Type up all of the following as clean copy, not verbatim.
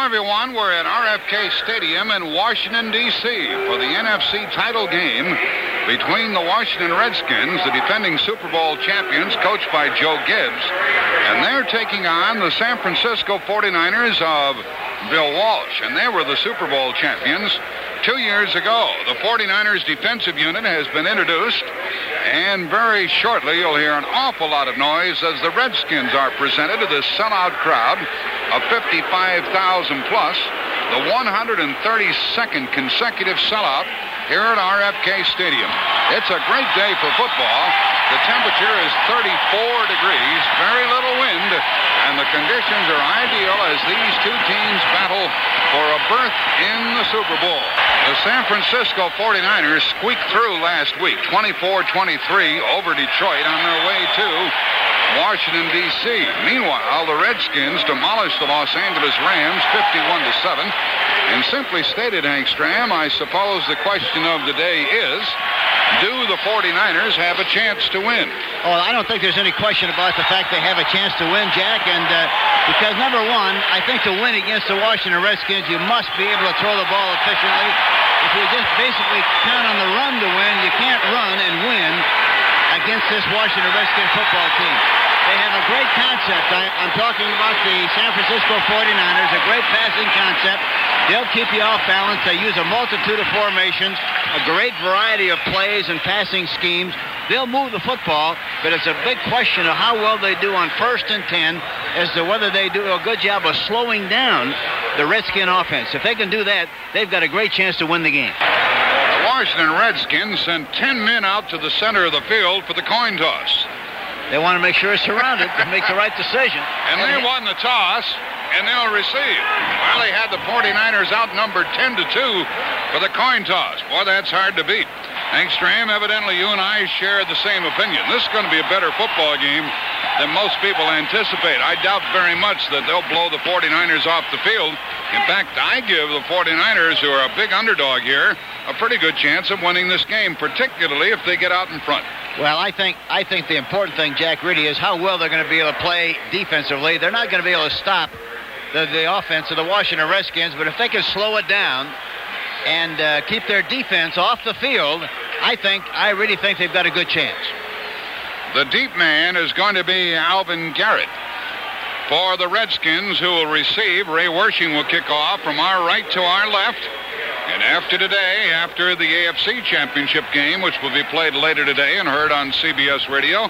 everyone. We're at RFK Stadium in Washington, D.C. for the NFC title game between the Washington Redskins, the defending Super Bowl champions, coached by Joe Gibbs, and they're taking on the San Francisco 49ers of Bill Walsh, and they were the Super Bowl champions 2 years ago. The 49ers defensive unit has been introduced, and very shortly you'll hear an awful lot of noise as the Redskins are presented to this sellout crowd of 55,000 plus, the 132nd consecutive sellout here at RFK Stadium. It's a great day for football. The temperature is 34 degrees, very little wind, and the conditions are ideal as these two teams battle for a berth in the Super Bowl. The San Francisco 49ers squeaked through last week, 24-23 over Detroit on their way to Washington, D.C. Meanwhile, the Redskins demolished the Los Angeles Rams 51-7. And simply stated, Hank Stram, I suppose the question of the day is, do the 49ers have a chance to win? Oh, I don't think there's any question about the fact they have a chance to win, Jack. And because, number one, I think to win against the Washington Redskins, you must be able to throw the ball efficiently. If you just basically count on the run to win, you can't run and win against this Washington Redskins football team. They have a great concept. I'm talking about the San Francisco 49ers, a great passing concept. They'll keep you off balance. They use a multitude of formations, a great variety of plays and passing schemes. They'll move the football, but it's a big question of how well they do on 1st and 10 as to whether they do a good job of slowing down the Redskin offense. If they can do that, they've got a great chance to win the game. The Washington Redskins sent 10 men out to the center of the field for the coin toss. They want to make sure it's surrounded to make the right decision. And they won the toss, and they'll receive. Well, they had the 49ers outnumbered 10-2 for the coin toss. Boy, that's hard to beat. Hank Stram, evidently you and I share the same opinion. This is going to be a better football game than most people anticipate. I doubt very much that they'll blow the 49ers off the field. In fact, I give the 49ers, who are a big underdog here, a pretty good chance of winning this game, particularly if they get out in front. Well, I think the important thing, Jack, really is how well they're going to be able to play defensively. They're not going to be able to stop the offense of the Washington Redskins, but if they can slow it down and keep their defense off the field, I really think they've got a good chance. The deep man is going to be Alvin Garrett. For the Redskins, who will receive, Ray Wershing will kick off from our right to our left. And after today, after the AFC Championship game, which will be played later today and heard on CBS Radio,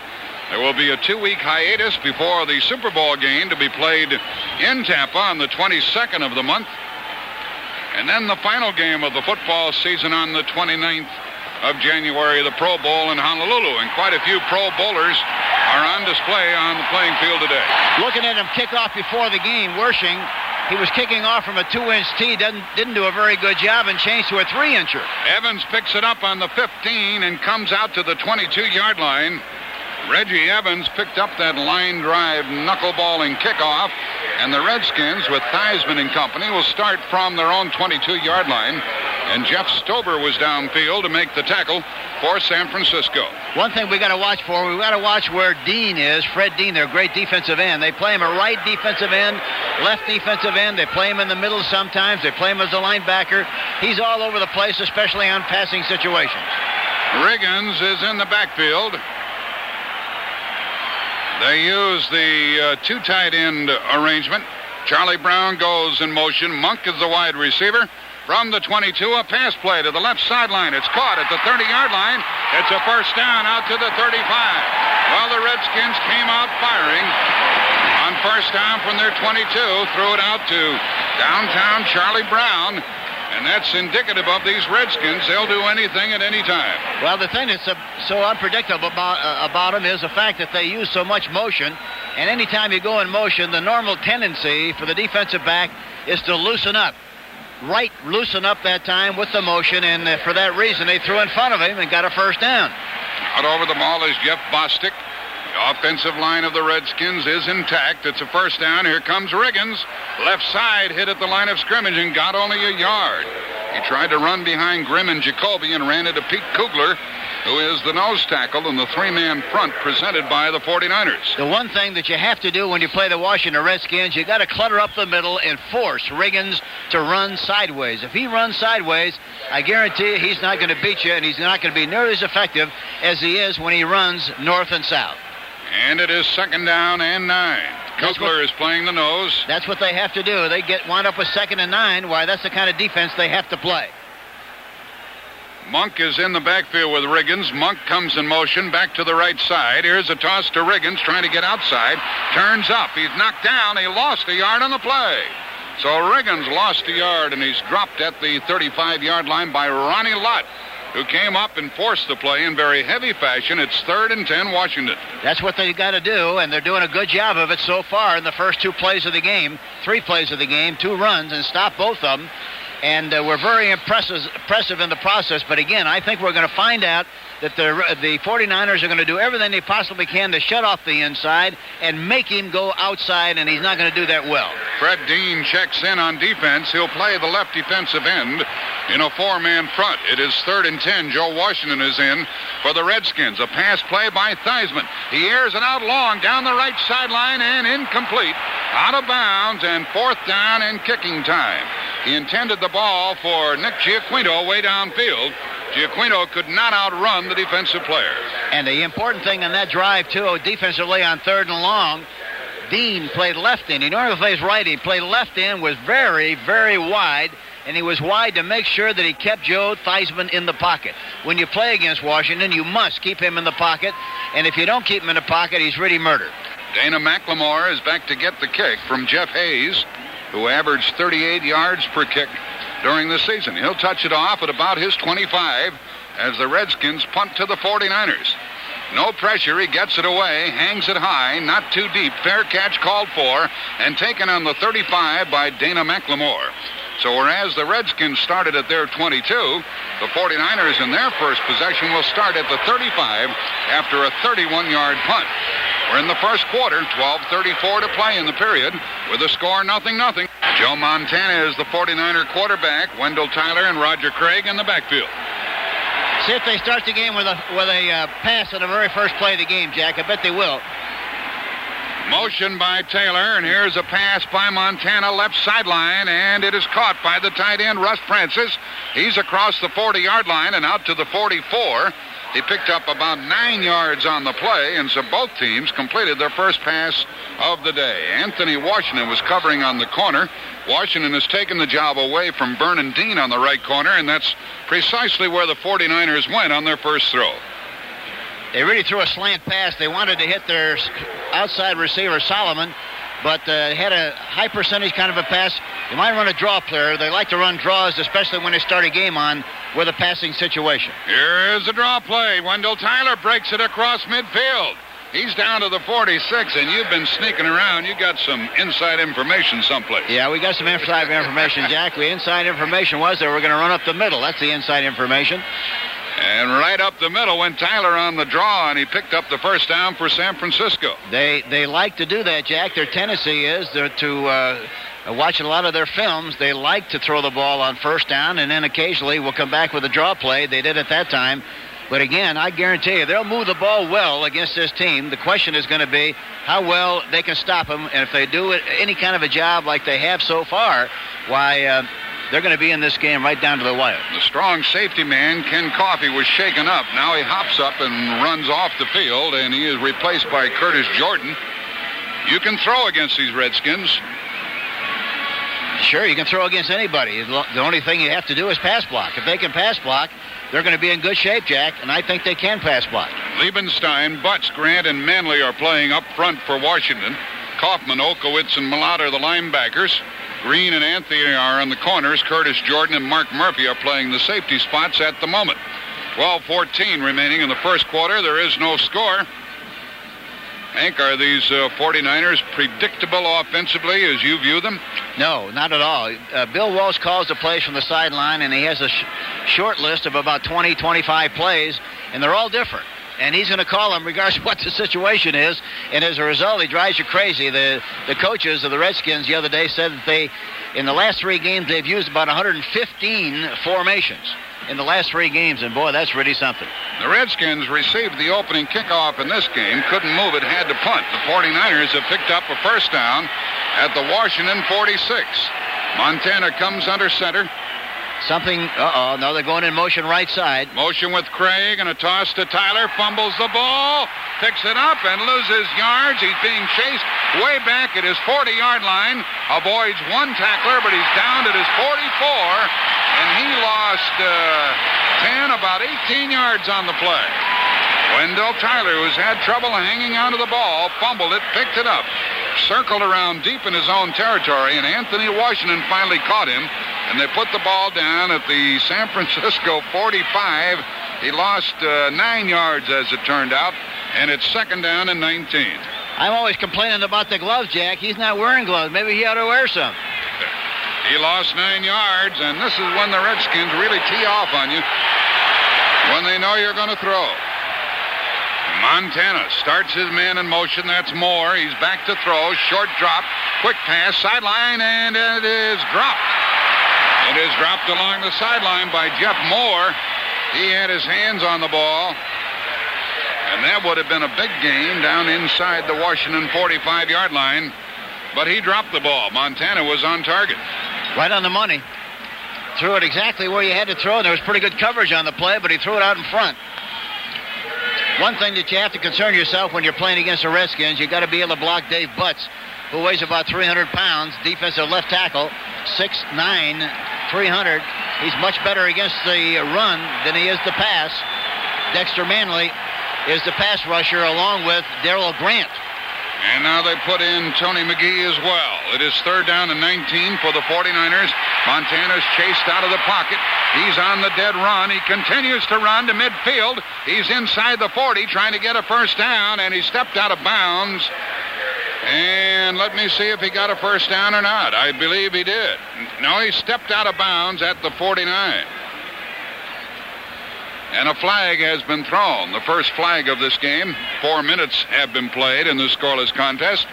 there will be a 2-week hiatus before the Super Bowl game to be played in Tampa on the 22nd of the month. And then the final game of the football season on the 29th of January, the Pro Bowl in Honolulu. And quite a few Pro Bowlers are on display on the playing field today. Looking at him kick off before the game, Wershing, he was kicking off from a 2-inch tee, didn't do a very good job, and changed to a 3-incher. Evans picks it up on the 15 and comes out to the 22-yard line. Reggie Evans picked up that line drive knuckleballing kickoff, and the Redskins, with Theismann and company, will start from their own 22-yard line. And Jeff Stober was downfield to make the tackle for San Francisco. One thing we got to watch for, we got to watch where Dean is. Fred Dean, their great defensive end. They play him a right defensive end, left defensive end. They play him in the middle sometimes. They play him as a linebacker. He's all over the place, especially on passing situations. Riggins is in the backfield. They use the two tight end arrangement. Charlie Brown goes in motion. Monk is the wide receiver. From the 22, a pass play to the left sideline. It's caught at the 30-yard line. It's a first down out to the 35. Well, the Redskins came out firing on first down from their 22. Threw it out to downtown Charlie Brown. And that's indicative of these Redskins. They'll do anything at any time. Well, the thing that's so unpredictable about them is the fact that they use so much motion. And anytime you go in motion, the normal tendency for the defensive back is to loosen up. Right, loosen up that time with the motion, and for that reason, they threw in front of him and got a first down. Out over the ball is Jeff Bostic. The offensive line of the Redskins is intact. It's a first down. Here comes Riggins. Left side hit at the line of scrimmage and got only a yard. He tried to run behind Grimm and Jacoby and ran into Pete Kugler, who is the nose tackle in the three-man front presented by the 49ers. The one thing that you have to do when you play the Washington Redskins, you got to clutter up the middle and force Riggins to run sideways. If he runs sideways, I guarantee you he's not going to beat you, and he's not going to be nearly as effective as he is when he runs north and south. And it is 2nd down and 9. Kugler is playing the nose. That's what they have to do. They wind up with 2nd and 9. Why, that's the kind of defense they have to play. Monk is in the backfield with Riggins. Monk comes in motion back to the right side. Here's a toss to Riggins trying to get outside. Turns up. He's knocked down. He lost a yard on the play. So Riggins lost a yard, and he's dropped at the 35-yard line by Ronnie Lott, who came up and forced the play in very heavy fashion. It's 3rd and 10 Washington. That's what they got to do, and they're doing a good job of it so far in the first 3 plays of the game, 2 runs, and stop both of them. And we're very impressive in the process. But again, I think we're going to find out that the 49ers are going to do everything they possibly can to shut off the inside and make him go outside, and he's not going to do that well. Fred Dean checks in on defense. He'll play the left defensive end in a 4-man front. It is 3rd and 10. Joe Washington is in for the Redskins. A pass play by Theismann. He airs it out long down the right sideline and incomplete. Out of bounds, and 4th down and kicking time. He intended the ball for Nick Giaquino way downfield. Giaquino could not outrun the defensive player. And the important thing on that drive, too, defensively on 3rd and long, Dean played left in. He normally plays right in. He played left in, was very, very wide, and he was wide to make sure that he kept Joe Theismann in the pocket. When you play against Washington, you must keep him in the pocket, and if you don't keep him in the pocket, he's really murdered. Dana McLemore is back to get the kick from Jeff Hayes, who averaged 38 yards per kick during the season. He'll touch it off at about his 25 as the Redskins punt to the 49ers. No pressure. He gets it away, hangs it high, not too deep. Fair catch called for and taken on the 35 by Dana McLemore. So whereas the Redskins started at their 22, the 49ers in their first possession will start at the 35 after a 31-yard punt. We're in the first quarter, 12:34 to play in the period, with a score 0-0. Joe Montana is the 49er quarterback. Wendell Tyler and Roger Craig in the backfield. See if they start the game with a pass on the very first play of the game, Jack. I bet they will. Motion by Taylor, and here's a pass by Montana, left sideline, and it is caught by the tight end, Russ Francis. He's across the 40-yard line and out to the 44. He picked up about 9 yards on the play, and so both teams completed their first pass of the day. Anthony Washington was covering on the corner. Washington has taken the job away from Vernon Dean on the right corner, and that's precisely where the 49ers went on their first throw. They really threw a slant pass. They wanted to hit their outside receiver, Solomon, but had a high percentage kind of a pass. You might run a draw player. They like to run draws, especially when they start a game on with a passing situation. Here's a draw play. Wendell Tyler breaks it across midfield. He's down to the 46, and you've been sneaking around. You got some inside information someplace. Yeah, we got some inside information, Jack. The inside information was they were going to run up the middle. That's the inside information. And right up the middle went Tyler on the draw, and he picked up the first down for San Francisco. They like to do that, Jack. Their tendency is to watching a lot of their films. They like to throw the ball on first down, and then occasionally will come back with a draw play. They did at that time. But again, I guarantee you, they'll move the ball well against this team. The question is going to be how well they can stop them, and if they do any kind of a job like they have so far, why... they're going to be in this game right down to the wire. The strong safety man, Ken Coffey, was shaken up. Now he hops up and runs off the field, and he is replaced by Curtis Jordan. You can throw against these Redskins. Sure, you can throw against anybody. The only thing you have to do is pass block. If they can pass block, they're going to be in good shape, Jack, and I think they can pass block. Liebenstein, Butts, Grant, and Manley are playing up front for Washington. Kaufman, Olkowitz, and Malott are the linebackers. Green and Anthony are on the corners. Curtis Jordan and Mark Murphy are playing the safety spots at the moment. 12:14 remaining in the first quarter. There is no score. Hank, are these 49ers predictable offensively as you view them? No, not at all. Bill Walsh calls the plays from the sideline, and he has a short list of about 20, 25 plays, and they're all different. and he's going to call him regardless of what the situation is. And as a result, he drives you crazy. The coaches of the Redskins the other day said that in the last 3 games, they've used about 115 formations in the last 3 games, and boy, that's really something. The Redskins received the opening kickoff in this game, couldn't move it, had to punt. The 49ers have picked up a first down at the Washington 46. Montana comes under center. No, they're going in motion right side. Motion with Craig and a toss to Tyler, fumbles the ball, picks it up and loses yards. He's being chased way back at his 40-yard line, avoids 1 tackler, but he's down at his 44, and he lost 10, about 18 yards on the play. Wendell Tyler, who's had trouble hanging onto the ball, fumbled it, picked it up, circled around deep in his own territory, and Anthony Washington finally caught him, and they put the ball down at the San Francisco 45. He lost 9 yards, as it turned out, and it's second down and 19. I'm always complaining about the gloves, Jack. He's not wearing gloves. Maybe he ought to wear some. He lost 9 yards, and this is when the Redskins really tee off on you, when they know you're going to throw. Montana starts his man in motion. That's Moore. He's back to throw. Short drop. Quick pass. Sideline, and it is dropped. It is dropped along the sideline by Jeff Moore. He had his hands on the ball. And that would have been a big gain down inside the Washington 45-yard line. But he dropped the ball. Montana was on target. Right on the money. Threw it exactly where you had to throw. There was pretty good coverage on the play, but he threw it out in front. One thing that you have to concern yourself when you're playing against the Redskins, you've got to be able to block Dave Butts, who weighs about 300 pounds, defensive left tackle, 6'9", 300. He's much better against the run than he is the pass. Dexter Manley is the pass rusher along with Darrell Grant. And now they put in Tony McGee as well. It is third down and 19 for the 49ers. Montana's chased out of the pocket. He's on the dead run. He continues to run to midfield. He's inside the 40 trying to get a first down, and he stepped out of bounds. And let me see if he got a first down or not. I believe he did. No, he stepped out of bounds at the 49. And a flag has been thrown. The first flag of this game. 4 minutes have been played in this scoreless contest.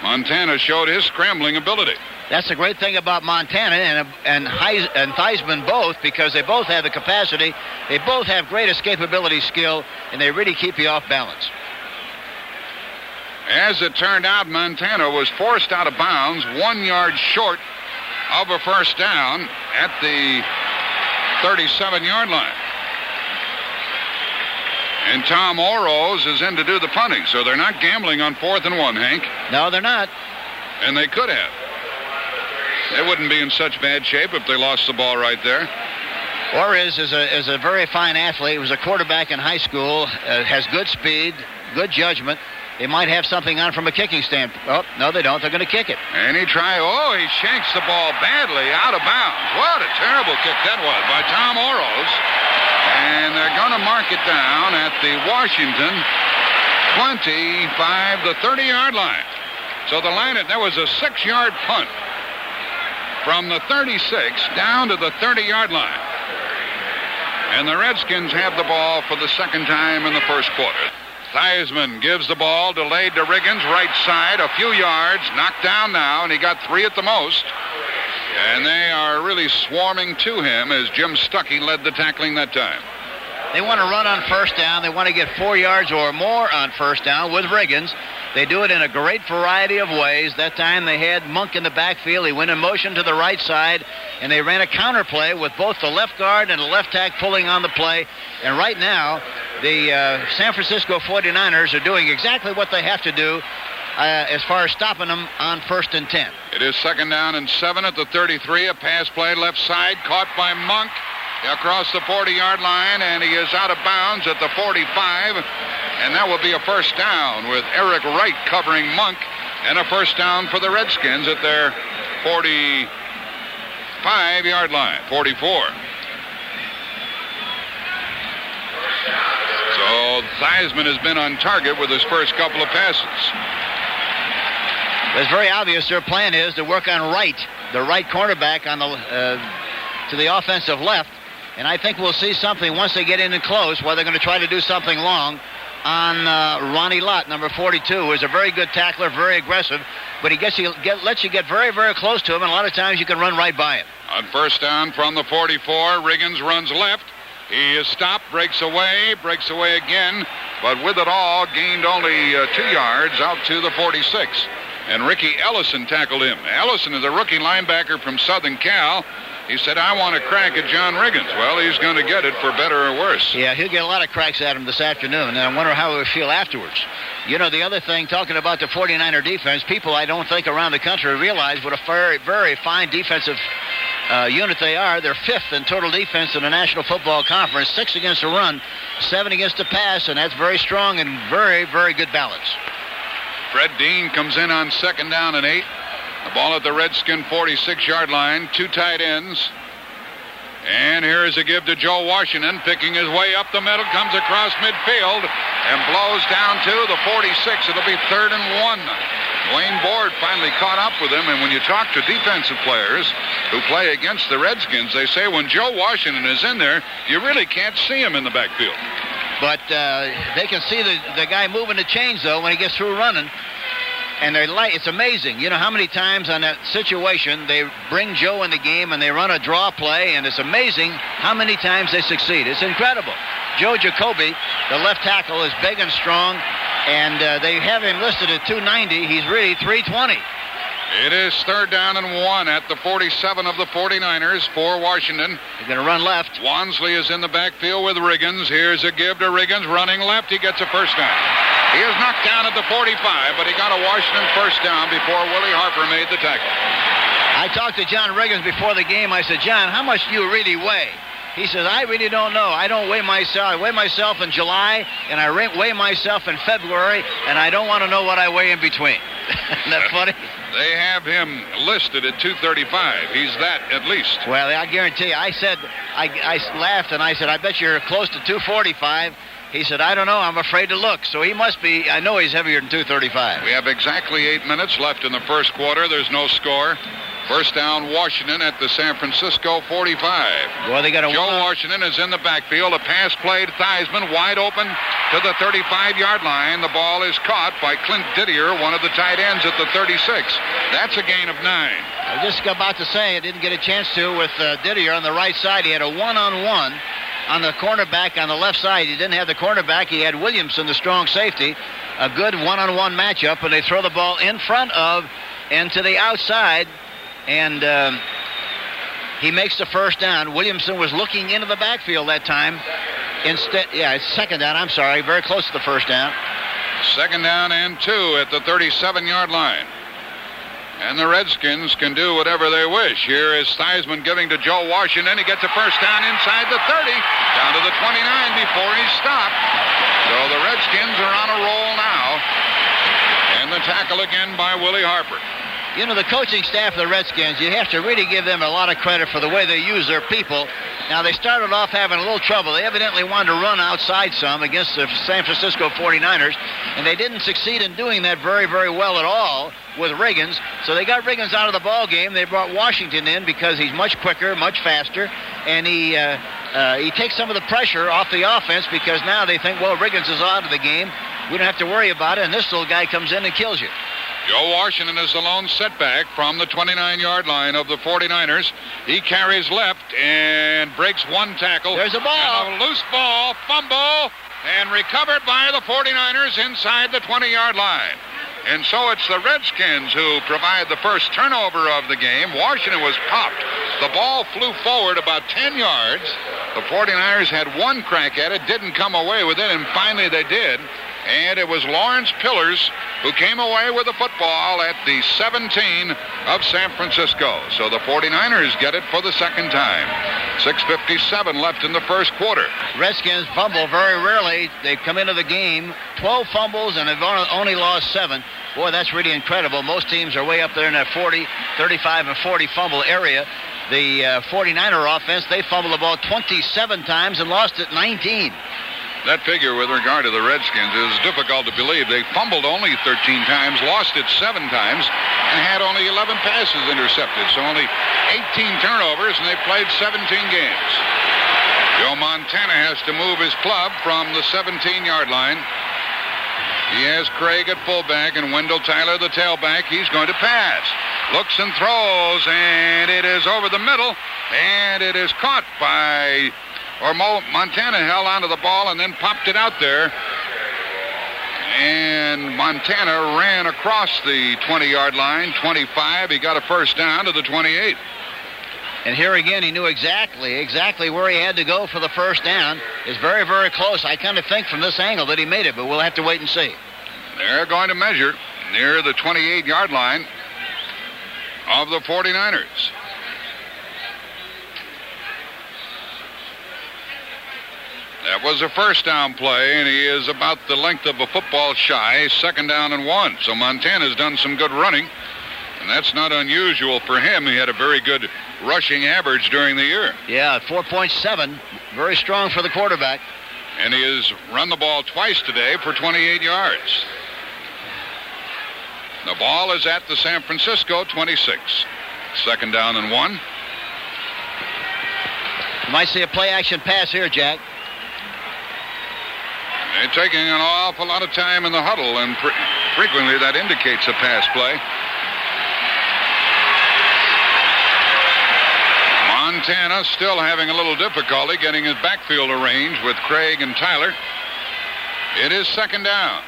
Montana showed his scrambling ability. That's the great thing about Montana and Theismann both, because they both have the capacity. They both have great escapability skill, and they really keep you off balance. As it turned out, Montana was forced out of bounds 1 yard short of a first down at the 37-yard line. And Tom Orose is in to do the punting, so they're not gambling on 4th and 1, Hank. No, they're not. And they could have. They wouldn't be in such bad shape if they lost the ball right there. Orez is a very fine athlete. He was a quarterback in high school, has good speed, good judgment. They might have something on from a kicking standpoint. Oh, no, they don't. They're going to kick it. And he shanks the ball badly out of bounds. What a terrible kick that was by Tom Orose. And they're going to mark it down at the Washington 25, the 30-yard line. So there was a 6-yard punt from the 36 down to the 30-yard line. And the Redskins have the ball for the second time in the first quarter. Theismann gives the ball, delayed to Riggins, right side, a few yards, knocked down now, and he got 3 at the most. And they are really swarming to him as Jim Stuckey led the tackling that time. They want to run on first down. They want to get 4 yards or more on first down with Riggins. They do it in a great variety of ways. That time they had Monk in the backfield. He went in motion to the right side, and they ran a counter play with both the left guard and the left tack pulling on the play. And right now, the San Francisco 49ers are doing exactly what they have to do as far as stopping them on 1st and 10. It is second down and 7 at the 33. A pass play left side, caught by Monk across the 40-yard line, and he is out of bounds at the 45. And that will be a first down with Eric Wright covering Monk, and a first down for the Redskins at their 45-yard line, 44. So Theismann has been on target with his first couple of passes. It's very obvious their plan is to work on Wright, the right cornerback on the to the offensive left. And I think we'll see something once they get in and close, where they're going to try to do something long on Ronnie Lott, number 42, who is a very good tackler, very aggressive, but he lets you get very, very close to him, and a lot of times you can run right by him. On first down from the 44, Riggins runs left. He is stopped, breaks away again, but with it all, gained only 2 yards out to the 46. And Ricky Ellison tackled him. Ellison is a rookie linebacker from Southern Cal. He said, I want a crack at John Riggins. Well, he's going to get it for better or worse. Yeah, he'll get a lot of cracks at him this afternoon, and I wonder how he will feel afterwards. You know, the other thing, talking about the 49er defense, people I don't think around the country realize what a very, very fine defensive unit they are. They're 5th in total defense in the National Football Conference, 6 against the run, 7 against the pass, and that's very strong and very, very good balance. Fred Dean comes in on 2nd down and 8. The ball at the Redskin 46-yard line, 2 tight ends. And here is a give to Joe Washington, picking his way up the middle, comes across midfield, and blows down to the 46. It'll be 3rd and 1. Wayne Board finally caught up with him, and when you talk to defensive players who play against the Redskins, they say when Joe Washington is in there, you really can't see him in the backfield. But they can see the guy moving the chains, though, when he gets through running. And it's amazing. You know how many times on that situation they bring Joe in the game and they run a draw play, and it's amazing how many times they succeed. It's incredible. Joe Jacoby, the left tackle, is big and strong, and they have him listed at 290. He's really 320. It is 3rd down and 1 at the 47 of the 49ers for Washington. He's going to run left. Wansley is in the backfield with Riggins. Here's a give to Riggins, running left. He gets a first down. He is knocked down at the 45, but he got a Washington first down before Willie Harper made the tackle. I talked to John Riggins before the game. I said, John, how much do you really weigh? He says, I really don't know. I don't weigh myself. I weigh myself in July, and I weigh myself in February, and I don't want to know what I weigh in between. Isn't that funny? They have him listed at 235. He's that at least. Well, I guarantee you. I said, I laughed, and I said, I bet you're close to 245. He said, I don't know. I'm afraid to look. So he must be. I know he's heavier than 235. We have exactly 8 minutes left in the first quarter. There's no score. First down, Washington at the San Francisco 45. Well, they got Joe Washington is in the backfield. A pass played. Theismann wide open to the 35-yard line. The ball is caught by Clint Didier, one of the tight ends at the 36. That's a gain of 9. I was just about to say I didn't get a chance to with Didier on the right side. He had a one-on-one on the cornerback on the left side. He didn't have the cornerback. He had Williamson, the strong safety. A good one-on-one matchup, and they throw the ball in front of and to the outside. And he makes the first down. Williamson was looking into the backfield that time. Instead, it's 2nd down. I'm sorry, very close to the first down. 2nd down and 2 at the 37-yard line. And the Redskins can do whatever they wish. Here is Theismann giving to Joe Washington. He gets a first down inside the 30, down to the 29 before he's stopped. So the Redskins are on a roll now. And the tackle again by Willie Harper. You know, the coaching staff of the Redskins, you have to really give them a lot of credit for the way they use their people. Now, they started off having a little trouble. They evidently wanted to run outside some against the San Francisco 49ers, and they didn't succeed in doing that very, very well at all with Riggins. So they got Riggins out of the ball game. They brought Washington in because he's much quicker, much faster, and he takes some of the pressure off the offense because now they think, well, Riggins is out of the game. We don't have to worry about it, and this little guy comes in and kills you. Joe Washington is the lone setback from the 29-yard line of the 49ers. He carries left and breaks one tackle. There's a ball. And a loose ball, fumble, and recovered by the 49ers inside the 20-yard line. And so it's the Redskins who provide the first turnover of the game. Washington was popped. The ball flew forward about 10 yards. The 49ers had one crack at it, didn't come away with it, and finally they did. And it was Lawrence Pillars who came away with the football at the 17 of San Francisco. So the 49ers get it for the second time. 6:57 left in the first quarter. Redskins fumble very rarely. They've come into the game 12 fumbles and have only lost 7. Boy, that's really incredible. Most teams are way up there in that 40, 35, and 40 fumble area. The 49er offense, they fumbled the ball 27 times and lost it 19. That figure with regard to the Redskins is difficult to believe. They fumbled only 13 times, lost it 7 times, and had only 11 passes intercepted. So only 18 turnovers, and they played 17 games. Joe Montana has to move his club from the 17-yard line. He has Craig at fullback and Wendell Tyler the tailback. He's going to pass. Looks and throws, and it is over the middle, and it is caught by, Montana held onto the ball and then popped it out there. And Montana ran across the 20-yard line, 25. He got a first down to the 28. And here again, he knew exactly where he had to go for the first down. It's very, very close. I kind of think from this angle that he made it, but we'll have to wait and see. They're going to measure near the 28-yard line of the 49ers. That was a first down play, and he is about the length of a football shy, 2nd down and 1. So Montana's done some good running, and that's not unusual for him. He had a very good rushing average during the year. Yeah, 4.7. Very strong for the quarterback. And he has run the ball twice today for 28 yards. The ball is at the San Francisco 26. 2nd down and 1. You might see a play-action pass here, Jack. They're taking an awful lot of time in the huddle, and frequently that indicates a pass play. Montana still having a little difficulty getting his backfield arranged with Craig and Tyler. It is 2nd down.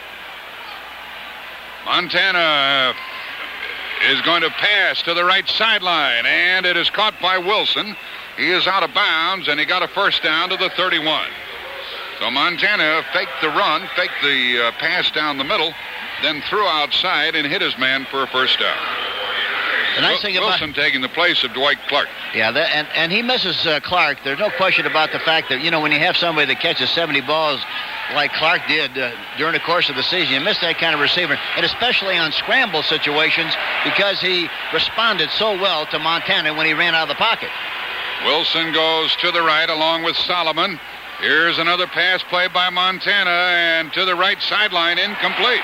Montana is going to pass to the right sideline, and it is caught by Wilson. He is out of bounds, and he got a first down to the 31. So Montana faked the run, faked the pass down the middle, then threw outside and hit his man for a first down. The nice thing about Wilson taking the place of Dwight Clark. Yeah, and he misses Clark. There's no question about the fact that, when you have somebody that catches 70 balls like Clark did during the course of the season, you miss that kind of receiver, and especially on scramble situations because he responded so well to Montana when he ran out of the pocket. Wilson goes to the right along with Solomon. Here's another pass play by Montana, and to the right sideline, incomplete.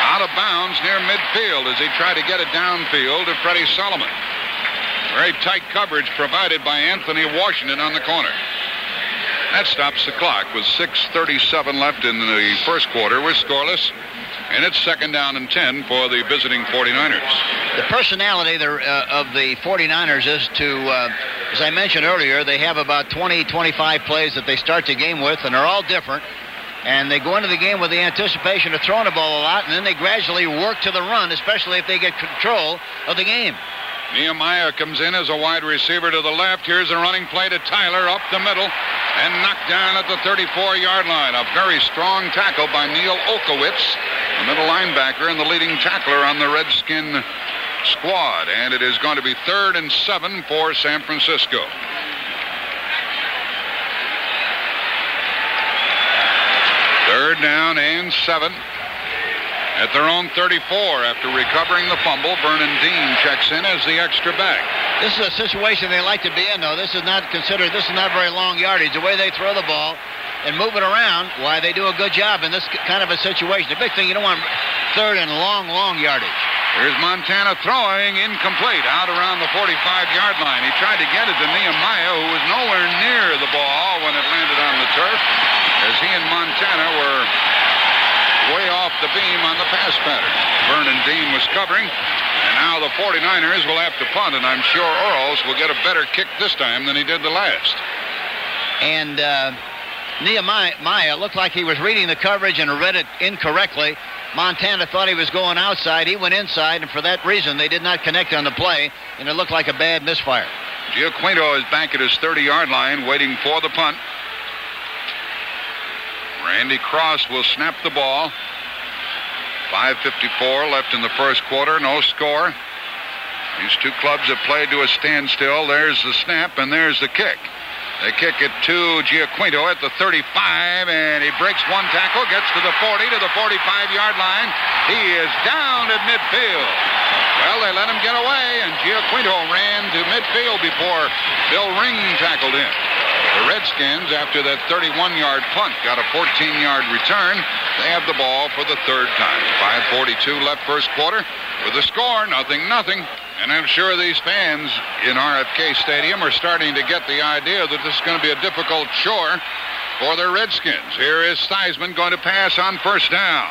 Out of bounds near midfield as he tried to get it downfield to Freddie Solomon. Very tight coverage provided by Anthony Washington on the corner. That stops the clock with 6:37 left in the first quarter. We're scoreless, and it's 2nd down and 10 for the visiting 49ers. The personality of the 49ers is to, as I mentioned earlier, they have about 20, 25 plays that they start the game with, and they're all different. And they go into the game with the anticipation of throwing the ball a lot, and then they gradually work to the run, especially if they get control of the game. Nehemiah comes in as a wide receiver to the left. Here's a running play to Tyler up the middle and knocked down at the 34-yard line. A very strong tackle by Neil Olkowitz, the middle linebacker and the leading tackler on the Redskin squad. And it is going to be 3rd and 7 for San Francisco. Third down and 7 at their own 34 after recovering the fumble. Vernon Dean checks in as the extra back. This is a situation they like to be in, though. This is not very long yardage. The way they throw the ball and move it around, why, they do a good job in this kind of a situation. The big thing, you don't want 3rd and long yardage. Here's Montana throwing, incomplete, out around the 45-yard line. He tried to get it to Nehemiah, who was nowhere near the ball when it landed on the turf, as he and Montana were way off the beam on the pass pattern. Vernon Dean was covering, and now the 49ers will have to punt, and I'm sure Orals will get a better kick this time than he did the last. And Nehemiah looked like he was reading the coverage and read it incorrectly. Montana thought he was going outside. He went inside, and for that reason, they did not connect on the play, and it looked like a bad misfire. Giaquinto is back at his 30-yard line waiting for the punt. Randy Cross will snap the ball. 5:54 left in the first quarter. No score. These two clubs have played to a standstill. There's the snap, and there's the kick. They kick it to Giaquinto at the 35, and he breaks one tackle, gets to the 40, to the 45-yard line. He is down at midfield. Well, they let him get away, and Giaquinto ran to midfield before Bill Ring tackled him. The Redskins, after that 31-yard punt, got a 14-yard return. They have the ball for the 3rd time. 5:42 left first quarter. With the score, 0-0. And I'm sure these fans in RFK Stadium are starting to get the idea that this is going to be a difficult chore for the Redskins. Here is Theismann going to pass on first down.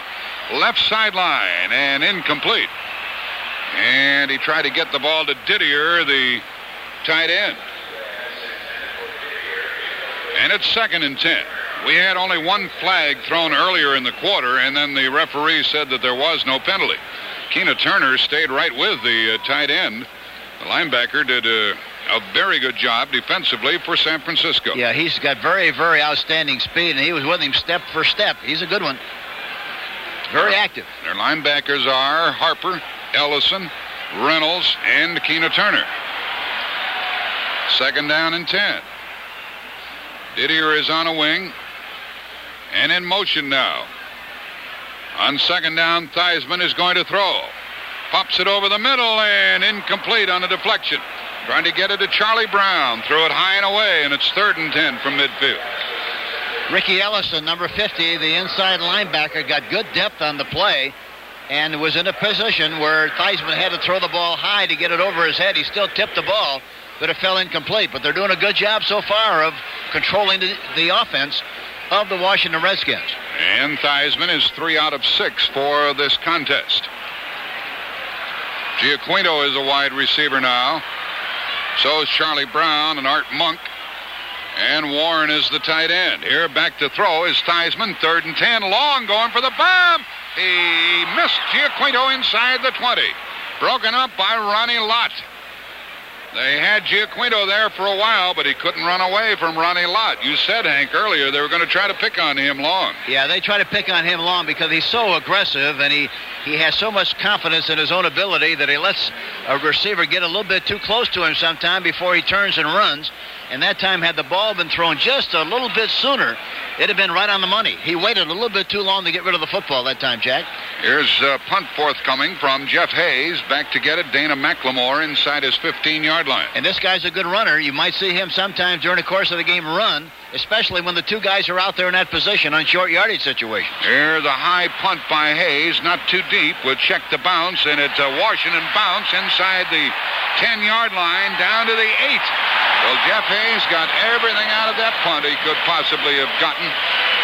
Left sideline and incomplete. And he tried to get the ball to Didier, the tight end. And it's 2nd and 10. We had only one flag thrown earlier in the quarter, and then the referee said that there was no penalty. Keena Turner stayed right with the tight end. The linebacker did a very good job defensively for San Francisco. Yeah, he's got very, very outstanding speed, and he was with him step for step. He's a good one. Very active. Their linebackers are Harper, Ellison, Reynolds, and Keena Turner. 2nd down and 10. Didier is on a wing and in motion now. On 2nd down, Theismann is going to throw. Pops it over the middle and incomplete on a deflection. Trying to get it to Charlie Brown. Threw it high and away, and it's 3rd and 10 from midfield. Ricky Ellison, number 50, the inside linebacker, got good depth on the play and was in a position where Theismann had to throw the ball high to get it over his head. He still tipped the ball, but it fell incomplete. But they're doing a good job so far of controlling the offense of the Washington Redskins. And Theismann is 3 out of 6 for this contest. Giaquino is a wide receiver now. So is Charlie Brown and Art Monk. And Warren is the tight end. Here back to throw is Theismann. 3rd and 10. Long going for the bomb. He missed Giaquino inside the 20. Broken up by Ronnie Lott. They had Giaquino there for a while, but he couldn't run away from Ronnie Lott. You said, Hank, earlier they were going to try to pick on him long. Yeah, they try to pick on him long because he's so aggressive and he has so much confidence in his own ability that he lets a receiver get a little bit too close to him sometime before he turns and runs. And that time, had the ball been thrown just a little bit sooner, it'd have been right on the money. He waited a little bit too long to get rid of the football that time, Jack. Here's a punt forthcoming from Jeff Hayes. Back to get it. Dana McLemore inside his 15-yard line. And this guy's a good runner. You might see him sometimes during the course of the game run, especially when the two guys are out there in that position on short yardage situations. Here's a high punt by Hayes. Not too deep. We'll check the bounce, and it's a Washington bounce inside the 10-yard line down to the 8. Well, Jeff Hayes got everything out of that punt he could possibly have gotten.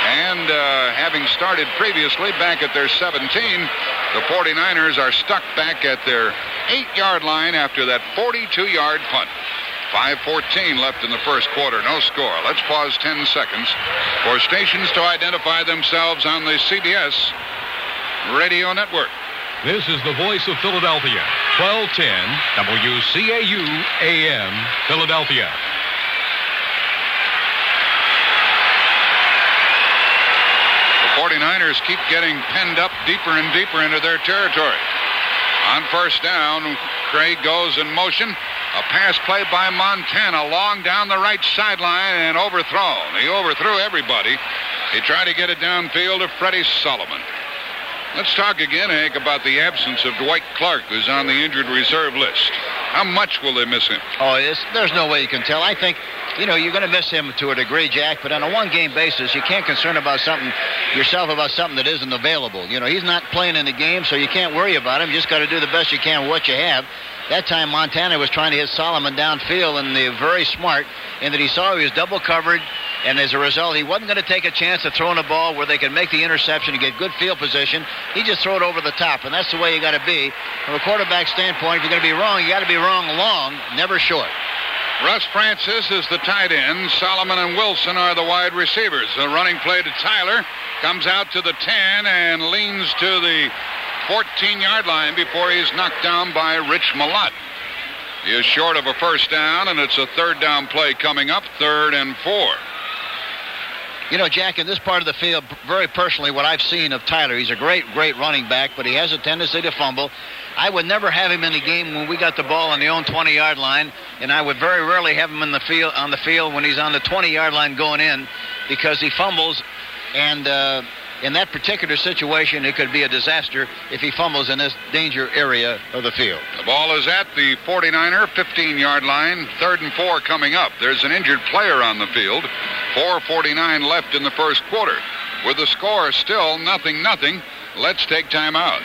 And having started previously back at their 17, the 49ers are stuck back at their 8-yard line after that 42-yard punt. 5:14 left in the first quarter. No score. Let's pause 10 seconds for stations to identify themselves on the CBS radio network. This is the voice of Philadelphia, 1210 WCAU AM, Philadelphia. The 49ers keep getting penned up deeper and deeper into their territory. On first down, Craig goes in motion. A pass play by Montana long down the right sideline and overthrown. He overthrew everybody. He tried to get it downfield to Freddie Solomon. Let's talk again, Hank, about the absence of Dwight Clark, who's on the injured reserve list. How much will they miss him? Oh, there's no way you can tell. I think, you're going to miss him to a degree, Jack, but on a one-game basis, you can't concern yourself about something that isn't available. He's not playing in the game, so you can't worry about him. You just got to do the best you can with what you have. That time, Montana was trying to hit Solomon downfield, and they're very smart in that he saw he was double covered, and as a result, he wasn't going to take a chance of throwing a ball where they could make the interception and get good field position. He just threw it over the top, and that's the way you got to be. From a quarterback standpoint, if you're going to be wrong, you got to be wrong long, never short. Russ Francis is the tight end. Solomon and Wilson are the wide receivers. The running play to Tyler comes out to the 10 and leans to the 14-yard line before he's knocked down by Rich Malott. He is short of a first down, and it's a third down play coming up, 3rd and 4. Jack, in this part of the field, very personally, what I've seen of Tyler, he's a great, great running back, but he has a tendency to fumble. I would never have him in the game when we got the ball on the own 20-yard line, and I would very rarely have him on the field when he's on the 20-yard line going in because he fumbles, and in that particular situation, it could be a disaster if he fumbles in this danger area of the field. The ball is at the 49er 15-yard line, 3rd and 4 coming up. There's an injured player on the field. 4:49 left in the first quarter. With the score still 0-0, let's take time out.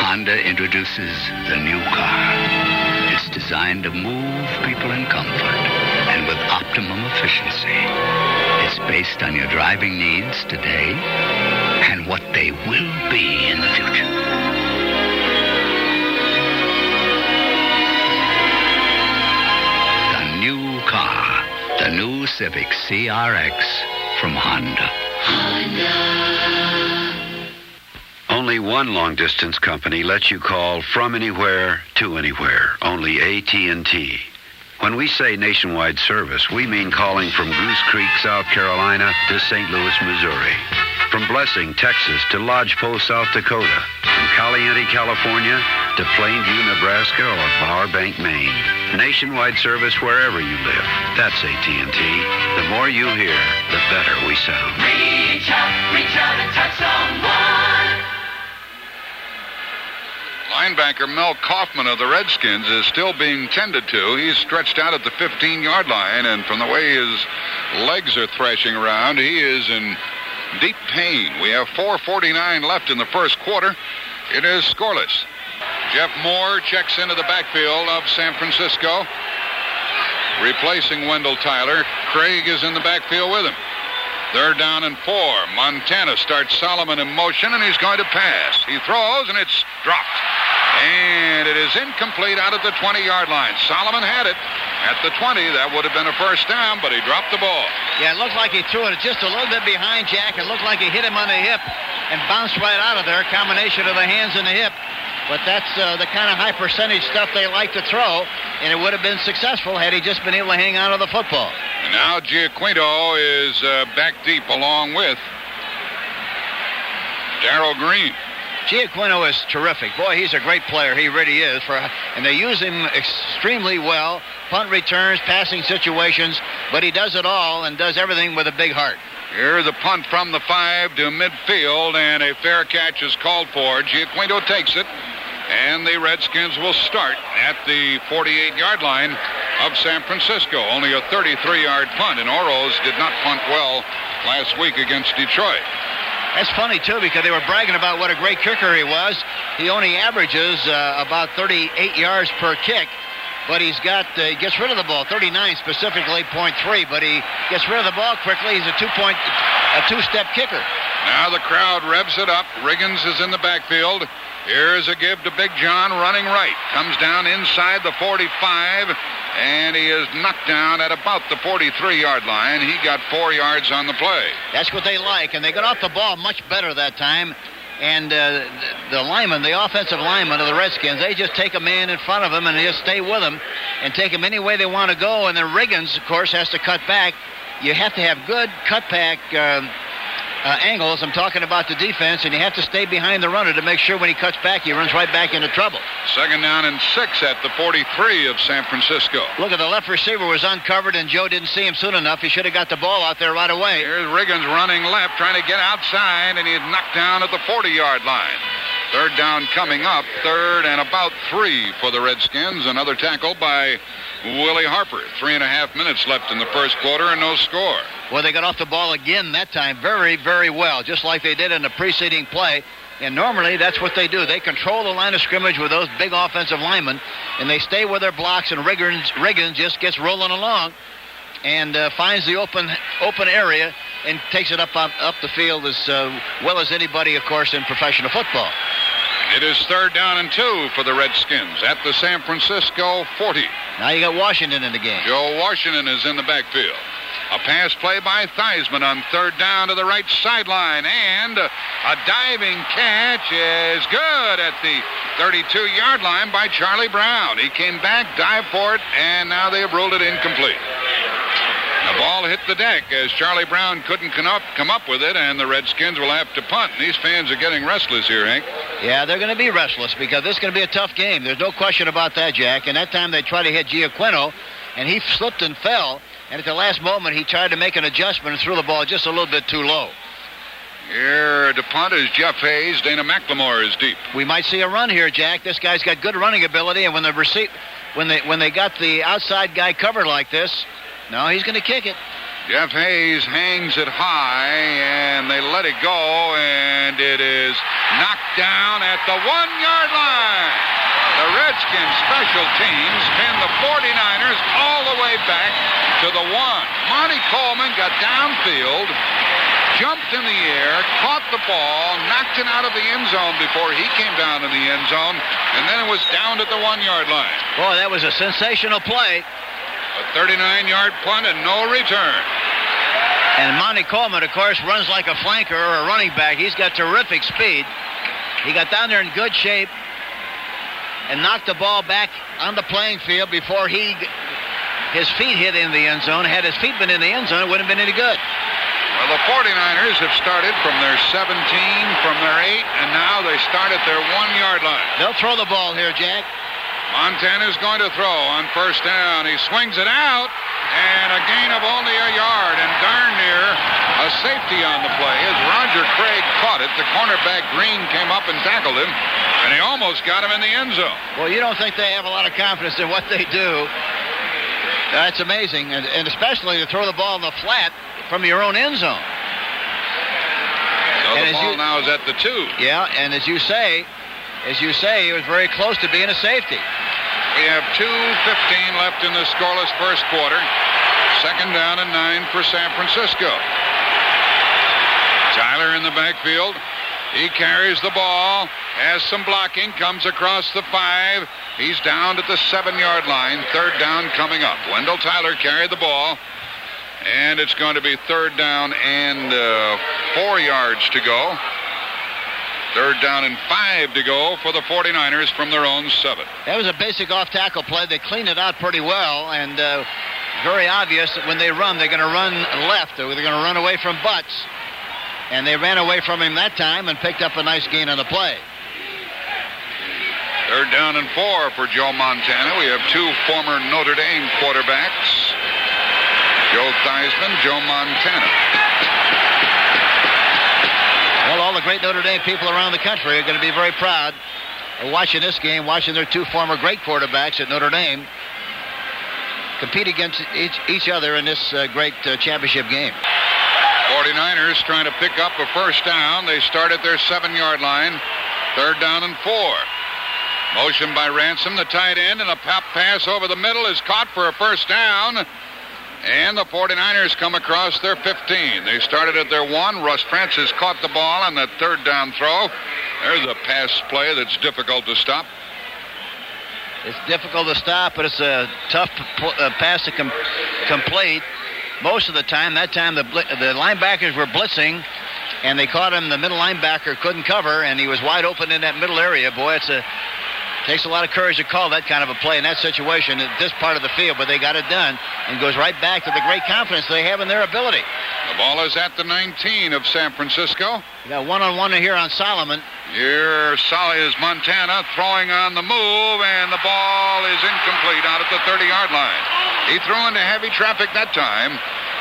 On Honda introduces the new car. It's designed to move people in comfort and with optimum efficiency. It's based on your driving needs today and what they will be in the future. The new car, the new Civic CRX from Honda. Only one long-distance company lets you call from anywhere to anywhere. Only AT&T. When we say nationwide service, we mean calling from Goose Creek, South Carolina to St. Louis, Missouri. From Blessing, Texas to Lodgepole, South Dakota. From Caliente, California to Plainview, Nebraska or Powerbank, Maine. Nationwide service wherever you live. That's AT&T. The more you hear, the better we sound. Reach out and touch someone. Linebacker Mel Kaufman of the Redskins is still being tended to. He's stretched out at the 15-yard line, and from the way his legs are thrashing around, he is in deep pain. We have 4:49 left in the first quarter. It is scoreless. Jeff Moore checks into the backfield of San Francisco, replacing Wendell Tyler. Craig is in the backfield with him. 3rd down and 4. Montana starts Solomon in motion, and he's going to pass. He throws, and it's dropped. And it is incomplete out at the 20-yard line. Solomon had it at the 20. That would have been a first down, but he dropped the ball. Yeah, it looked like he threw it just a little bit behind Jack. It looked like he hit him on the hip and bounced right out of there. Combination of the hands and the hip. But that's the kind of high percentage stuff they like to throw, and it would have been successful had he just been able to hang on to the football. And now Giaquinto is back deep along with Darrell Green. Giaquinto is terrific. Boy, he's a great player. He really is. And they use him extremely well. Punt returns, passing situations, but he does it all and does everything with a big heart. Here's a punt from the 5 to midfield, and a fair catch is called for. Giaquinto takes it, and the Redskins will start at the 48-yard line of San Francisco. Only a 33-yard punt, and Oroz did not punt well last week against Detroit. That's funny, too, because they were bragging about what a great kicker he was. He only averages about 38 yards per kick, but he gets rid of the ball, 39 specifically, 0.3, but he gets rid of the ball quickly. He's a two-step kicker. Now the crowd revs it up. Riggins is in the backfield. Here's a give to Big John running right. Comes down inside the 45, and he is knocked down at about the 43-yard line. He got 4 yards on the play. That's what they like, and they got off the ball much better that time. And the offensive linemen of the Redskins, they just take a man in front of them and they just stay with him and take him any way they want to go. And then Riggins, of course, has to cut back. You have to have good cutback angles. I'm talking about the defense, and you have to stay behind the runner to make sure when he cuts back, he runs right back into trouble. 2nd down and 6 at the 43 of San Francisco. Look at the left receiver was uncovered, and Joe didn't see him soon enough. He should have got the ball out there right away. Here's Riggins running left, trying to get outside, and he's knocked down at the 40-yard line. 3rd down coming up, 3rd and about 3 for the Redskins. Another tackle by Willie Harper. 3.5 minutes left in the first quarter and no score. Well, they got off the ball again that time very, very well, just like they did in the preceding play. And normally that's what they do. They control the line of scrimmage with those big offensive linemen, and they stay with their blocks, and Riggins just gets rolling along and finds the open area and takes it up the field as well as anybody, of course, in professional football. It is 3rd down and 2 for the Redskins at the San Francisco 40. Now you got Washington in the game. Joe Washington is in the backfield. A pass play by Theismann on 3rd down to the right sideline, and a diving catch is good at the 32-yard line by Charlie Brown. He came back, dived for it, and now they have ruled it incomplete. The ball hit the deck as Charlie Brown couldn't come up with it, and the Redskins will have to punt. And these fans are getting restless here, Hank. Yeah, they're going to be restless because this is going to be a tough game. There's no question about that, Jack. And that time they tried to hit Giaquinto, and he slipped and fell. And at the last moment, he tried to make an adjustment and threw the ball just a little bit too low. Here to punt is Jeff Hayes. Dana McLemore is deep. We might see a run here, Jack. This guy's got good running ability, and when they got the outside guy covered like this, no, he's going to kick it. Jeff Hayes hangs it high, and they let it go, and it is knocked down at the 1-yard line. The Redskins special teams pinned the 49ers all the way back to the 1. Monty Coleman got downfield, jumped in the air, caught the ball, knocked it out of the end zone before he came down in the end zone, and then it was down at the 1-yard line. Boy, that was a sensational play. A 39-yard punt and no return. And Monty Coleman, of course, runs like a flanker or a running back. He's got terrific speed. He got down there in good shape and knocked the ball back on the playing field before his feet hit in the end zone. Had his feet been in the end zone, it wouldn't have been any good. Well, the 49ers have started from their 17, from their 8, and now they start at their 1-yard line. They'll throw the ball here, Jack. Montana's going to throw on first down. He swings it out, and a gain of only a yard, and darn near a safety on the play as Roger Craig caught it. The cornerback Green came up and tackled him, and he almost got him in the end zone. Well, you don't think they have a lot of confidence in what they do. That's amazing, and especially to throw the ball in the flat from your own end zone. So the ball now is at the 2. Yeah, and as you say, it was very close to being a safety. We have 2:15 left in the scoreless first quarter. Second down and 9 for San Francisco. Tyler in the backfield. He carries the ball, has some blocking, comes across the 5. He's down at the 7-yard line. Third down coming up. Wendell Tyler carried the ball, and it's going to be third down and 4 yards to go. Third down and 5 to go for the 49ers from their own 7. That was a basic off-tackle play. They cleaned it out pretty well, and very obvious that when they run, they're going to run left. They're going to run away from Butts. And they ran away from him that time and picked up a nice gain on the play. Third down and 4 for Joe Montana. We have 2 former Notre Dame quarterbacks. Joe Theismann, Joe Montana. Well, all the great Notre Dame people around the country are going to be very proud of watching this game, watching their 2 former great quarterbacks at Notre Dame compete against each other in this great championship game. 49ers trying to pick up a first down. They start at their 7-yard line. Third down and 4. Motion by Ransom, the tight end, and a pop pass over the middle is caught for a first down. And the 49ers come across their 15. They started at their 1. Russ Francis caught the ball on that third down throw. There's a pass play that's difficult to stop. It's difficult to stop, but it's a tough pass to complete. Most of the time, that time the linebackers were blitzing, and they caught him. The middle linebacker couldn't cover, and he was wide open in that middle area. Boy, takes a lot of courage to call that kind of a play in that situation at this part of the field, but they got it done, and goes right back to the great confidence they have in their ability. The ball is at the 19 of San Francisco. You got one-on-one here on Solomon. Here is Montana throwing on the move, and the ball is incomplete out at the 30-yard line. He threw into heavy traffic that time.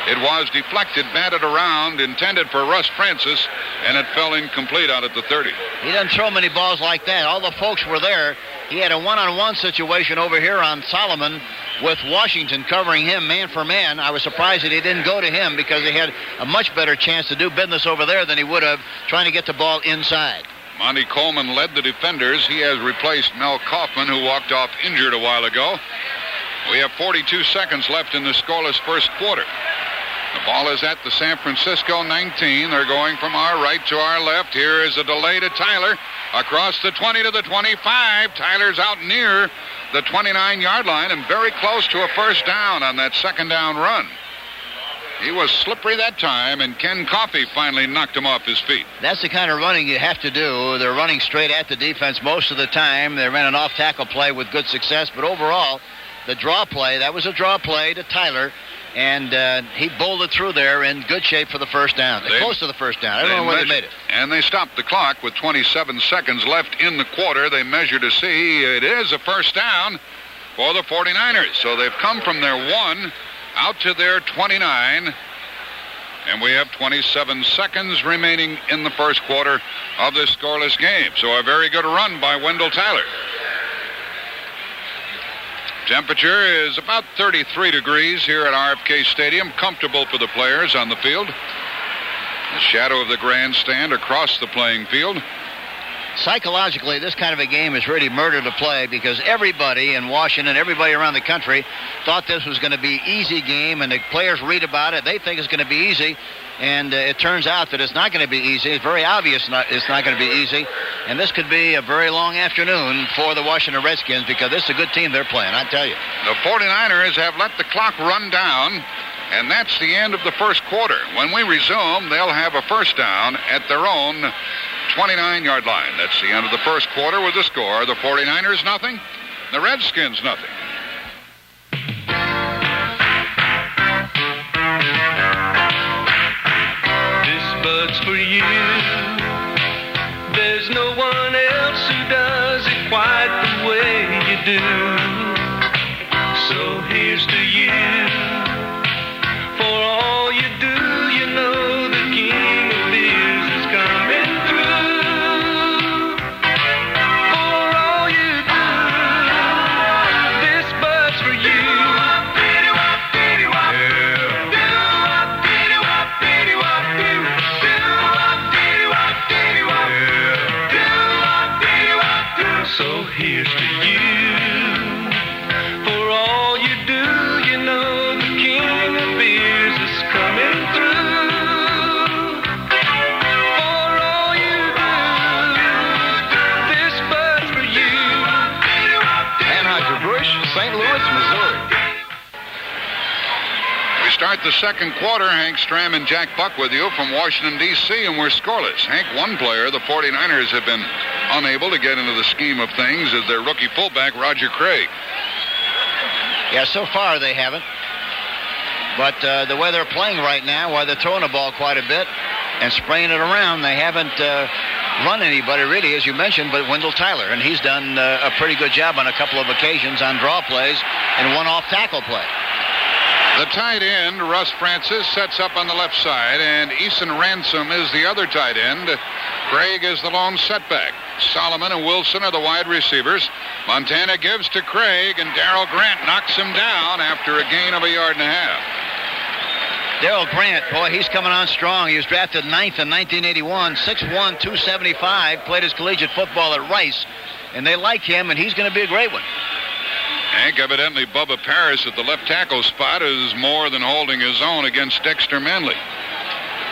It was deflected, batted around, intended for Russ Francis, and it fell incomplete out at the 30. He doesn't throw many balls like that. All the folks were there. He had a one-on-one situation over here on Solomon with Washington covering him man for man. I was surprised that he didn't go to him because he had a much better chance to do business over there than he would have trying to get the ball inside. Monty Coleman led the defenders. He has replaced Mel Kaufman, who walked off injured a while ago. We have 42 seconds left in the scoreless first quarter. The ball is at the San Francisco 19. They're going from our right to our left. Here is a delay to Tyler. Across the 20 to the 25. Tyler's out near the 29-yard line and very close to a first down on that second down run. He was slippery that time, and Ken Coffey finally knocked him off his feet. That's the kind of running you have to do. They're running straight at the defense most of the time. They ran an off-tackle play with good success, but overall, the draw play, that was a draw play to Tyler, and he bowled it through there in good shape for the first down. Close to the first down. I don't know where they made it. And they stopped the clock with 27 seconds left in the quarter. They measure to see it is a first down for the 49ers. So they've come from their 1 out to their 29. And we have 27 seconds remaining in the first quarter of this scoreless game. So a very good run by Wendell Tyler. Temperature is about 33 degrees here at RFK Stadium. Comfortable for the players on the field. The shadow of the grandstand across the playing field. Psychologically, this kind of a game is really murder to play because everybody in Washington, everybody around the country thought this was going to be an easy game, and the players read about it. They think it's going to be easy, and it turns out that it's not going to be easy. It's very obvious it's not going to be easy, and this could be a very long afternoon for the Washington Redskins because this is a good team they're playing, I tell you. The 49ers have let the clock run down, and that's the end of the first quarter. When we resume, they'll have a first down at their own 29-yard line. That's the end of the first quarter with the score. The 49ers nothing, the Redskins nothing. This bud's for you. There's no one else who does it quite the way you do. So here's to you. For all you do, you know the king of beers is coming through. For all you do, this bud's for you. So here's to you. For all you do, you know the king of beers is coming through. For all you do, this bud's for you. Anheuser-Busch, St. Louis, Missouri. We start the second quarter. Hank Stram and Jack Buck with you from Washington, D.C., and we're scoreless. Hank, one player the 49ers have been unable to get into the scheme of things is their rookie fullback, Roger Craig. Yeah, so far they haven't. But the way they're playing right now, while they're throwing the ball quite a bit and spraying it around, they haven't run anybody really, as you mentioned, but Wendell Tyler. And he's done a pretty good job on a couple of occasions on draw plays and one off-tackle play. The tight end, Russ Francis, sets up on the left side, and Eason Ransom is the other tight end. Craig is the lone setback. Solomon and Wilson are the wide receivers. Montana gives to Craig, and Darrell Grant knocks him down after a gain of 1.5 yards. Darrell Grant, boy, he's coming on strong. He was drafted 9th in 1981, 6'1", 275, played his collegiate football at Rice, and they like him, and he's going to be a great one. Hank, evidently Bubba Paris at the left tackle spot is more than holding his own against Dexter Manley.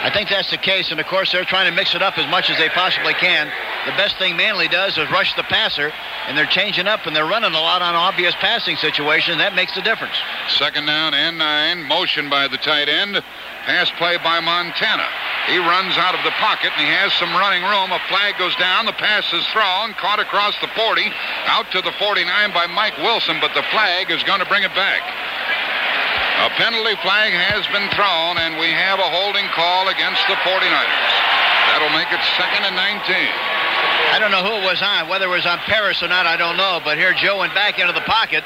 I think that's the case, and of course they're trying to mix it up as much as they possibly can. The best thing Manley does is rush the passer, and they're changing up and they're running a lot on obvious passing situations. That makes the difference. Second down and 9, motion by the tight end. Pass play by Montana. He runs out of the pocket, and he has some running room. A flag goes down. The pass is thrown, caught across the 40, out to the 49 by Mike Wilson, but the flag is going to bring it back. A penalty flag has been thrown, and we have a holding call against the 49ers. That'll make it 2nd and 19. I don't know who it was on, whether it was on Paris or not, I don't know, but here Joe went back into the pocket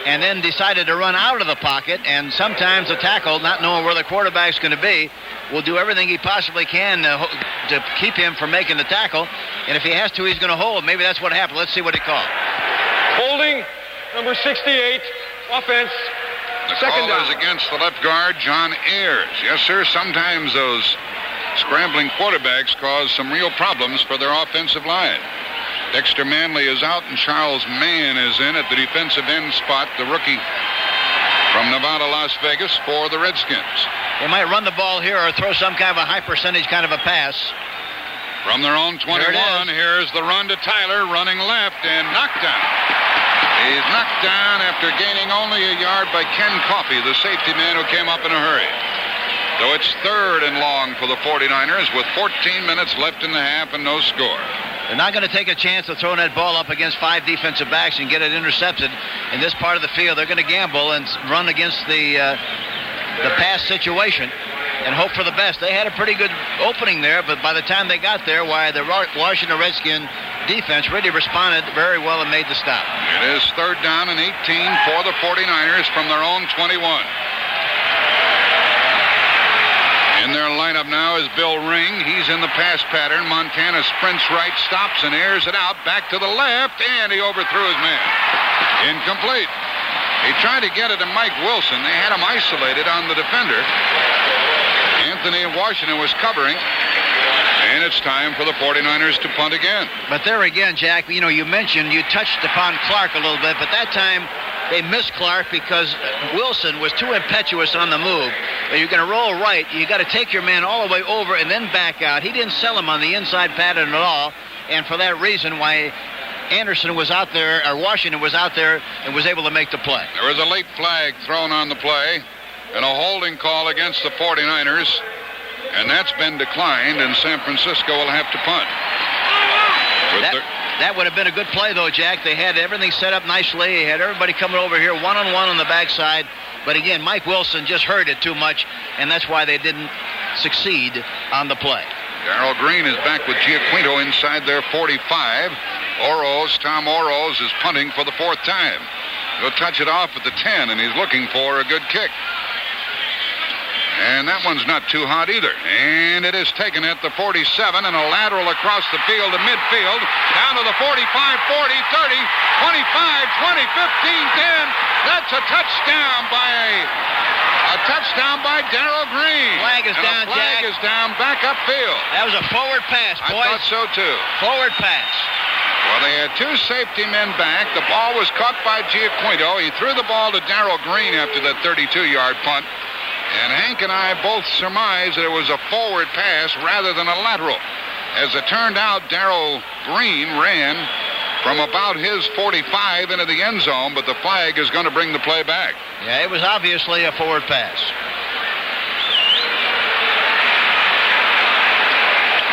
and then decided to run out of the pocket, and sometimes the tackle, not knowing where the quarterback's going to be, will do everything he possibly can to keep him from making the tackle, and if he has to, he's going to hold. Maybe that's what happened. Let's see what he called. Holding, number 68, offense. The Second call down. is against the left guard, John Ayers. Yes, sir, sometimes those scrambling quarterbacks cause some real problems for their offensive line. Dexter Manley is out, and Charles Mann is in at the defensive end spot, the rookie from Nevada, Las Vegas, for the Redskins. They might run the ball here or throw some kind of a high percentage kind of a pass. From their own 21, here's the run to Tyler, running left and knocked down. He's knocked down after gaining only 1 yard by Ken Coffey, the safety man who came up in a hurry. So it's 3rd and long for the 49ers with 14 minutes left in the half and no score. They're not going to take a chance of throwing that ball up against 5 defensive backs and get it intercepted in this part of the field. They're going to gamble and run against the pass situation and hope for the best. They had a pretty good opening there, but by the time they got there, the Washington Redskins defense really responded very well and made the stop. It is 3rd down and 18 for the 49ers from their own 21. In their lineup now is Bill Ring. He's in the pass pattern. Montana sprints right, stops, and airs it out. Back to the left, and he overthrew his man. Incomplete. He tried to get it to Mike Wilson. They had him isolated on the defender. Anthony of Washington was covering. And it's time for the 49ers to punt again. But there again, Jack, you mentioned you touched upon Clark a little bit, but that time they missed Clark because Wilson was too impetuous on the move. If you're going to roll right, you got to take your man all the way over and then back out. He didn't sell him on the inside pattern at all, and for that reason, why Anderson was out there, or Washington was out there and was able to make the play. There was a late flag thrown on the play and a holding call against the 49ers. And that's been declined, and San Francisco will have to punt. That would have been a good play, though, Jack. They had everything set up nicely. They had everybody coming over here one-on-one on the backside. But again, Mike Wilson just heard it too much, and that's why they didn't succeed on the play. Darrell Green is back with Giaquinto inside their 45. Tom Oroz is punting for the fourth time. He'll touch it off at the 10, and he's looking for a good kick. And that one's not too hot either. And it is taken at the 47 and a lateral across the field to midfield. Down to the 45, 40, 30, 25, 20, 15, 10. That's a touchdown by Darrell Green. Flag is down, Jack. Flag is down back upfield. That was a forward pass, boys. I thought so, too. Forward pass. Well, they had two safety men back. The ball was caught by Giaquinto. He threw the ball to Darrell Green after that 32-yard punt. And Hank and I both surmised that it was a forward pass rather than a lateral. As it turned out, Darrell Green ran from about his 45 into the end zone, but the flag is going to bring the play back. Yeah, it was obviously a forward pass.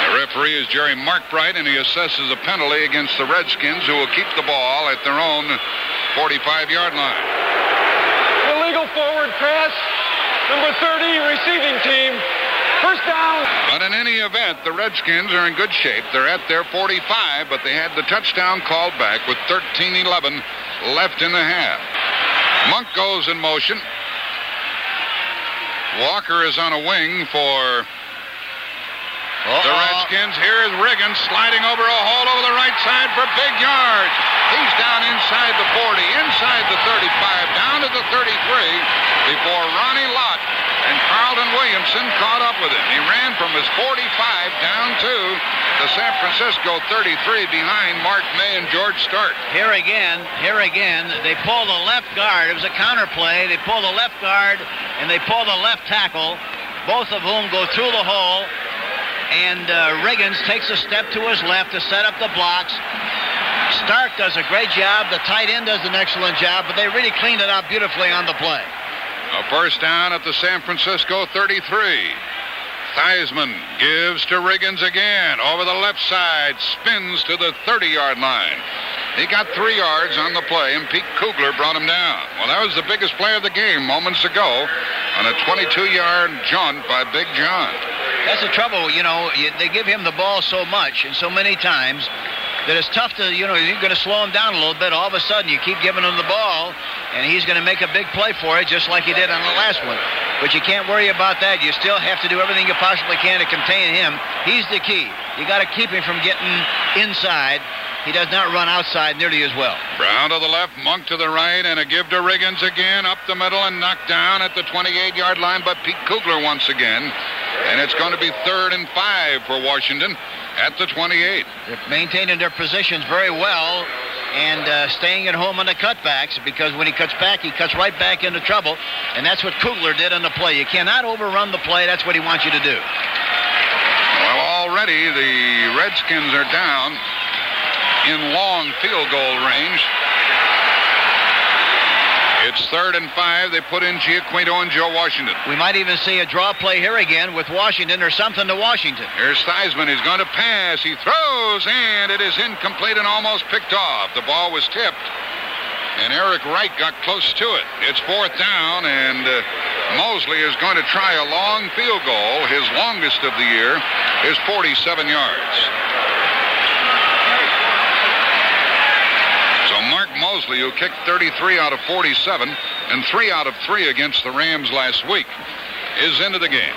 The referee is Jerry Markbright, and he assesses a penalty against the Redskins, who will keep the ball at their own 45-yard line. Illegal forward pass. Number 30, receiving team. First down. But in any event, the Redskins are in good shape. They're at their 45, but they had the touchdown called back with 13:11 left in the half. Monk goes in motion. Walker is on a wing for the Redskins. Here is Riggins sliding over a hole over the right side for big yards. He's down inside the 40, inside the 35, down to the 33 before Ronnie Lott and Carlton Williamson caught up with him. He ran from his 45 down to the San Francisco 33 behind Mark May and George Stark. Here again, they pull the left guard. It was a counter play. They pull the left guard and they pull the left tackle, both of whom go through the hole. And Riggins takes a step to his left to set up the blocks. Stark does a great job. The tight end does an excellent job, but they really cleaned it out beautifully on the play. A first down at the San Francisco 33. Theismann gives to Riggins again. Over the left side, spins to the 30-yard line. He got 3 yards on the play, and Pete Kugler brought him down. Well, that was the biggest play of the game moments ago on a 22-yard jaunt by Big John. That's the trouble, they give him the ball so much and so many times that it's tough to, you're going to slow him down a little bit. All of a sudden, you keep giving him the ball, and he's going to make a big play for it, just like he did on the last one. But you can't worry about that. You still have to do everything you possibly can to contain him. He's the key. You got to keep him from getting inside. He does not run outside nearly as well. Brown to the left, Monk to the right, and a give to Riggins again, up the middle and knocked down at the 28-yard line by Pete Kugler once again. And it's going to be 3rd and 5 for Washington at the 28. They're maintaining their positions very well and staying at home on the cutbacks, because when he cuts back, he cuts right back into trouble, and that's what Kugler did on the play. You cannot overrun the play. That's what he wants you to do. Well, already the Redskins are down in long field goal range. It's 3rd and 5. They put in Giaquinto and Joe Washington. We might even see a draw play here again with Washington or something to Washington. Here's Theismann. He's going to pass. He throws, and it is incomplete and almost picked off. The ball was tipped, and Eric Wright got close to it. It's 4th down, and Mosley is going to try a long field goal. His longest of the year is 47 yards. Mark Mosley, who kicked 33 out of 47 and 3 out of 3 against the Rams last week, is into the game.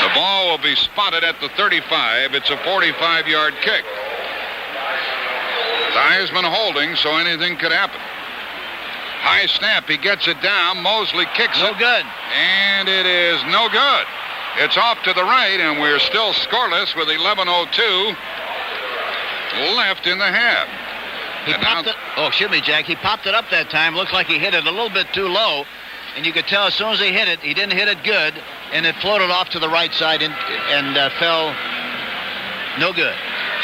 The ball will be spotted at the 35. It's a 45-yard kick. Theismann holding, so anything could happen. High snap. He gets it down. Mosley kicks it. No good. And it is no good. It's off to the right, and we're still scoreless with 11:02 left in the half. He popped it. Oh, excuse me, Jack. He popped it up that time. Looks like he hit it a little bit too low. And you could tell as soon as he hit it, he didn't hit it good. And it floated off to the right side and fell no good.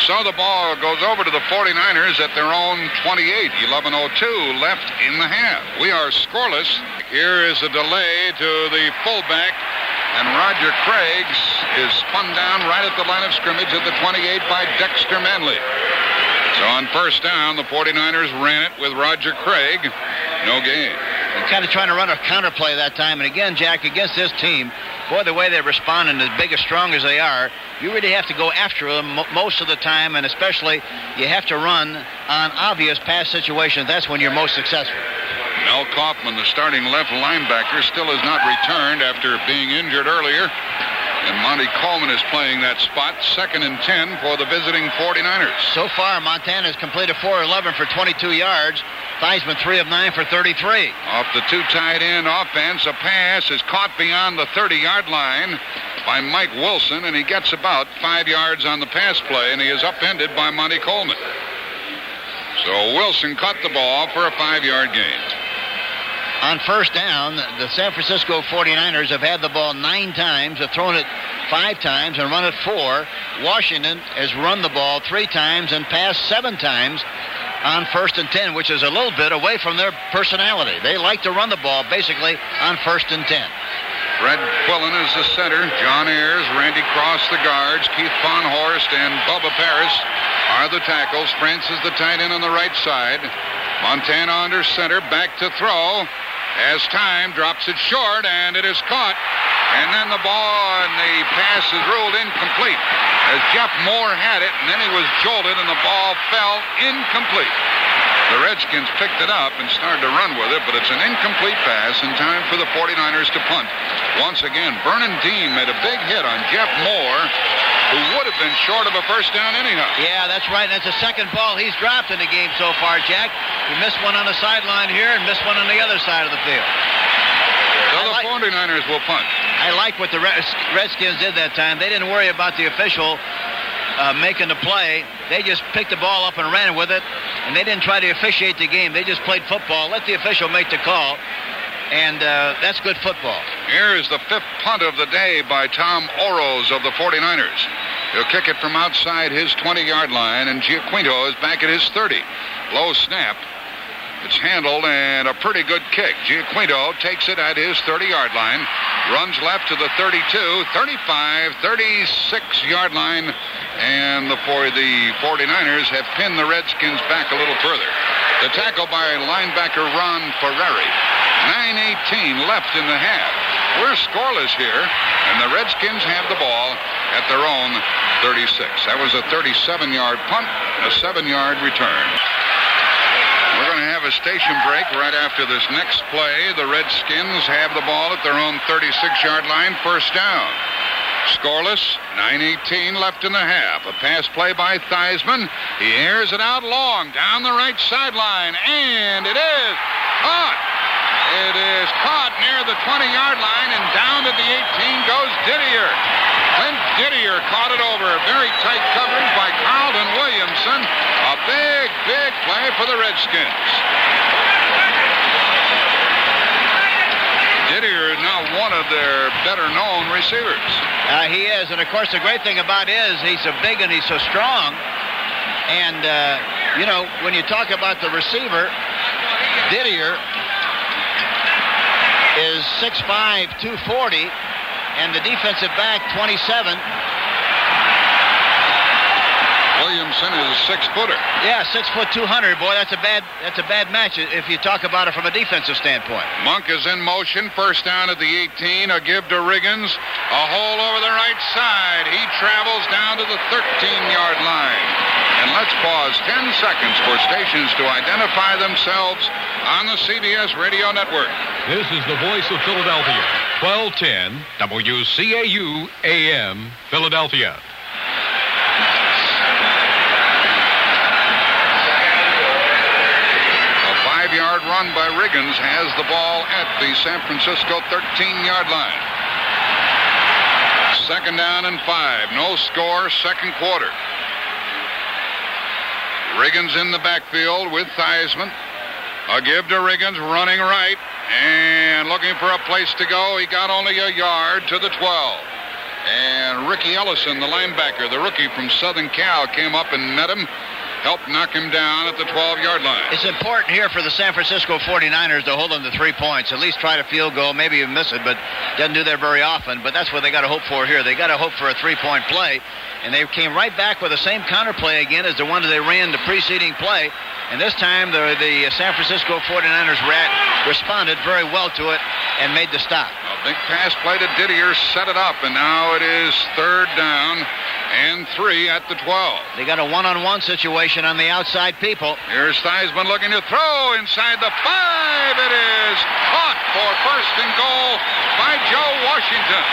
So the ball goes over to the 49ers at their own 28. 11:02 left in the half. We are scoreless. Here is a delay to the fullback. And Roger Craig is spun down right at the line of scrimmage at the 28 by Dexter Manley. So on first down, the 49ers ran it with Roger Craig. No gain. They're kind of trying to run a counterplay that time. And again, Jack, against this team, boy, the way they respond and as big as strong as they are, you really have to go after them most of the time. And especially, you have to run on obvious pass situations. That's when you're most successful. Mel Kaufman, the starting left linebacker, still has not returned after being injured earlier. And Monty Coleman is playing that spot. 2nd and 10 for the visiting 49ers. So far, Montana has completed 4-11 for 22 yards. Theismann 3 of 9 for 33. Off the two tight end offense, a pass is caught beyond the 30-yard line by Mike Wilson, and he gets about 5 yards on the pass play, and he is upended by Monty Coleman. So Wilson caught the ball for a 5-yard gain. On first down, the San Francisco 49ers have had the ball 9 times, have thrown it 5 times and run it 4. Washington has run the ball 3 times and passed 7 times on 1st and 10, which is a little bit away from their personality. They like to run the ball basically on 1st and 10. Fred Quillen is the center. John Ayers, Randy Cross the guards. Keith Von Horst and Bubba Paris are the tackles. France is the tight end on the right side. Montana under center, back to throw. Has time, drops it short, and it is caught. And then the ball and the pass is ruled incomplete as Jeff Moore had it, and then he was jolted, and the ball fell incomplete. The Redskins picked it up and started to run with it, but it's an incomplete pass in time for the 49ers to punt. Once again, Vernon Dean made a big hit on Jeff Moore, who would have been short of a first down anyhow. Yeah, that's right. That's the second ball he's dropped in the game so far, Jack. He missed one on the sideline here and missed one on the other side of the field. So the 49ers will punt. I like what the Redskins did that time. They didn't worry about the official making the play. They just picked the ball up and ran with it, and they didn't try to officiate the game. They just played football, let the official make the call, and that's good football. Here is the 5th punt of the day by Tom Oroz of the 49ers. He'll kick it from outside his 20-yard line, and Giaquinto is back at his 30. Low snap. It's handled, and a pretty good kick. Giaquinto takes it at his 30-yard line, runs left to the 32, 35, 36-yard line, and the 49ers have pinned the Redskins back a little further. The tackle by linebacker Ron Ferrari. 9:18 left in the half. We're scoreless here, and the Redskins have the ball at their own 36. That was a 37-yard punt, a 7-yard return. We're going to have a station break right after this next play. The Redskins have the ball at their own 36-yard line, first down. Scoreless, 9:18 left in the half. A pass play by Theismann. He airs it out long down the right sideline, and it is caught. It is caught near the 20-yard line, and down to the 18 goes Didier. Clint Didier caught it over. Very tight coverage by Carlton Williamson. A big, big play for the Redskins. Didier is now one of their better-known receivers. He is, and of course the great thing about it is he's so big and he's so strong. And, when you talk about the receiver, Didier is 6'5", 240, and the defensive back, 27. Williamson is a 6-footer. Yeah, 6 foot 200. Boy, that's a bad match if you talk about it from a defensive standpoint. Monk is in motion. First down at the 18. A give to Riggins. A hole over the right side. He travels down to the 13-yard line. And let's pause 10 seconds for stations to identify themselves on the CBS Radio Network. This is the voice of Philadelphia. 1210 WCAU AM Philadelphia. run by Riggins has the ball at the San Francisco 13-yard line. 2nd down and 5. No score, second quarter. Riggins in the backfield with Theismann. A give to Riggins, running right and looking for a place to go. He got only a yard to the 12. And Ricky Ellison, the linebacker, the rookie from Southern Cal, came up and met him, helped knock him down at the 12-yard line. It's important here for the San Francisco 49ers to hold them to 3 points, at least try to field goal, maybe even miss it, but doesn't do that very often. But that's what they got to hope for here. They got to hope for a 3-point play, and they came right back with the same counterplay again as the one that they ran the preceding play. And this time the San Francisco 49ers responded very well to it and made the stop. A big pass play to Didier, set it up, and now it is 3rd down and 3 at the 12. They got a one-on-one situation on the outside people. Here's Theismann looking to throw inside the 5. It is caught for 1st and goal by Joe Washington.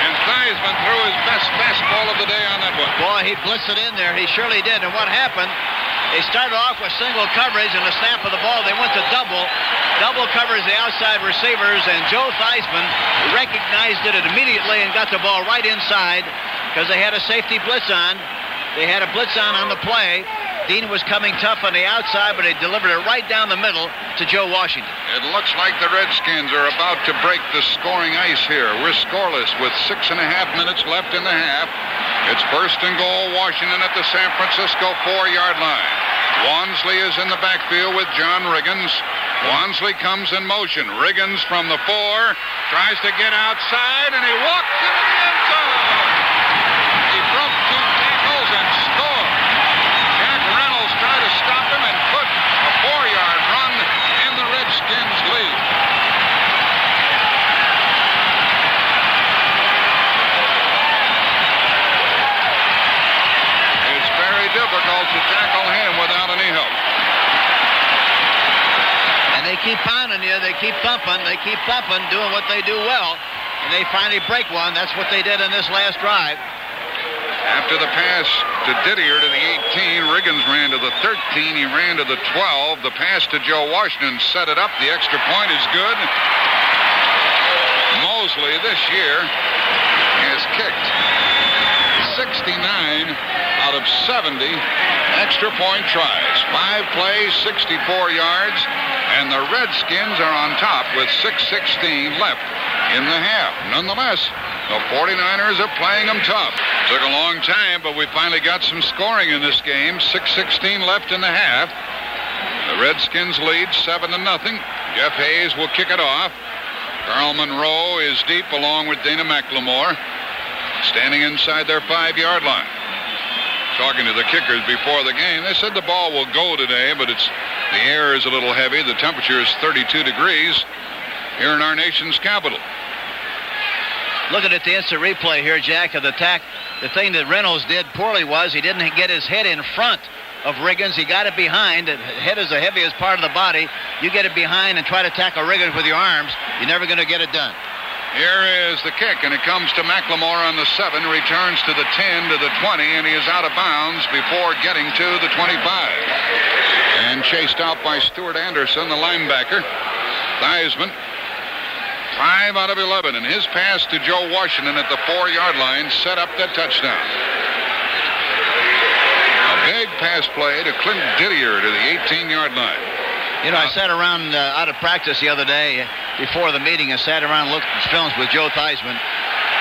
And Theismann threw his best fastball of the day on that one. Boy, he blitzed it in there. He surely did. And what happened, they started off with single coverage, and the snap of the ball, they went to double coverage the outside receivers, and Joe Theismann recognized it immediately and got the ball right inside because they had a safety blitz on. They had a blitz on the play. Dean was coming tough on the outside, but they delivered it right down the middle to Joe Washington. It looks like the Redskins are about to break the scoring ice here. We're scoreless with 6.5 minutes left in the half. It's 1st and goal, Washington at the San Francisco 4-yard line. Wansley is in the backfield with John Riggins. Wansley comes in motion. Riggins from the 4, tries to get outside, and he walks into the end zone. He broke 2 tackles and scored. Jack Reynolds tried to stop him and put a 4-yard run in the Redskins' lead. It's very difficult to tackle him without any help. And they keep pounding you. They keep thumping. They keep thumping, doing what they do well. And they finally break one. That's what they did in this last drive. After the pass to Didier to the 18, Riggins ran to the 13. He ran to the 12. The pass to Joe Washington set it up. The extra point is good. Mosley this year has kicked 69 out of 70 extra point tries. 5 plays, 64 yards, and the Redskins are on top with 6:16 left in the half. Nonetheless, the 49ers are playing them tough. Took a long time, but we finally got some scoring in this game. 6:16 left in the half. The Redskins lead 7-0. Jeff Hayes will kick it off. Carl Monroe is deep along with Dana McLemore, standing inside their 5-yard line. Talking to the kickers before the game, they said the ball will go today, but the air is a little heavy. The temperature is 32 degrees here in our nation's capital. Looking at the instant replay here, Jack, of the attack, the thing that Reynolds did poorly was he didn't get his head in front of Riggins. He got it behind. The head is the heaviest part of the body. You get it behind and try to tackle Riggins with your arms, you're never going to get it done. Here is the kick, and it comes to McLemore on the 7, returns to the 10, to the 20, and he is out of bounds before getting to the 25. And chased out by Stuart Anderson, the linebacker. Theismann, 5 out of 11, and his pass to Joe Washington at the 4-yard line set up that touchdown. A big pass play to Clint Didier to the 18-yard line. You know, I sat around out of practice the other day before the meeting. I sat around and looked at films with Joe Theismann.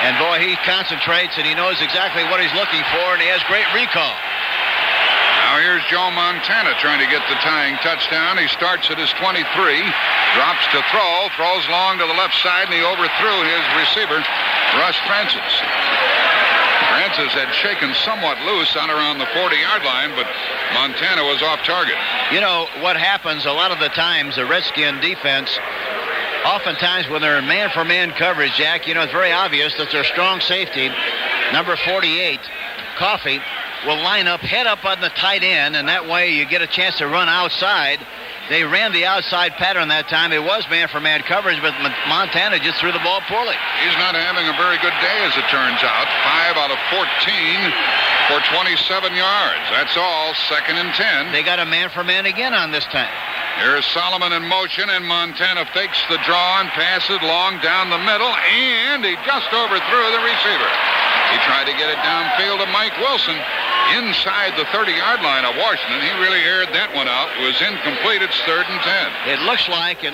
And, boy, he concentrates, and he knows exactly what he's looking for, and he has great recall. Now here's Joe Montana trying to get the tying touchdown. He starts at his 23, drops to throw, throws long to the left side, and he overthrew his receiver, Russ Francis. Francis had shaken somewhat loose on around the 40-yard line, but Montana was off target. You know, what happens a lot of the times, the Redskin defense, oftentimes when they're in man-for-man coverage, Jack, you know, it's very obvious that their strong safety, number 48, Coffey, will line up, head up on the tight end, and that way you get a chance to run outside. They ran the outside pattern that time. It was man-for-man coverage, but Montana just threw the ball poorly. He's not having a very good day, as it turns out. 5 out of 14 for 27 yards. That's all. 2nd and 10. They got a man-for-man again on this time. Here's Solomon in motion, and Montana fakes the draw and passes long down the middle, and he just overthrew the receiver. He tried to get it downfield to Mike Wilson inside the 30-yard line of Washington. He really aired that one out. It was incomplete. It's 3rd and 10. It looked like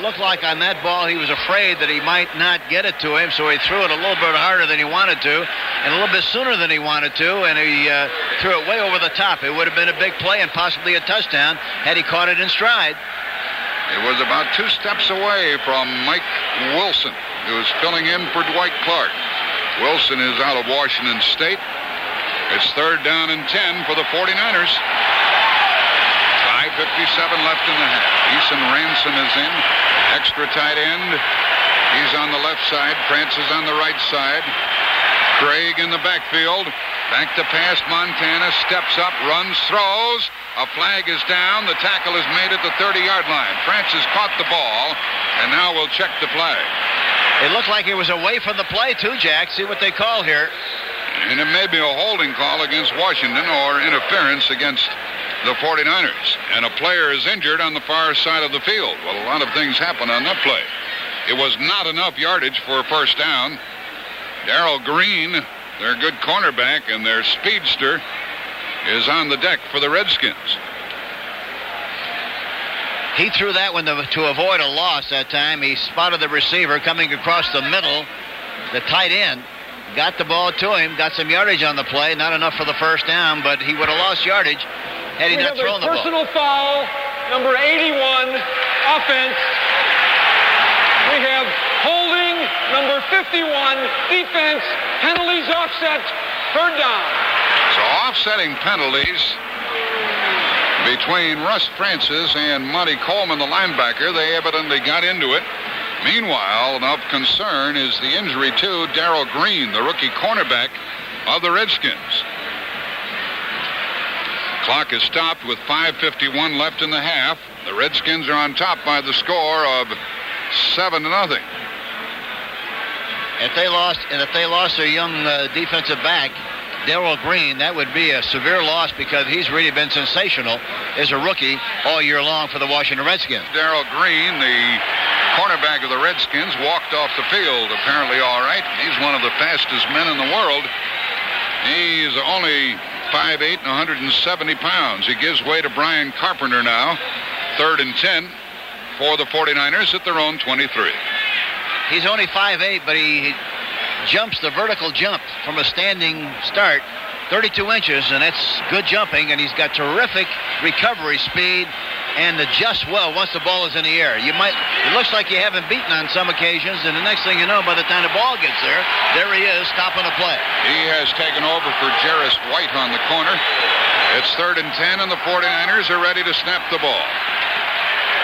on that ball he was afraid that he might not get it to him, so he threw it a little bit harder than he wanted to and a little bit sooner than he wanted to, and he threw it way over the top. It would have been a big play and possibly a touchdown had he caught it in stride. It was about 2 steps away from Mike Wilson, who was filling in for Dwight Clark. Wilson is out of Washington State. It's 3rd down and 10 for the 49ers. 5:57 left in the half. Eason Ransom is in. Extra tight end. He's on the left side. Prince is on the right side. Craig in the backfield. Back to pass. Montana steps up, runs, throws. A flag is down. The tackle is made at the 30-yard line. Francis caught the ball, and now we'll check the flag. It looked like it was away from the play, too, Jack. See what they call here. And it may be a holding call against Washington or interference against the 49ers. And a player is injured on the far side of the field. Well, a lot of things happen on that play. It was not enough yardage for a first down. Darrell Green, their good cornerback and their speedster, is on the deck for the Redskins. He threw that one to avoid a loss that time. He spotted the receiver coming across the middle, the tight end. Got the ball to him, got some yardage on the play. Not enough for the first down, but he would have lost yardage had he not thrown the ball. Personal foul, number 81, offense. We have holding, number 51, defense, penalties offset, 3rd down. So offsetting penalties between Russ Francis and Monty Coleman, the linebacker. They evidently got into it. Meanwhile, of concern is the injury to Darrell Green, the rookie cornerback of the Redskins. Clock is stopped with 5:51 left in the half. The Redskins are on top by the score of 7-0. If they lost their young defensive back, Darrell Green, that would be a severe loss because he's really been sensational as a rookie all year long for the Washington Redskins. Darrell Green, the cornerback of the Redskins, walked off the field apparently all right. He's one of the fastest men in the world. He's only 5'8" and 170 pounds. He gives way to Brian Carpenter now. 3rd and 10 for the 49ers at their own 23. He's only 5'8", but he jumps the vertical jump from a standing start 32 inches, and that's good jumping, and he's got terrific recovery speed and adjusts well once the ball is in the air. It looks like you haven't beaten on some occasions, and the next thing you know, by the time the ball gets there he is stopping the play. He has taken over for Jarris White on the corner. It's 3rd and 10, and the 49ers are ready to snap the ball.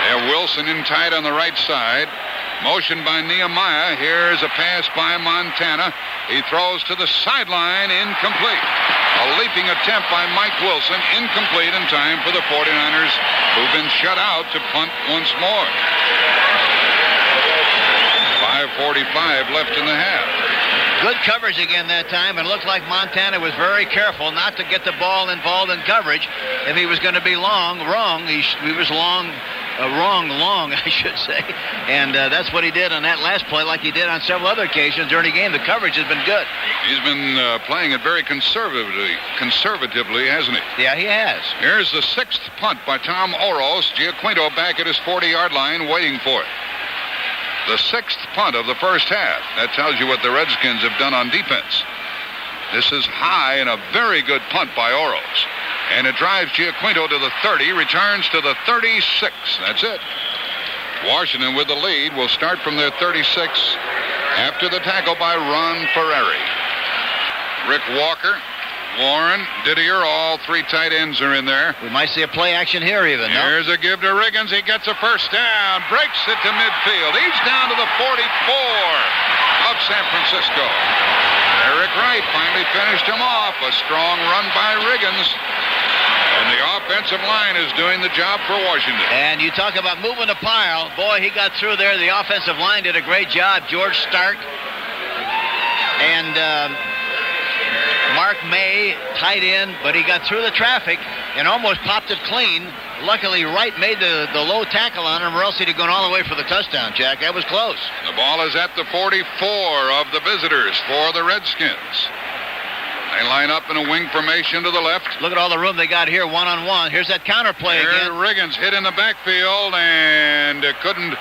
They have Wilson in tight on the right side. Motion by Nehemiah. Here's a pass by Montana. He throws to the sideline, incomplete. A leaping attempt by Mike Wilson, incomplete in time for the 49ers, who've been shut out, to punt once more. 5:45 left in the half. Good coverage again that time, and it looked like Montana was very careful not to get the ball involved in coverage. If he was going to be wrong, he was wrong, I should say. And that's what he did on that last play, like he did on several other occasions during the game. The coverage has been good. He's been playing it very conservatively, hasn't he? Yeah, he has. Here's the 6th punt by Tom Oros. Giaquinto back at his 40-yard line waiting for it. The 6th punt of the first half. That tells you what the Redskins have done on defense. This is high and a very good punt by Oros. And it drives Giaquinto to the 30, returns to the 36. That's it. Washington with the lead will start from their 36 after the tackle by Ron Ferrari. Rick Walker, Warren, Didier, all 3 tight ends are in there. We might see a play action here even. Here's a give to Riggins. He gets a first down, breaks it to midfield. He's down to the 44 of San Francisco. Eric Wright finally finished him off. A strong run by Riggins. And the offensive line is doing the job for Washington. And you talk about moving the pile. Boy, he got through there. The offensive line did a great job. George Stark and Mark May, tight end, but he got through the traffic and almost popped it clean. Luckily, Wright made the low tackle on him, or else he'd have gone all the way for the touchdown, Jack. That was close. The ball is at the 44 of the visitors for the Redskins. They line up in a wing formation to the left. Look at all the room they got here, one-on-one. Here's that counter play again. Riggins hit in the backfield and couldn't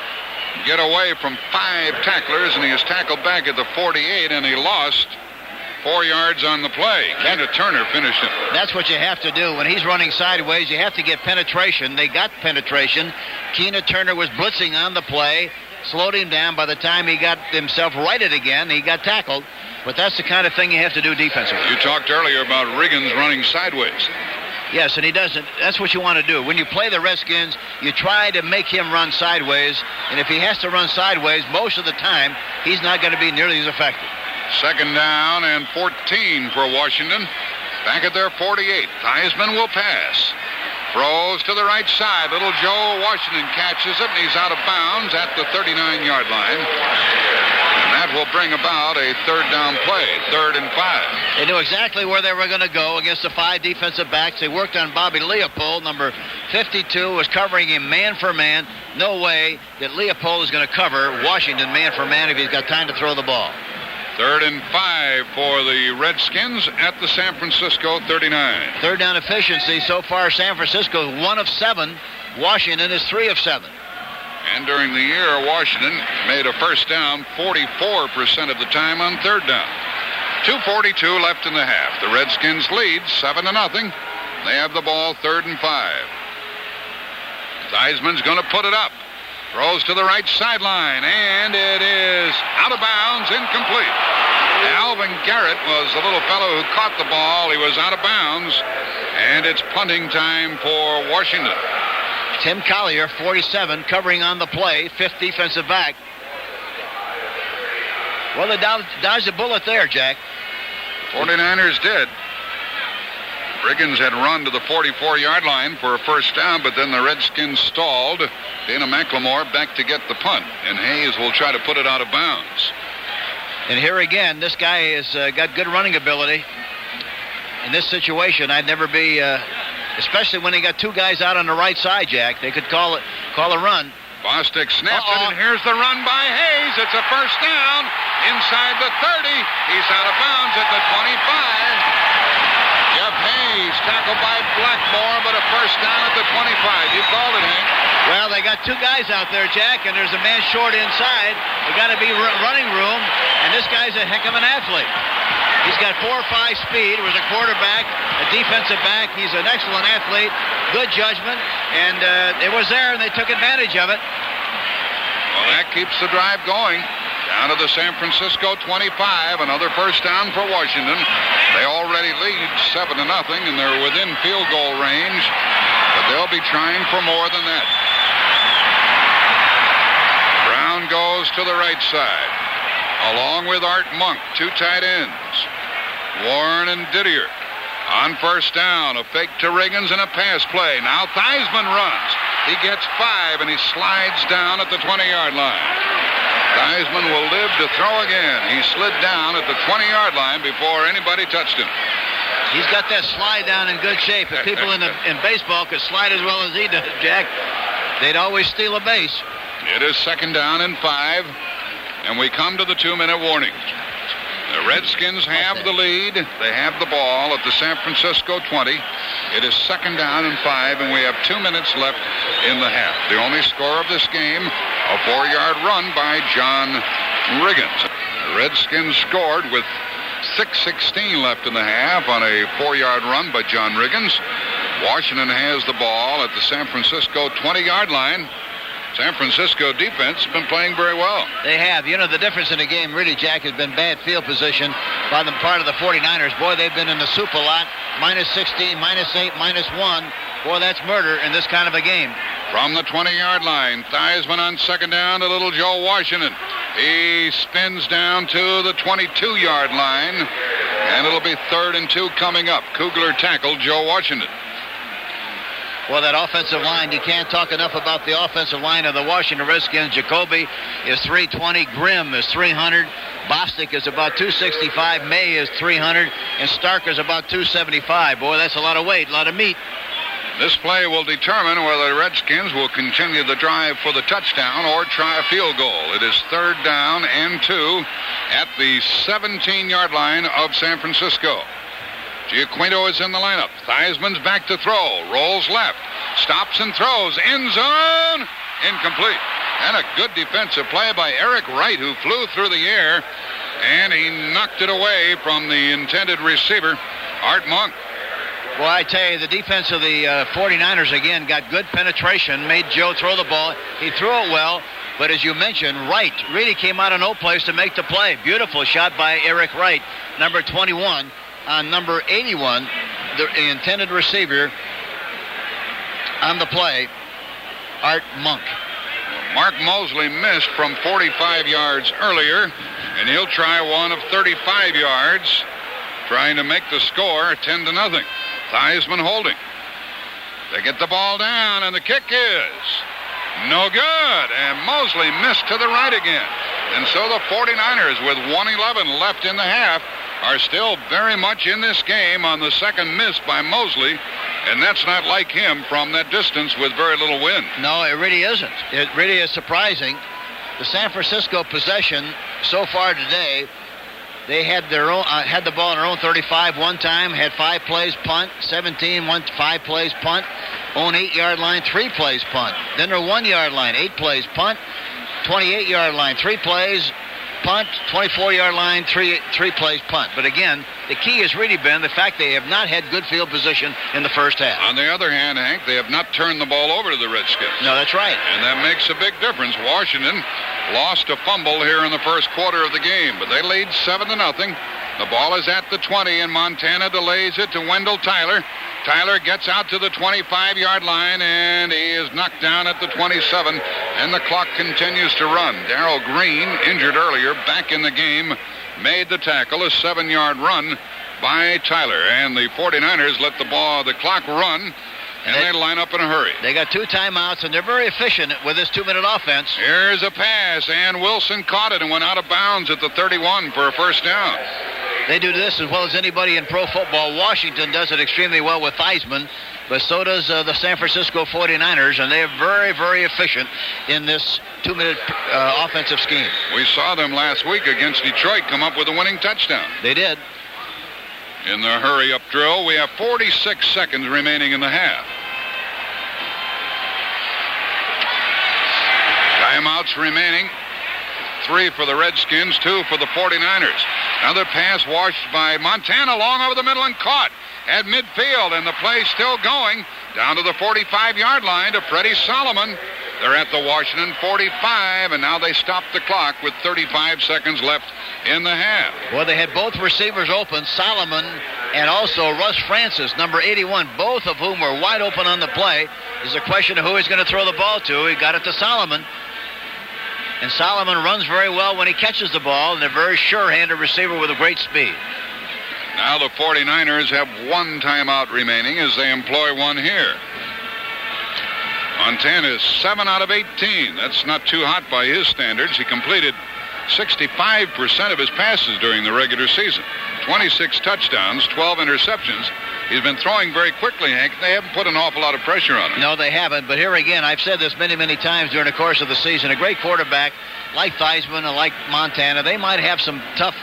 get away from 5 tacklers, and he is tackled back at the 48, and he lost 4 yards on the play. Keena Turner finished him. That's what you have to do. When he's running sideways, you have to get penetration. They got penetration. Keena Turner was blitzing on the play, slowed him down. By the time he got himself righted again, he got tackled. But that's the kind of thing you have to do defensively. You talked earlier about Riggins running sideways. Yes, and he doesn't. That's what you want to do. When you play the Redskins, you try to make him run sideways. And if he has to run sideways, most of the time, he's not going to be nearly as effective. 2nd down and 14 for Washington. Back at their 48. Theismann will pass. Throws to the right side. Little Joe Washington catches it, and he's out of bounds at the 39-yard line. And that will bring about a 3rd down play, 3rd and 5. They knew exactly where they were going to go against the 5 defensive backs. They worked on Bobby Leopold. Number 52 was covering him man for man. No way that Leopold is going to cover Washington man for man if he's got time to throw the ball. 3rd and 5 for the Redskins at the San Francisco 39. 3rd down efficiency. So far, San Francisco is 1 of 7. Washington is 3 of 7. And during the year, Washington made a first down 44% of the time on 3rd down. 2:42 left in the half. The Redskins lead 7-0. They have the ball 3rd and 5. Theismann's going to put it up. Throws to the right sideline, and it is out of bounds, incomplete. Alvin Garrett was the little fellow who caught the ball. He was out of bounds, and it's punting time for Washington. Tim Collier, 47, covering on the play, 5th defensive back. Well, they dodged a bullet there, Jack. 49ers did. Riggins had run to the 44-yard line for a first down, but then the Redskins stalled. Dana McLemore back to get the punt, and Hayes will try to put it out of bounds. And here again, this guy has got good running ability. In this situation, I'd never be, especially when he got 2 guys out on the right side, Jack. They could call a run. Bostic snaps it, and here's the run by Hayes. It's a first down inside the 30. He's out of bounds at the 25. Jeff Hayes tackled by Blackmore, but a first down at the 25. You called it, Hank. Well, they got 2 guys out there, Jack, and there's a man short inside. They got to be running room, and this guy's a heck of an athlete. He's got 4 or 5 speed. Was a quarterback, a defensive back. He's an excellent athlete, good judgment, and it was there, and they took advantage of it. Well, that keeps the drive going. Down to the San Francisco 25, another first down for Washington. They already lead 7-0, and they're within field goal range, but they'll be trying for more than that. Brown goes to the right side, along with Art Monk, 2 tight ends. Warren and Didier on first down, a fake to Riggins and a pass play. Now Theismann runs. He gets 5, and he slides down at the 20-yard line. Theismann will live to throw again. He slid down at the 20-yard line before anybody touched him. He's got that slide down in good shape. If people in baseball could slide as well as he does, Jack, they'd always steal a base. It is 2nd down and 5, and we come to the 2-minute warning. The Redskins have the lead. They have the ball at the San Francisco 20. It is 2nd down and 5, and we have 2 minutes left in the half. The only score of this game, a 4-yard run by John Riggins. The Redskins scored with 6:16 left in the half on a 4-yard run by John Riggins. Washington has the ball at the San Francisco 20-yard line. San Francisco defense has been playing very well. They have. You know, the difference in the game, really, Jack, has been bad field position by the part of the 49ers. Boy, they've been in the soup a lot. -16, -8, -1. Boy, that's murder in this kind of a game. From the 20-yard line, Theismann on 2nd down to little Joe Washington. He spins down to the 22-yard line, and it'll be 3rd and 2 coming up. Kugler tackled Joe Washington. Well, that offensive line, you can't talk enough about the offensive line of the Washington Redskins. Jacoby is 320. Grimm is 300. Bostic is about 265. May is 300. And Stark is about 275. Boy, that's a lot of weight, a lot of meat. This play will determine whether the Redskins will continue the drive for the touchdown or try a field goal. It is 3rd down and 2 at the 17-yard line of San Francisco. Giaquinto is in the lineup. Theismann's back to throw. Rolls left. Stops and throws. End zone. Incomplete. And a good defensive play by Eric Wright, who flew through the air, and he knocked it away from the intended receiver, Art Monk. Well, I tell you, the defense of the 49ers, again, got good penetration, made Joe throw the ball. He threw it well, but as you mentioned, Wright really came out of no place to make the play. Beautiful shot by Eric Wright, number 21. On number 81, the intended receiver on the play, Art Monk. Mark Mosley missed from 45 yards earlier, and he'll try one of 35 yards, trying to make the score 10-0. Theismann holding. They get the ball down, and the kick is no good, and Mosley missed to the right again. And so the 49ers, with 1:11 left in the half, are still very much in this game on the second miss by Mosley, and that's not like him from that distance with very little wind. No, it really isn't. It really is surprising. The San Francisco possession so far today, they had their own had the ball on their own 35 one time, had 5 plays punt, 17 5 plays punt, own 8-yard line, 3 plays punt. Then their 1-yard line, 8 plays punt, 28-yard line, 3 plays punt, 24-yard line, 3 plays punt. But again, the key has really been the fact they have not had good field position in the first half. On the other hand, Hank, they have not turned the ball over to the Redskins. No, that's right. And that makes a big difference. Washington lost a fumble here in the first quarter of the game, but they lead 7-0. The ball is at the 20, and Montana delays it to Wendell Tyler. Tyler gets out to the 25-yard line, and he is knocked down at the 27, and the clock continues to run. Darrell Green, injured earlier, back in the game, made the tackle, a 7-yard run by Tyler. And the 49ers let the clock run, and they line up in a hurry. They got 2 timeouts, and they're very efficient with this 2-minute offense. Here's a pass, and Wilson caught it and went out of bounds at the 31 for a first down. They do this as well as anybody in pro football. Washington does it extremely well with Theismann, but so does the San Francisco 49ers, and they're very, very efficient in this 2-minute offensive scheme. We saw them last week against Detroit come up with a winning touchdown. They did. In the hurry-up drill, we have 46 seconds remaining in the half. Timeouts remaining. 3 for the Redskins, 2 for the 49ers. Another pass washed by Montana long over the middle and caught at midfield, and the play still going down to the 45-yard line to Freddie Solomon. They're at the Washington 45, and now they stop the clock with 35 seconds left in the half. Well, they had both receivers open, Solomon and also Russ Francis, number 81, both of whom were wide open on the play. There's a question of who he's going to throw the ball to. He got it to Solomon. And Solomon runs very well when he catches the ball, and a very sure-handed receiver with a great speed. Now the 49ers have 1 timeout remaining as they employ one here. Montana is 7 out of 18. That's not too hot by his standards. He completed 65% of his passes during the regular season. 26 touchdowns, 12 interceptions. He's been throwing very quickly, Hank. They haven't put an awful lot of pressure on him. No, they haven't. But here again, I've said this many, many times during the course of the season. A great quarterback like Theismann and like Montana, they might have some tough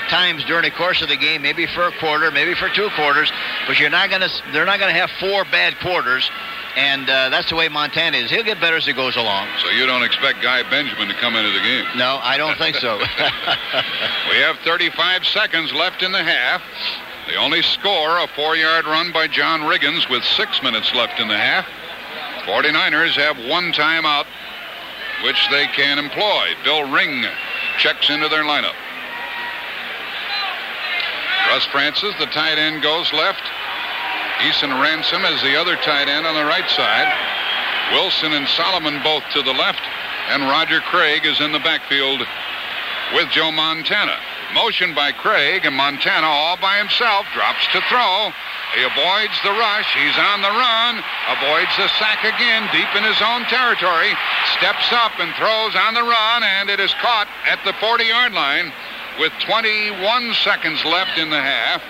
times during the course of the game, maybe for a quarter, maybe for 2 quarters, but they're not going to have 4 bad quarters. And that's the way Montana is. He'll get better as he goes along. So you don't expect Guy Benjamin to come into the game? No, I don't think so. We have 35 seconds left in the half. The only score, a 4-yard run by John Riggins with 6 minutes left in the half. 49ers have 1 timeout, which they can employ. Bill Ring checks into their lineup. Russ Francis, the tight end, goes left. Eason Ransom is the other tight end on the right side. Wilson and Solomon both to the left. And Roger Craig is in the backfield with Joe Montana. Motion by Craig, and Montana all by himself drops to throw. He avoids the rush. He's on the run. Avoids the sack again deep in his own territory. Steps up and throws on the run, and it is caught at the 40-yard line with 21 seconds left in the half.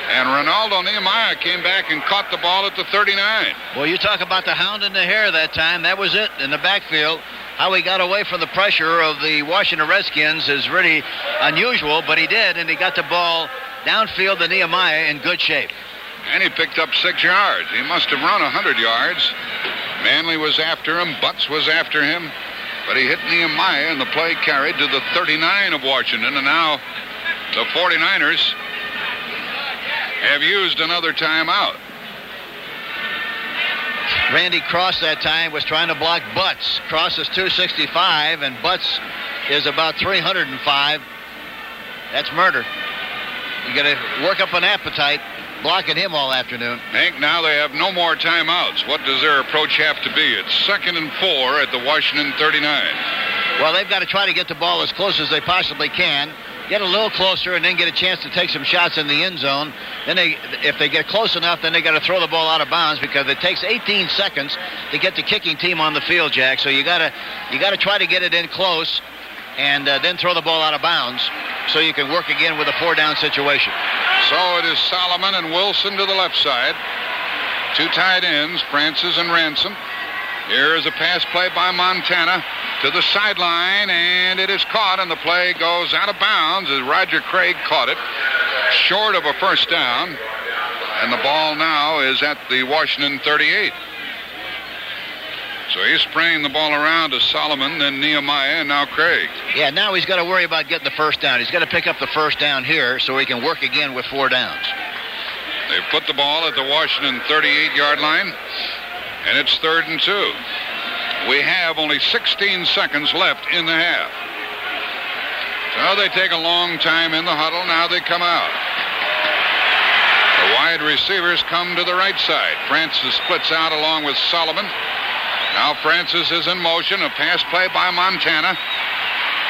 And Ronaldo Nehemiah came back and caught the ball at the 39. Well, you talk about the hound in the hair that time. That was it in the backfield. How he got away from the pressure of the Washington Redskins is really unusual, but he did, and he got the ball downfield to Nehemiah in good shape. And he picked up 6 yards. He must have run 100 yards. Manley was after him. Butts was after him. But he hit Nehemiah, and the play carried to the 39 of Washington. And now the 49ers have used another timeout. Randy Cross that time was trying to block Butts. Cross is 265, and Butts is about 305. That's murder. You got to work up an appetite blocking him all afternoon. Hank, now they have no more timeouts. What does their approach have to be? It's 2nd and 4 at the Washington 39. Well, they've got to try to get the ball as close as they possibly can. Get a little closer and then get a chance to take some shots in the end zone. Then if they get close enough, then they got to throw the ball out of bounds because it takes 18 seconds to get the kicking team on the field, Jack. So you got to try to get it in close and then throw the ball out of bounds so you can work again with a 4-down situation. So it is Solomon and Wilson to the left side. 2 tight ends, Francis and Ransom. Here is a pass play by Montana to the sideline, and it is caught, and the play goes out of bounds as Roger Craig caught it, short of a first down, and the ball now is at the Washington 38. So he's spraying the ball around to Solomon, then Nehemiah, and now Craig. Yeah, now he's got to worry about getting the first down. He's got to pick up the first down here so he can work again with 4 downs. They've put the ball at the Washington 38-yard line, and it's 3rd and 2. We have only 16 seconds left in the half. So they take a long time in the huddle. Now they come out. The wide receivers come to the right side. Francis splits out along with Solomon. Now Francis is in motion. A pass play by Montana.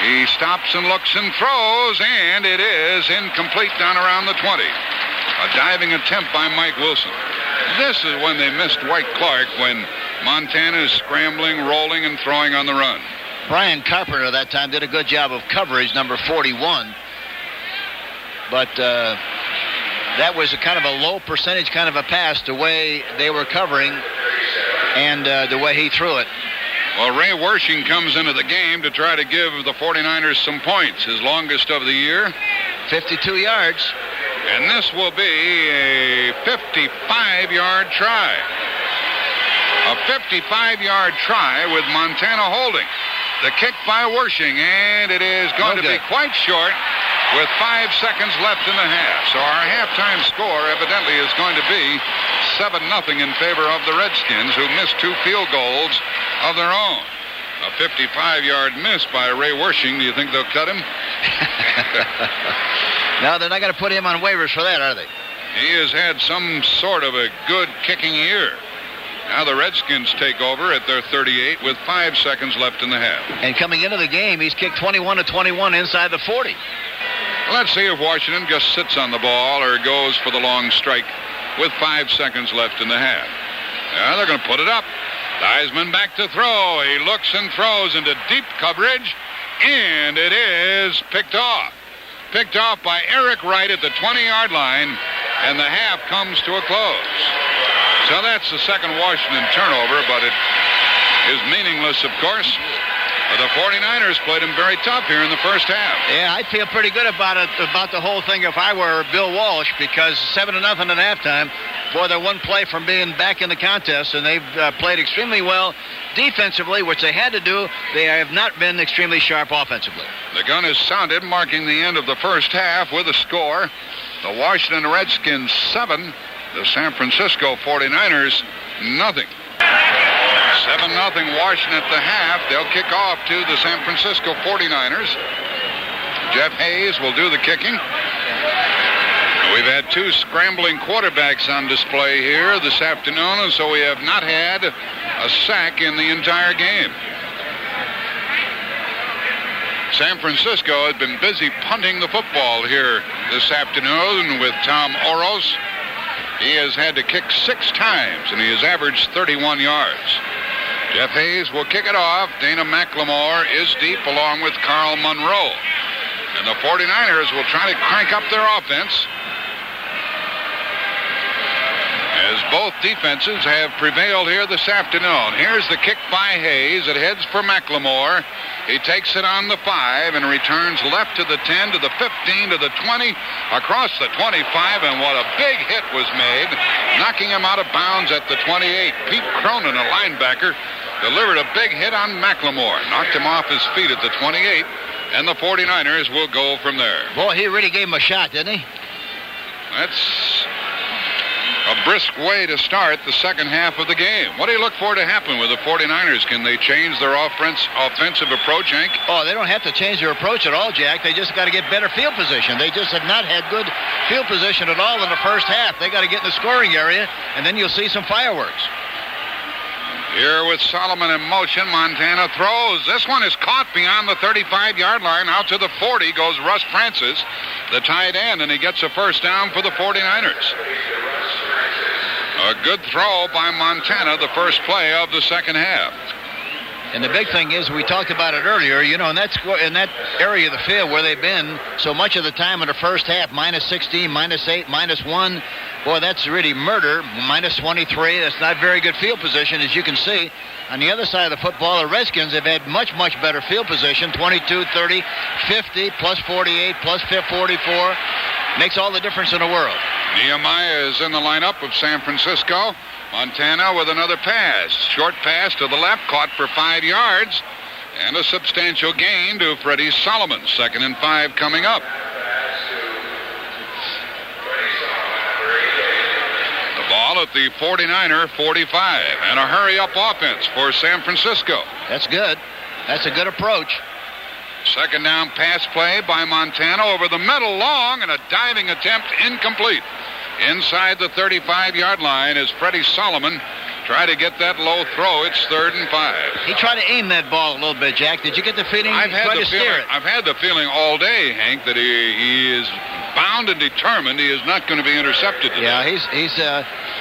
He stops and looks and throws, and it is incomplete down around the 20. A diving attempt by Mike Wilson. This is when they missed Dwight Clark, when Montana is scrambling, rolling, and throwing on the run. Brian Carpenter that time did a good job of coverage, number 41. But that was a kind of a low percentage kind of a pass, the way they were covering and the way he threw it. Well, Ray Wershing comes into the game to try to give the 49ers some points, his longest of the year. 52 yards. And this will be a 55-yard try. A 55-yard try with Montana holding. The kick by Wershing, and it is going to be quite short with 5 seconds left in the half. So our halftime score evidently is going to be 7-0 in favor of the Redskins, who missed 2 field goals of their own. A 55-yard miss by Ray Wershing. Do you think they'll cut him? No, they're not going to put him on waivers for that, are they? He has had some sort of a good kicking year. Now the Redskins take over at their 38 with 5 seconds left in the half. And coming into the game, he's kicked 21 of 21 inside the 40. Let's see if Washington just sits on the ball or goes for the long strike with 5 seconds left in the half. Now they're going to put it up. Theismann back to throw. He looks and throws into deep coverage, and it is picked off. Picked off by Eric Wright at the 20-yard line, and the half comes to a close. So that's the second Washington turnover, but it is meaningless, of course. The 49ers played him very tough here in the first half. Yeah, I'd feel pretty good about it, about the whole thing if I were Bill Walsh, because 7-0 at halftime. Boy, they're one play from being back in the contest, and they've played extremely well defensively, which they had to do. They have not been extremely sharp offensively. The gun is sounded, marking the end of the first half with a score. The Washington Redskins 7, the San Francisco 49ers nothing. 7-0 Washington at the half. They'll kick off to the San Francisco 49ers. Jeff Hayes will do the kicking. We've had 2 scrambling quarterbacks on display here this afternoon, and so we have not had a sack in the entire game. San Francisco has been busy punting the football here this afternoon with Tom Oros. He has had to kick 6 times, and he has averaged 31 yards. Jeff Hayes will kick it off. Dana McLemore is deep along with Carl Monroe. And the 49ers will try to crank up their offense, as both defenses have prevailed here this afternoon. Here's the kick by Hayes. It heads for McLemore. He takes it on the 5 and returns left to the 10, to the 15, to the 20, across the 25, and what a big hit was made, knocking him out of bounds at the 28. Pete Cronin, a linebacker, delivered a big hit on McLemore, knocked him off his feet at the 28, and the 49ers will go from there. Boy, he really gave him a shot, didn't he? That's a brisk way to start the second half of the game. What do you look for to happen with the 49ers? Can they change their offensive approach, Hank? Oh, they don't have to change their approach at all, Jack. They just got to get better field position. They just have not had good field position at all in the first half. They got to get in the scoring area, and then you'll see some fireworks. Here with Solomon in motion, Montana throws. This one is caught beyond the 35-yard line. Out to the 40 goes Russ Francis, the tight end, and he gets a first down for the 49ers. A good throw by Montana, the first play of the second half. And the big thing is, we talked about it earlier, you know, in that area of the field where they've been so much of the time in the first half, minus 16, minus 8, minus 1. Boy, that's really murder. Minus 23, that's not very good field position, as you can see. On the other side of the football, the Redskins have had much, much better field position, 22, 30, 50, plus 48, plus 44. Makes all the difference in the world. Nehemiah is in the lineup of San Francisco. Montana with another pass. Short pass to the left, caught for 5 yards. And a substantial gain to Freddie Solomon. 2nd and 5 coming up. The ball at the 49er 45. And a hurry-up offense for San Francisco. That's good. That's a good approach. Second down pass play by Montana over the middle, long, and a diving attempt incomplete. Inside the 35-yard line as Freddie Solomon tried to get that low throw. It's 3rd and 5. He tried to aim that ball a little bit, Jack. Did you get the feeling I've had the feeling all day, Hank, that he is bound and determined he is not going to be intercepted today. Yeah, he's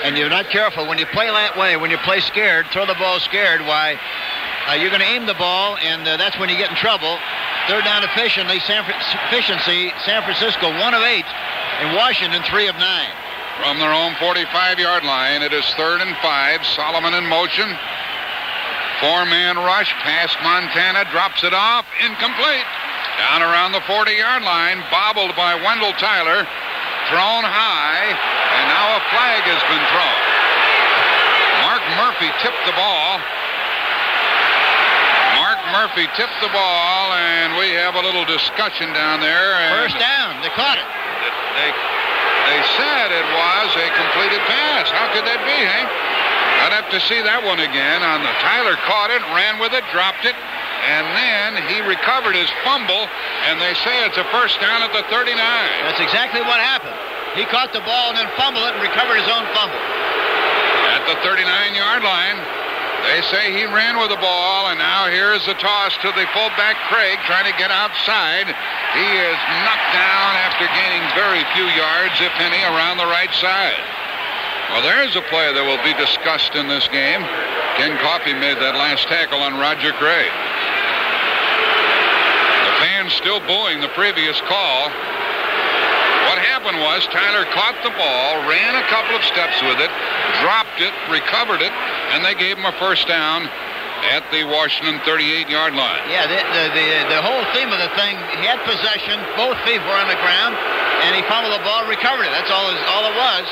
and you're not careful when you play that way. When you play scared, throw the ball scared. Why? You're going to aim the ball, and that's when you get in trouble. Third down efficiency, San Francisco 1 of 8, and Washington 3 of 9. From their own 45-yard line, it is 3rd and 5. Solomon in motion. 4-man rush past Montana, drops it off, incomplete. Down around the 40-yard line, bobbled by Wendell Tyler, thrown high, and now a flag has been thrown. Mark Murphy tipped the ball. Murphy tipped the ball, and we have a little discussion down there. First down. They caught it. They said it was a completed pass. How could that be, Hank? I'd have to see that one again. Tyler caught it, ran with it, dropped it, and then he recovered his fumble, and they say it's a first down at the 39. That's exactly what happened. He caught the ball and then fumbled it and recovered his own fumble. At the 39-yard line, they say he ran with the ball, and now here's the toss to the fullback, Craig, trying to get outside. He is knocked down after gaining very few yards, if any, around the right side. Well, there's a play that will be discussed in this game. Ken Coffey made that last tackle on Roger Craig. The fans still booing the previous call. What happened was Tyler caught the ball, ran a couple of steps with it, dropped it, recovered it, and they gave him a first down at the Washington 38-yard line. Yeah, the whole theme of the thing, he had possession, both feet were on the ground, and he fumbled the ball, recovered it. That's all it was.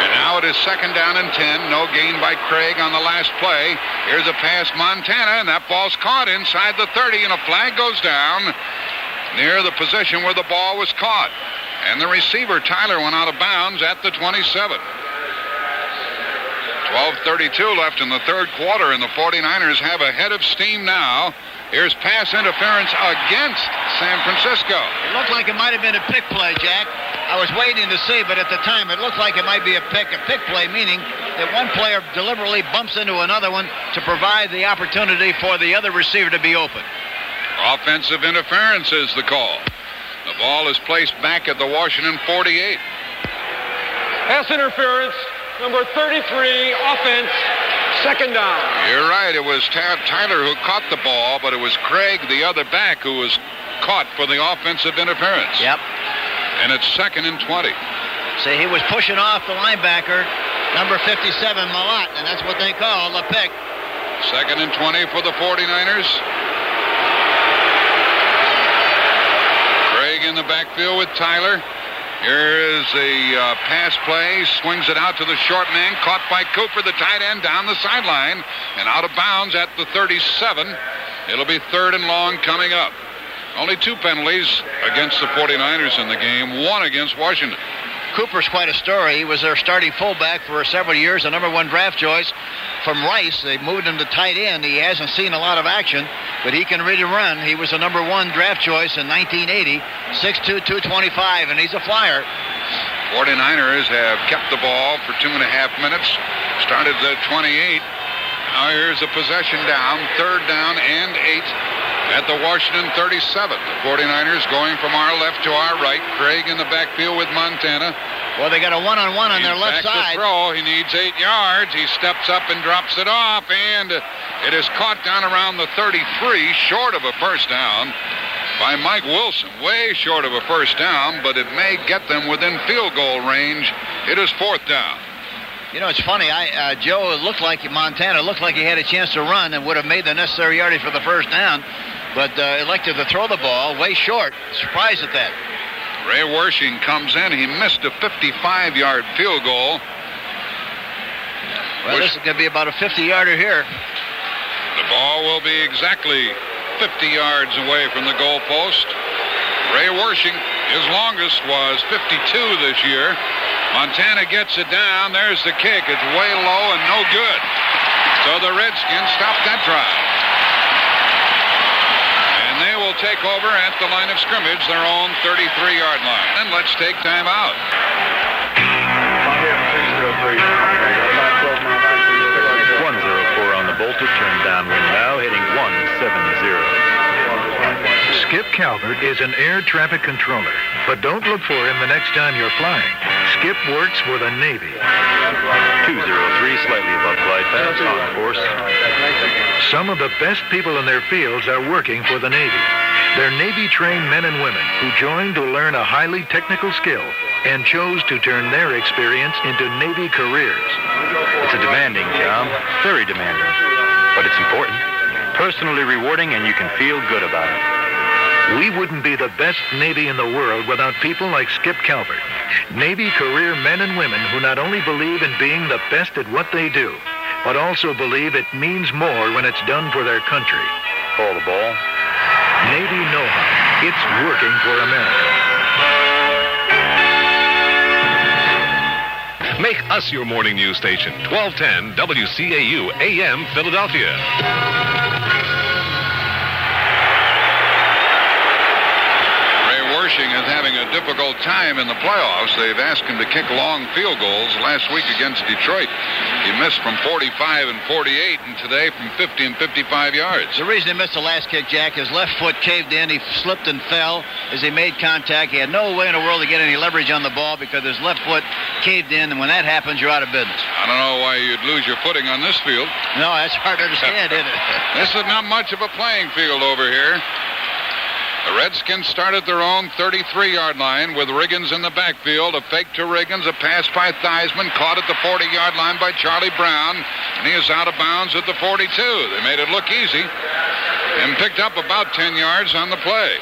And now it is 2nd down and 10. No gain by Craig on the last play. Here's a pass, Montana, and that ball's caught inside the 30, and a flag goes down near the position where the ball was caught. And the receiver, Tyler, went out of bounds at the 27. 12:32 left in the third quarter, and the 49ers have a head of steam now. Here's pass interference against San Francisco. It looked like it might have been a pick play, Jack. I was waiting to see, but at the time it looked like it might be a pick play, meaning that one player deliberately bumps into another one to provide the opportunity for the other receiver to be open. Offensive interference is the call. The ball is placed back at the Washington 48. Pass interference, number 33, offense, second down. You're right. It was Tyler who caught the ball, but it was Craig, the other back, who was caught for the offensive interference. Yep. And it's 2nd and 20. See, he was pushing off the linebacker, number 57, Malott, and that's what they call a pick. 2nd and 20 for the 49ers. Craig in the backfield with Tyler. Here is a pass play. Swings it out to the short man. Caught by Cooper, the tight end, down the sideline. And out of bounds at the 37. It'll be 3rd and long coming up. Only 2 penalties against the 49ers in the game. 1 against Washington. Cooper's quite a story. He was their starting fullback for several years, the number 1 draft choice from Rice. They moved him to tight end. He hasn't seen a lot of action, but he can really run. He was the number 1 draft choice in 1980, 6'2", 225, and he's a flyer. 49ers have kept the ball for 2.5 minutes. Started the 28. Now here's a possession down, 3rd down and 8 at the Washington 37. The 49ers going from our left to our right. Craig in the backfield with Montana. Well, they got a one-on-one on their left side. To throw. He needs 8 yards. He steps up and drops it off, and it is caught down around the 33, short of a first down by Mike Wilson. Way short of a first down, but it may get them within field goal range. It is 4th down. You know, it's funny. Joe looked like Montana looked like he had a chance to run and would have made the necessary yardage for the first down, but elected to throw the ball way short. Surprised at that. Ray Wersching comes in. He missed a 55-yard field goal. Well, this is going to be about a 50-yarder here. The ball will be exactly 50 yards away from the goalpost. Ray Wersching, his longest was 52 this year. Montana gets it down. There's the kick. It's way low and no good. So the Redskins stop that drive. And they will take over at the line of scrimmage, their own 33-yard line. And let's take time out. 104 on the bolted, turned downwind now, heading 170. Skip Calvert is an air traffic controller, but don't look for him the next time you're flying. Skip works for the Navy. 203, slightly above glide path, on course. Some of the best people in their fields are working for the Navy. They're Navy-trained men and women who joined to learn a highly technical skill and chose to turn their experience into Navy careers. It's a demanding job, very demanding, but it's important, personally rewarding, and you can feel good about it. We wouldn't be the best Navy in the world without people like Skip Calvert. Navy career men and women who not only believe in being the best at what they do, but also believe it means more when it's done for their country. Call the ball. Navy know-how. It's working for America. Make us your morning news station. 1210 WCAU AM Philadelphia. Wersching is having a difficult time in the playoffs. They've asked him to kick long field goals last week against Detroit. He missed from 45 and 48, and today from 50 and 55 yards. The reason he missed the last kick, Jack, his left foot caved in. He slipped and fell as he made contact. He had no way in the world to get any leverage on the ball because his left foot caved in, and when that happens, you're out of business. I don't know why you'd lose your footing on this field. No, that's hard to understand, isn't it? This is not much of a playing field over here. The Redskins start at their own 33-yard line with Riggins in the backfield. A fake to Riggins, a pass by Theismann, caught at the 40-yard line by Charlie Brown, and he is out of bounds at the 42. They made it look easy and picked up about 10 yards on the play.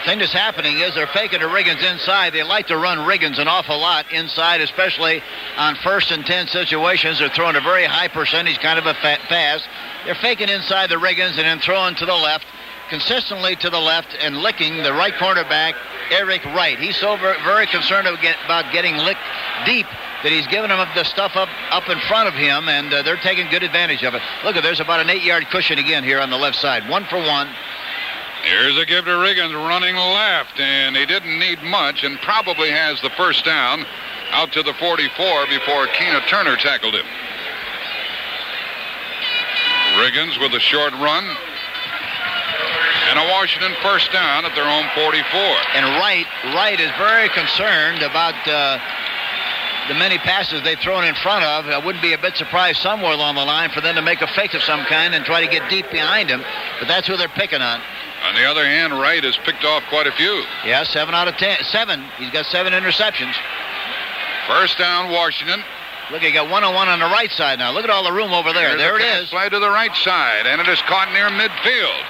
The thing that's happening is they're faking to Riggins inside. They like to run Riggins an awful lot inside, especially on 1st and 10 situations. They're throwing a very high percentage, kind of a fat pass. They're faking inside the Riggins and then throwing to the left, consistently to the left, and licking the right cornerback, Eric Wright. He's so very concerned about getting licked deep that he's giving him the stuff up in front of him, and they're taking good advantage of it. Look, there's about an 8-yard cushion again here on the left side. 1 for 1. Here's a give to Riggins running left, and he didn't need much and probably has the first down out to the 44 before Keena Turner tackled him. Riggins with a short run. And and a Washington first down at their own 44. And Wright is very concerned about the many passes they've thrown in front of. I wouldn't be a bit surprised somewhere along the line for them to make a fake of some kind and try to get deep behind him. But that's who they're picking on. On the other hand, Wright has picked off quite a few. Yeah, 7 out of 10. 7. He's got 7 interceptions. First down, Washington. Look, he got 1-on-1 on the right side now. Look at all the room over there. There it is. Play to the right side, and it is caught near midfield.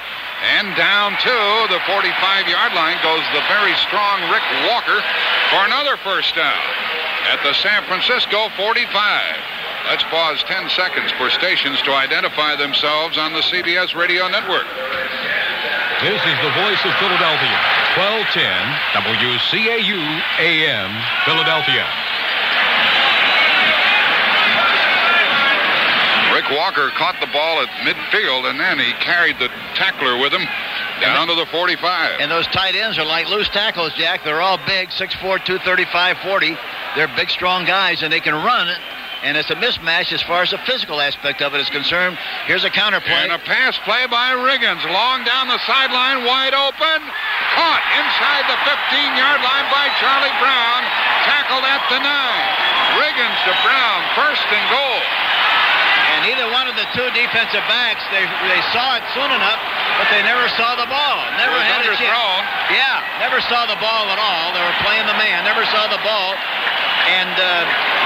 And down to the 45-yard line goes the very strong Rick Walker for another first down at the San Francisco 45. Let's pause 10 seconds for stations to identify themselves on the CBS radio network. This is the voice of Philadelphia, 1210 WCAU AM, Philadelphia. Rick Walker caught the ball at midfield, and then he carried the tackler with him down to the 45. And those tight ends are like loose tackles, Jack. They're all big, 6'4", 235, 40. They're big, strong guys, and they can run it. And it's a mismatch as far as the physical aspect of it is concerned. Here's a counter play. And a pass play by Riggins. Long down the sideline, wide open. Caught inside the 15-yard line by Charlie Brown. Tackled at the 9. Riggins to Brown, first and goal. And either one of the two defensive backs, they saw it soon enough, but they never saw the ball. Never had a chance. Yeah, never saw the ball at all. They were playing the man, never saw the ball. And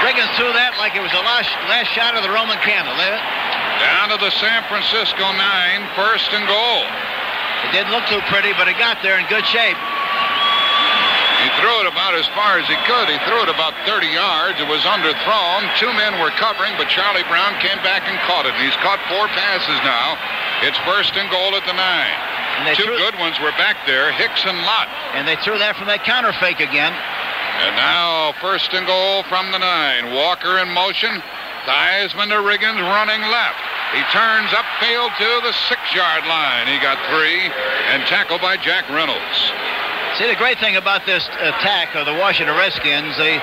Riggins threw that like it was the last shot of the Roman candle. Down to the San Francisco 9, first and goal. It didn't look too pretty, but it got there in good shape. He threw it about as far as he could. He threw it about 30 yards. It was underthrown. 2 men were covering, but Charlie Brown came back and caught it. And he's caught 4 passes now. It's first and goal at the 9. And 2 good ones were back there, Hicks and Lott. And they threw that from that counter fake again. And now first and goal from the 9. Walker in motion. Theismann to Riggins running left. He turns upfield to the 6-yard line. He got 3 and tackled by Jack Reynolds. See, the great thing about this attack of the Washington Redskins, they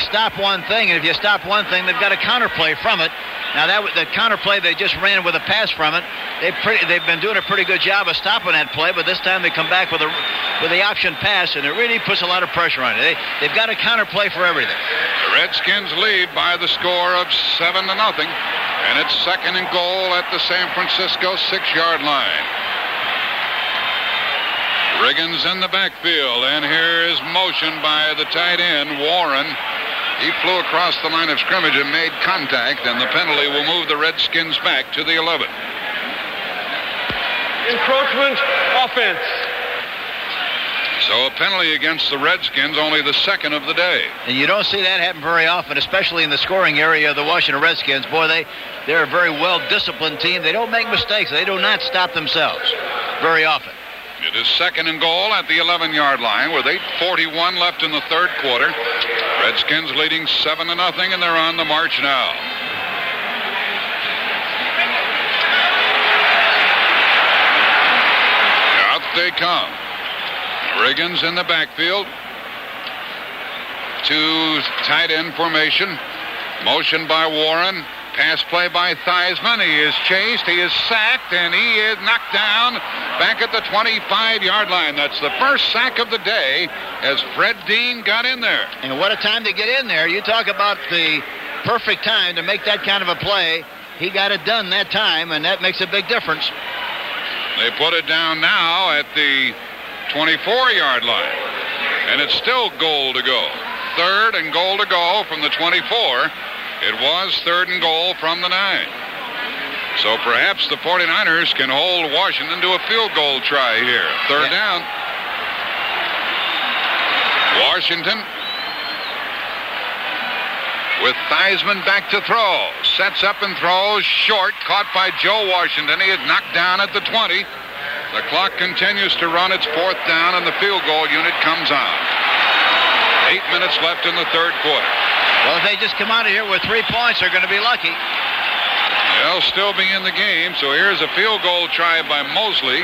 stop one thing, and if you stop one thing, they've got a counterplay from it. Now, the counterplay they just ran with a pass from it, they've been doing a pretty good job of stopping that play, but this time they come back with the option pass, and it really puts a lot of pressure on it. They've got a counterplay for everything. The Redskins lead by the score of 7-0, and it's second and goal at the San Francisco 6-yard line. Riggins in the backfield, and here is motion by the tight end, Warren. He flew across the line of scrimmage and made contact, and the penalty will move the Redskins back to the 11. Encroachment, offense. So a penalty against the Redskins, only the second of the day. And you don't see that happen very often, especially in the scoring area of the Washington Redskins. Boy, they're a very well-disciplined team. They don't make mistakes. They do not stop themselves very often. It is second and goal at the 11-yard line with 8:41 left in the third quarter. Redskins leading 7-0, and they're on the march now. Out they come. Riggins in the backfield. 2 tight end formation. Motion by Warren. Pass play by Theismann. He is chased. He is sacked, and he is knocked down back at the 25-yard line. That's the first sack of the day as Fred Dean got in there. And what a time to get in there. You talk about the perfect time to make that kind of a play. He got it done that time, and that makes a big difference. They put it down now at the 24-yard line, and it's still goal to go. Third and goal to go from the 24. It was third and goal from the 9. So perhaps the 49ers can hold Washington to a field goal try here. Third down. Washington with Theismann back to throw. Sets up and throws short. Caught by Joe Washington. He is knocked down at the 20. The clock continues to run. It's fourth down, and the field goal unit comes on. 8 minutes left in the third quarter. Well, if they just come out of here with 3 points, they're going to be lucky. They'll still be in the game, so here's a field goal try by Mosley,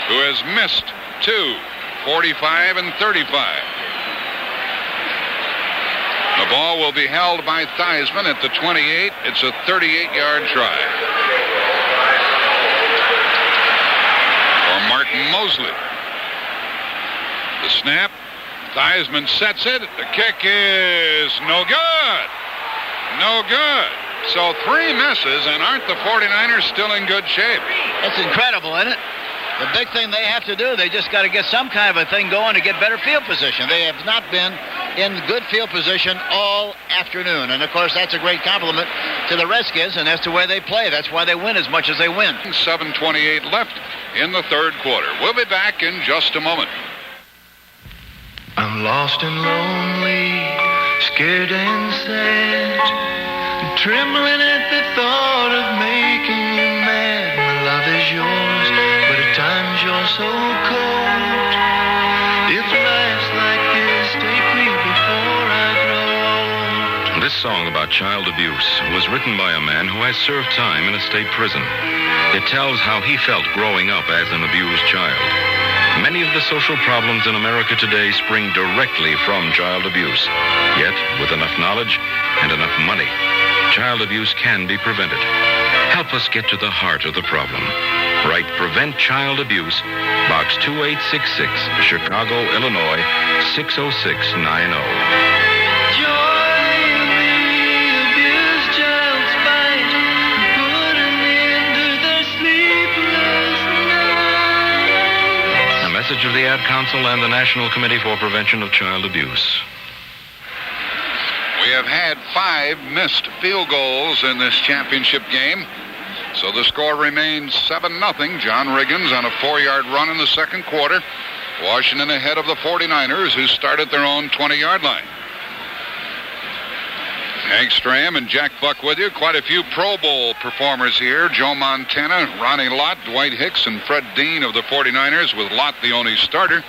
who has missed 2, 45 and 35. The ball will be held by Theismann at the 28. It's a 38-yard try. For Martin Mosley. The snap. Theismann sets it. The kick is no good. No good. So 3 misses, and aren't the 49ers still in good shape? It's incredible, isn't it? The big thing they have to do, they just got to get some kind of a thing going to get better field position. They have not been in good field position all afternoon. And, of course, that's a great compliment to the Redskins, and that's the way they play. That's why they win as much as they win. 7:28 left in the third quarter. We'll be back in just a moment. I'm lost and lonely, scared and sad, trembling at the thought of making you mad. My love is yours, but at times you're so cold. If life's like this, take me before I grow old. This song about child abuse was written by a man who has served time in a state prison. It tells how he felt growing up as an abused child. Many of the social problems in America today spring directly from child abuse. Yet, with enough knowledge and enough money, child abuse can be prevented. Help us get to the heart of the problem. Write Prevent Child Abuse, Box 2866, Chicago, Illinois, 60690. Message of the Ad Council and the National Committee for Prevention of Child Abuse. We have had 5 missed field goals in this championship game, so the score remains 7-0. John Riggins on a 4-yard run in the second quarter. Washington ahead of the 49ers, who start at their own 20-yard line. Hank Stram and Jack Buck with you. Quite a few Pro Bowl performers here. Joe Montana, Ronnie Lott, Dwight Hicks, and Fred Dean of the 49ers, with Lott the only starter.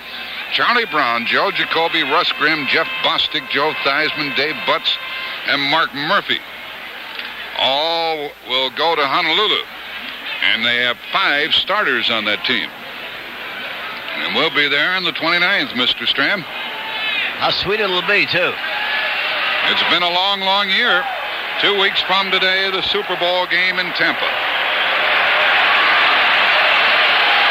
Charlie Brown, Joe Jacoby, Russ Grimm, Jeff Bostic, Joe Theismann, Dave Butts, and Mark Murphy. All will go to Honolulu. And they have 5 starters on that team. And we'll be there on the 29th, Mr. Stram. How sweet it'll be, too. It's been a long, long year. 2 weeks from today, the Super Bowl game in Tampa.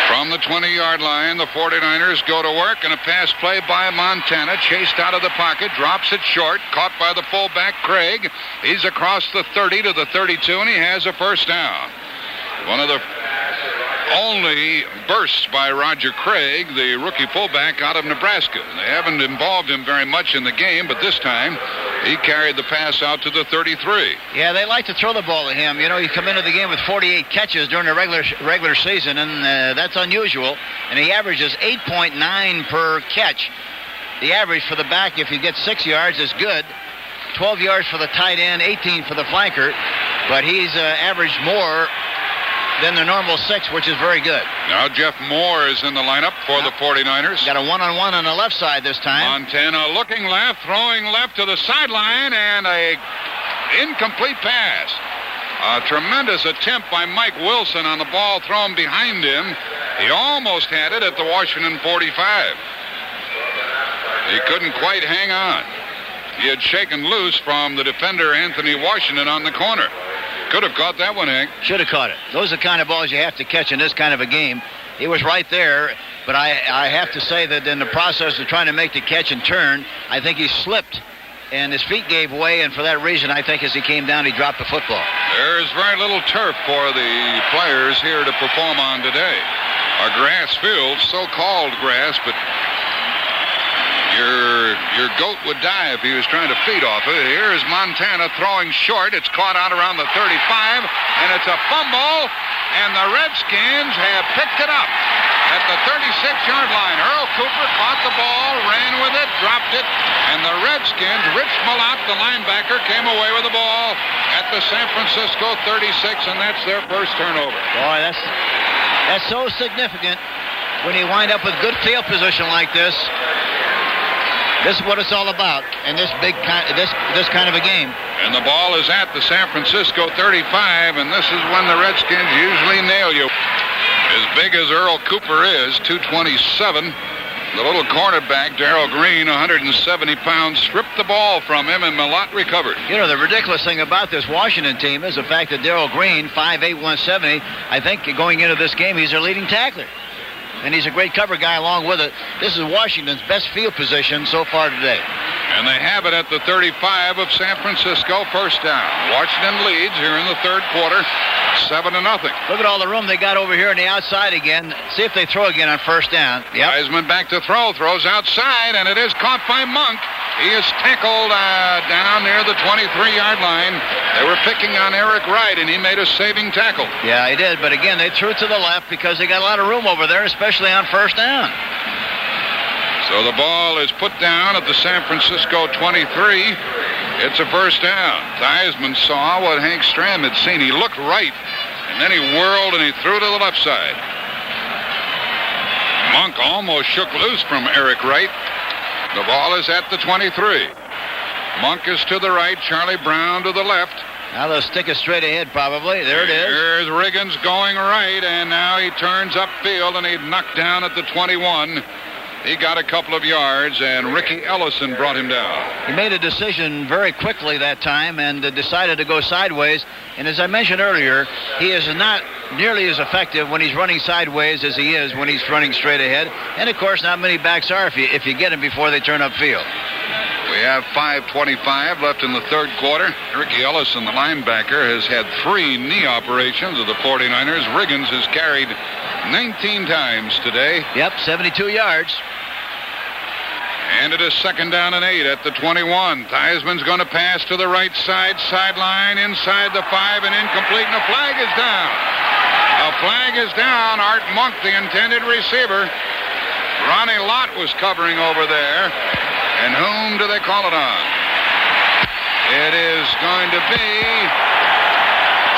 From the 20-yard line, the 49ers go to work, and a pass play by Montana, chased out of the pocket, drops it short, caught by the fullback, Craig. He's across the 30 to the 32, and he has a first down. One of the only bursts by Roger Craig, the rookie fullback out of Nebraska. They haven't involved him very much in the game, but this time he carried the pass out to the 33. Yeah, they like to throw the ball at him. You know, you come into the game with 48 catches during the regular season, and that's unusual. And he averages 8.9 per catch. The average for the back, if you get 6 yards, is good. 12 yards for the tight end, 18 for the flanker. But he's averaged more than the normal 6, which is very good. Now Jeff Moore is in the lineup for the 49ers. Got a one-on-one on the left side this time. Montana looking left, throwing left to the sideline, and a incomplete pass. A tremendous attempt by Mike Wilson on the ball thrown behind him. He almost had it at the Washington 45. He couldn't quite hang on. He had shaken loose from the defender Anthony Washington on the corner. Could have caught that one, Hank. Should have caught it. Those are the kind of balls you have to catch in this kind of a game. He was right there, but I have to say that in the process of trying to make the catch and turn, I think he slipped, and his feet gave way, and for that reason, I think as he came down, he dropped the football. There's very little turf for the players here to perform on today. A grass field, so-called grass, but your goat would die if he was trying to feed off it. Here is Montana throwing short. It's caught out around the 35, and it's a fumble, and the Redskins have picked it up at the 36-yard line. Earl Cooper caught the ball, ran with it, dropped it, and the Redskins, Rich Malott, the linebacker, came away with the ball at the San Francisco 36, and that's their first turnover. Boy, that's so significant when you wind up with good field position like this. This is what it's all about in this this kind of a game. And the ball is at the San Francisco 35, and this is when the Redskins usually nail you. As big as Earl Cooper is, 227, the little cornerback, Darrell Green, 170 pounds, stripped the ball from him, and Malott recovered. You know, the ridiculous thing about this Washington team is the fact that Darrell Green, 5'8", 170, I think going into this game, he's their leading tackler. and he's a great cover guy along with it. This is Washington's best field position so far today. And they have it at the 35 of San Francisco, first down. Washington leads here in the third quarter, 7-0. Look at all the room they got over here on the outside again. See if they throw again on first down. Yep. Theismann back to throw, throws outside, and it is caught by Monk. He is tackled down near the 23-yard line. They were picking on Eric Wright, and he made a saving tackle. Yeah, he did, but again, they threw it to the left because they got a lot of room over there, especially on first down. So the ball is put down at the San Francisco 23. It's a first down. Theismann saw what Hank Stram had seen. He looked right, and then he whirled and he threw to the left side. Monk almost shook loose from Eric Wright. The ball is at the 23. Monk is to the right, Charlie Brown to the left. Now they'll stick it straight ahead probably. There it is. Here's Riggins going right, and now he turns upfield, and he knocked down at the 21. He got a couple of yards, and Ricky Ellison brought him down. He made a decision very quickly that time and decided to go sideways. And as I mentioned earlier, he is not nearly as effective when he's running sideways as he is when he's running straight ahead. And, of course, not many backs are if you get him before they turn upfield. We have 5:25 left in the third quarter. Ricky Ellison, the linebacker, has had 3 knee operations of the 49ers. Riggins has carried 19 times today. Yep, 72 yards. And it is second down and 8 at the 21. Theismann's going to pass to the right sideline, inside the 5, and incomplete, and the flag is down. A flag is down. Art Monk, the intended receiver. Ronnie Lott was covering over there. And whom do they call it on? It is going to be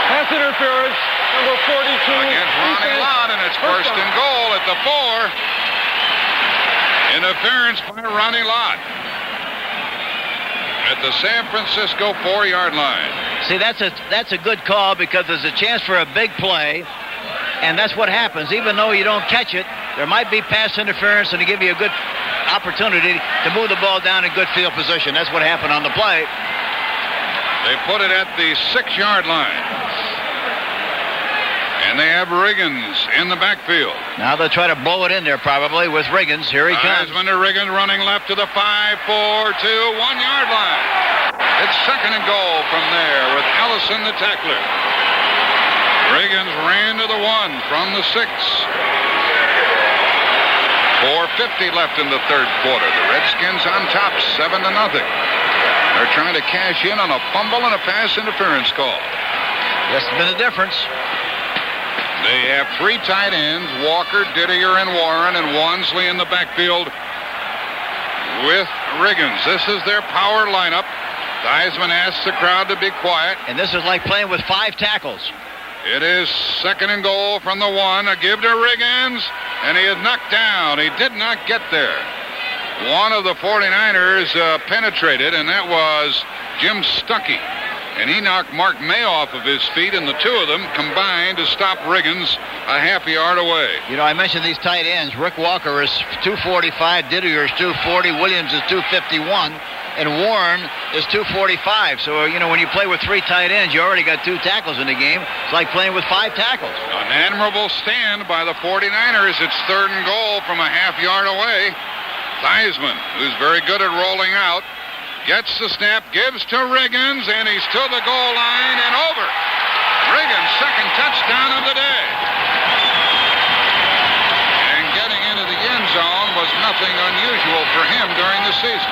Pass interference, number 42. against Ronnie Lott, and it's first and goal at the 4. Interference by Ronnie Lott at the San Francisco 4-yard line. See, that's a good call because there's a chance for a big play, and that's what happens. Even though you don't catch it, there might be pass interference, and to give you a good opportunity to move the ball down in good field position. That's what happened on the play. They put it at the 6-yard line. And they have Riggins in the backfield. Now they'll try to blow it in there probably with Riggins. Here he comes. Theismann to Riggins running left to the 5-4-2 1-yard line. It's second and goal from there with Ellison the tackler. Riggins ran to the 1 from the 6. 4:50 left in the third quarter. The Redskins on top, 7-0. They're trying to cash in on a fumble and a pass interference call. That's been the difference. They have 3 tight ends, Walker, Didier, and Warren, and Wansley in the backfield with Riggins. This is their power lineup. Theismann asks the crowd to be quiet. And this is like playing with 5 tackles. It is second and goal from the 1. A give to Riggins, and he is knocked down. He did not get there. One of the 49ers penetrated, and that was Jim Stuckey. And he knocked Mark May off of his feet, and the 2 of them combined to stop Riggins a half yard away. You know, I mentioned these tight ends. Rick Walker is 245, Didier is 240, Williams is 251, and Warren is 245. So, you know, when you play with 3 tight ends, you already got 2 tackles in the game. It's like playing with 5 tackles. An admirable stand by the 49ers. It's third and goal from a half yard away. Theismann, who's very good at rolling out, gets the snap, gives to Riggins, and he's to the goal line and over. Riggins' second touchdown of the day. And getting into the end zone was nothing unusual for him during the season.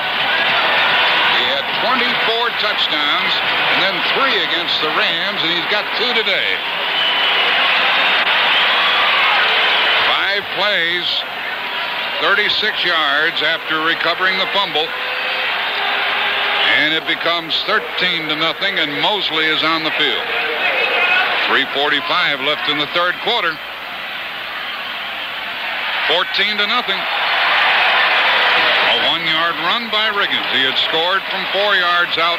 He had 24 touchdowns and then 3 against the Rams, and he's got 2 today. 5 plays, 36 yards after recovering the fumble. And it becomes 13-0, and Mosley is on the field. 3:45 left in the third quarter. 14-0. A 1-yard run by Riggins. He had scored from 4 yards out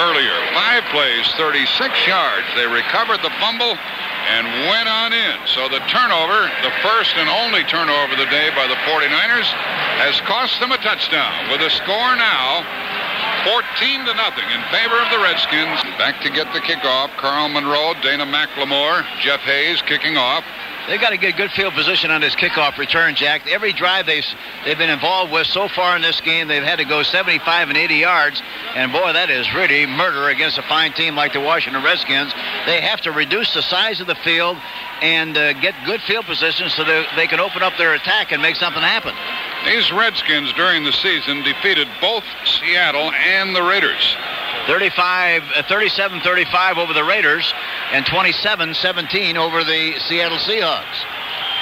earlier. 5 plays, 36 yards. They recovered the fumble and went on in. So the turnover, the first and only turnover of the day by the 49ers, has cost them a touchdown. With a score now 14-0 in favor of the Redskins. Back to get the kickoff. Carl Monroe, Dana McLemore, Jeff Hayes kicking off. They've got to get good field position on this kickoff return, Jack. Every drive they've been involved with so far in this game, they've had to go 75 and 80 yards. And, boy, that is really murder against a fine team like the Washington Redskins. They have to reduce the size of the field and get good field position so that they can open up their attack and make something happen. These Redskins during the season defeated both Seattle and the Raiders. 37-35 over the Raiders and 27-17 over the Seattle Seahawks.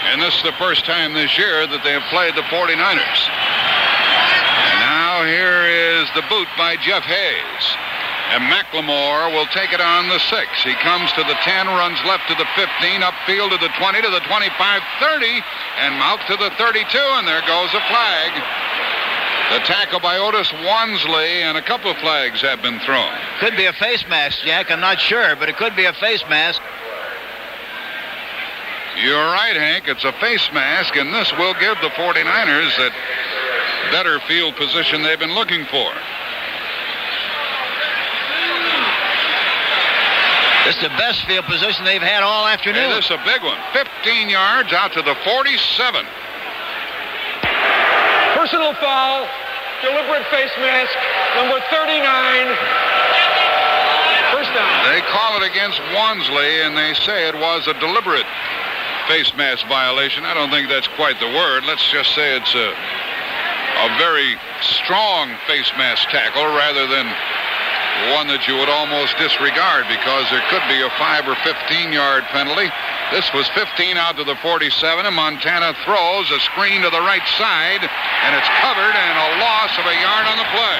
And this is the first time this year that they have played the 49ers. And now here is the boot by Jeff Hayes. And McLemore will take it on the 6. He comes to the 10, runs left to the 15, upfield to the 20, to the 25, 30, and out to the 32, and there goes a flag. The tackle by Otis Wansley, and a couple of flags have been thrown. Could be a face mask, Jack. I'm not sure, but it could be a face mask. You're right, Hank. It's a face mask, and this will give the 49ers that better field position they've been looking for. This is the best field position they've had all afternoon. Hey, this is a big one. 15 yards out to the 47. Personal foul, deliberate face mask, number 39. First down. They call it against Wansley, and they say it was a deliberate face mask violation. I don't think that's quite the word. Let's just say it's a very strong face mask tackle rather than one that you would almost disregard because there could be a 5 or 15-yard penalty. This was 15 out to the 47, and Montana throws a screen to the right side, and it's covered, and a loss of a yard on the play.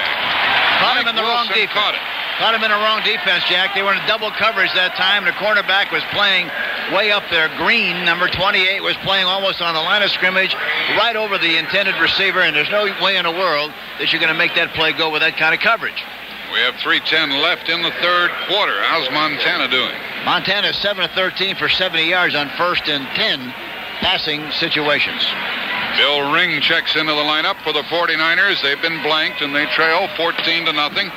Caught him in the wrong defense. Caught him in the wrong defense, Jack. They were in double coverage that time. The cornerback was playing way up there. Green, number 28, was playing almost on the line of scrimmage, right over the intended receiver, and there's no way in the world that you're going to make that play go with that kind of coverage. We have 3:10 left in the third quarter. How's Montana doing? Montana is 7 of 13 for 70 yards on 1st and 10 passing situations. Bill Ring checks into the lineup for the 49ers. They've been blanked, and they trail 14-0.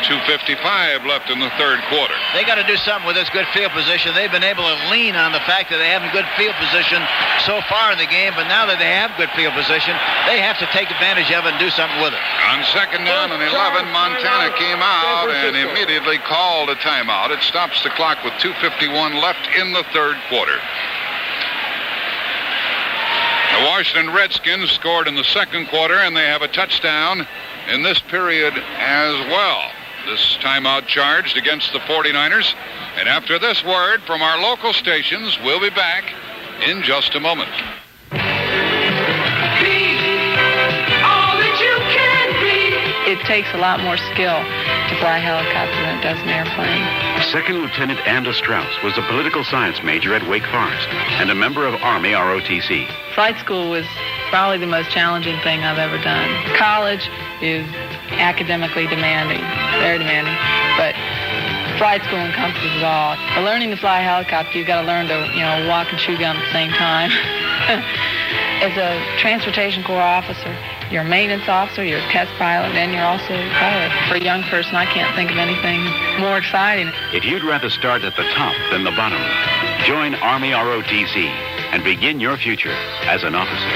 2:55 left in the third quarter. They got to do something with this good field position. They've been able to lean on the fact that they have a good field position so far in the game, but now that they have good field position, they have to take advantage of it and do something with it. On 2nd down and 11, Montana came out and immediately called a timeout. It stops the clock with 2:51 left in the third quarter. The Washington Redskins scored in the second quarter, and they have a touchdown in this period as well. This timeout charged against the 49ers. And after this word from our local stations, we'll be back in just a moment. It takes a lot more skill to fly a helicopter than it does an airplane. Second Lieutenant Anda Strauss was a political science major at Wake Forest and a member of Army ROTC. Flight school was probably the most challenging thing I've ever done. College is academically demanding, very demanding, but flight school encompasses it all. But learning to fly a helicopter, you've got to learn to, walk and chew gum at the same time. As a transportation corps officer, you're a maintenance officer, you're a test pilot, and you're also a pilot. For a young person, I can't think of anything more exciting. If you'd rather start at the top than the bottom, join Army ROTC and begin your future as an officer.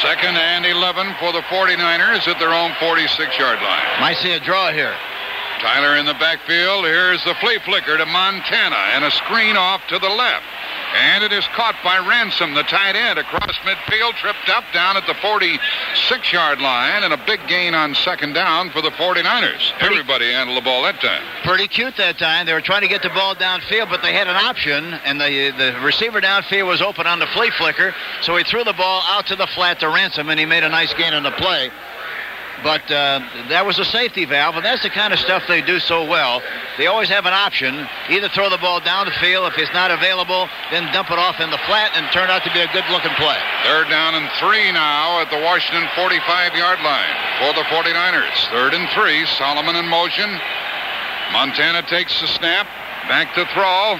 Second and 11 for the 49ers at their own 46-yard line. Might see a draw here. Tyler in the backfield. Here's the flea flicker to Montana and a screen off to the left. And it is caught by Ransom, the tight end, across midfield, tripped up down at the 46-yard line, and a big gain on 2nd down for the 49ers. Everybody handled the ball that time. Pretty cute that time. They were trying to get the ball downfield, but they had an option, and the receiver downfield was open on the flea flicker, so he threw the ball out to the flat to Ransom, and he made a nice gain on the play. But that was a safety valve, and that's the kind of stuff they do so well. They always have an option. Either throw the ball down the field. If it's not available, then dump it off in the flat, and turn out to be a good-looking play. 3rd down and 3 now at the Washington 45-yard line for the 49ers. 3rd and 3, Solomon in motion. Montana takes the snap, Back to throw.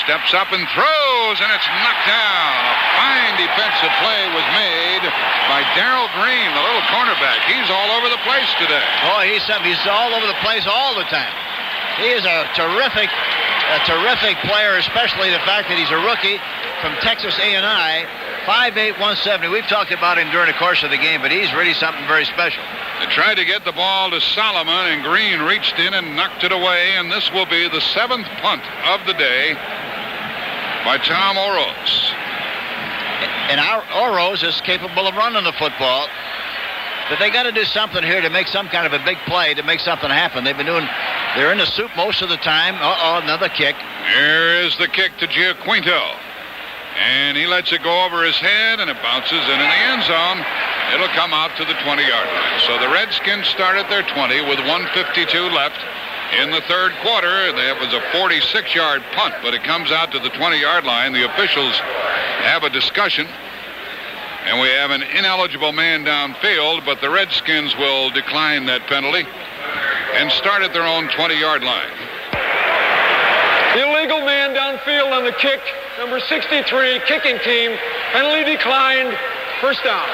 Steps up and throws, and it's knocked down. A fine defensive play was made by Darrell Green, the little cornerback. He's all over the place today. Oh, he's all over the place all the time. He is a terrific player, especially the fact that he's a rookie from Texas A&I, 5'8", 170. We've talked about him during the course of the game, but he's really something very special. They tried to get the ball to Solomon, and Green reached in and knocked it away, and this will be the 7th punt of the day by Tom Oros. And Oros is capable of running the football, but they got to do something here to make some kind of a big play to make something happen. They're in the soup most of the time. Another kick. Here is the kick to Giaquinto. And he lets it go over his head, and it bounces in the end zone. It'll come out to the 20-yard line. So the Redskins start at their 20 with 1:52 left in the third quarter. That was a 46-yard punt, but it comes out to the 20-yard line. The officials have a discussion, and we have an ineligible man downfield, but the Redskins will decline that penalty and start at their own 20-yard line. Illegal man downfield on the kick. Number 63, kicking team. Penalty declined. First down.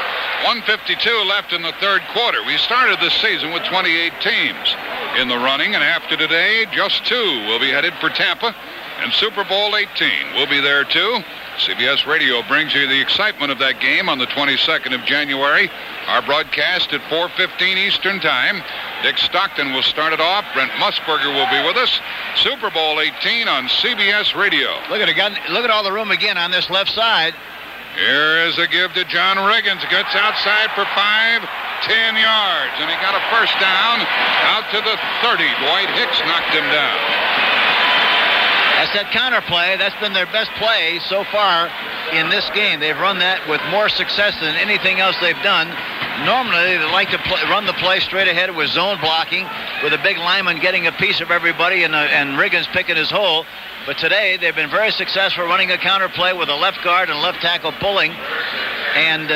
1:52 left in the third quarter. We started this season with 28 teams in the running, and after today, just 2 will be headed for Tampa, and Super Bowl 18 will be there too. CBS Radio brings you the excitement of that game on the 22nd of January. Our broadcast at 4:15 Eastern Time. Dick Stockton will start it off. Brent Musburger will be with us. Super Bowl 18 on CBS Radio. Look at all the room again on this left side. Here is a give to John Riggins. Gets outside for 5, 10 yards. And he got a first down out to the 30. Dwight Hicks knocked him down. That's that counter play. That's been their best play so far in this game. They've run that with more success than anything else they've done. Normally, they like to run the play straight ahead with zone blocking, with a big lineman getting a piece of everybody and Riggins picking his hole. But today, they've been very successful running a counter play with a left guard and left tackle pulling, and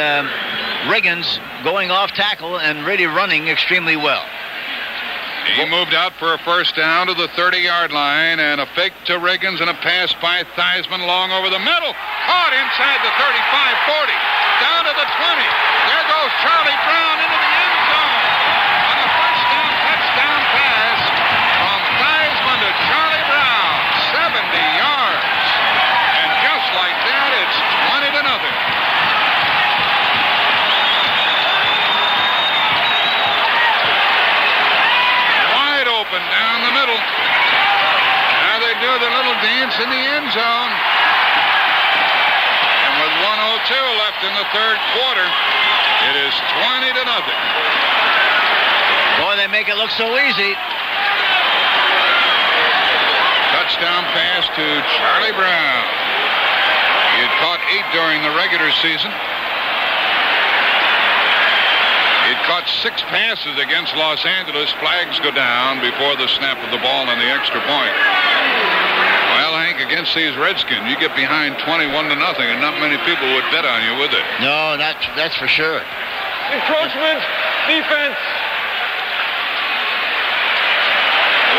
Riggins going off tackle and really running extremely well. He moved out for a first down to the 30-yard line, and a fake to Riggins and a pass by Theismann long over the middle. Caught inside the 35-40. Down to the 20. There goes Charlie Brown into the end zone. On a first down touchdown pass from Theismann to Charlie Brown. 70 yards. And just like that, it's 20-0. Down the middle. Now they do the little dance in the end zone. And with 1:02 left in the third quarter, it is 20-0. Boy, they make it look so easy. Touchdown pass to Charlie Brown. He had caught 8 during the regular season. He had caught 6 passes against Los Angeles. Flags go down before the snap of the ball and the extra point. Well, Hank, against these Redskins, you get behind 21-0, and not many people would bet on you, would they? No, that's for sure. Encroachment, defense.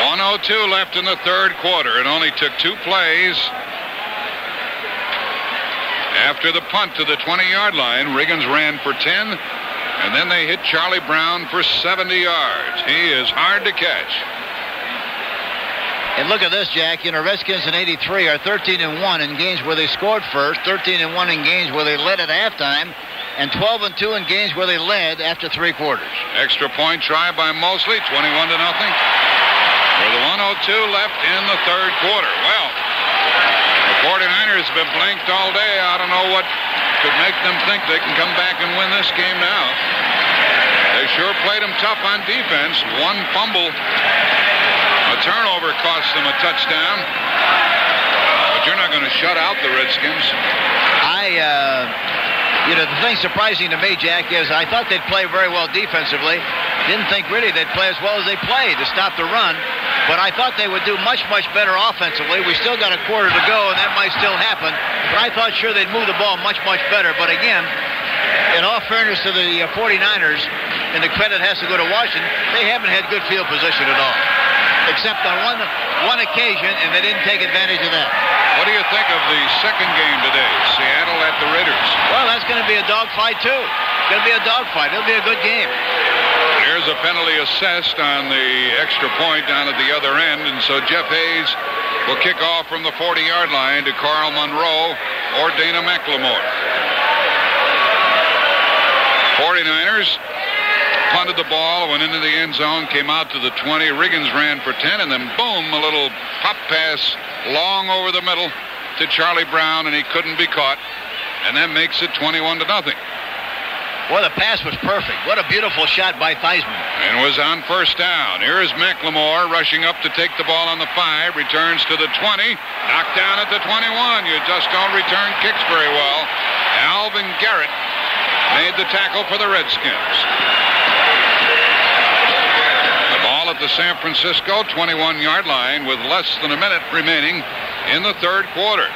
1:02 left in the third quarter. It only took 2 plays. After the punt to the 20-yard line, Riggins ran for 10. And then they hit Charlie Brown for 70 yards. He is hard to catch. And look at this, Jack. Redskins in 83 are 13-1 in games where they scored first, 13-1 in games where they led at halftime, and 12-2 in games where they led after 3 quarters. Extra point try by Mosley, 21-0. With 1:02 left in the third quarter. Well, the 49ers have been blanked all day. I don't know what could make them think they can come back and win this game now. They sure played them tough on defense. 1 fumble. A turnover cost them a touchdown. But you're not going to shut out the Redskins. The thing surprising to me, Jack, is I thought they'd play very well defensively. Didn't think really they'd play as well as they played to stop the run. But I thought they would do much, much better offensively. We still got a quarter to go, and that might still happen. But I thought sure they'd move the ball much, much better. But again, in all fairness to the 49ers, and the credit has to go to Washington, they haven't had good field position at all. except on one occasion, and they didn't take advantage of that. What do you think of the second game today? Seattle at the Raiders. Well, that's going to be a dogfight, too. It's going to be a dogfight. It'll be a good game. Here's a penalty assessed on the extra point down at the other end, and so Jeff Hayes will kick off from the 40-yard line to Carl Monroe or Dana McLemore. 49ers punted the ball, went into the end zone, came out to the 20. Riggins ran for 10, and then boom, a little pop pass long over the middle to Charlie Brown, and he couldn't be caught. And that makes it 21-0. Boy, the pass was perfect. What a beautiful shot by Theismann. And was on first down. Here is McLemore rushing up to take the ball on the 5. Returns to the 20. Knocked down at the 21. You just don't return kicks very well. Alvin Garrett made the tackle for the Redskins. The ball at the San Francisco 21-yard line with less than a minute remaining in the third quarter.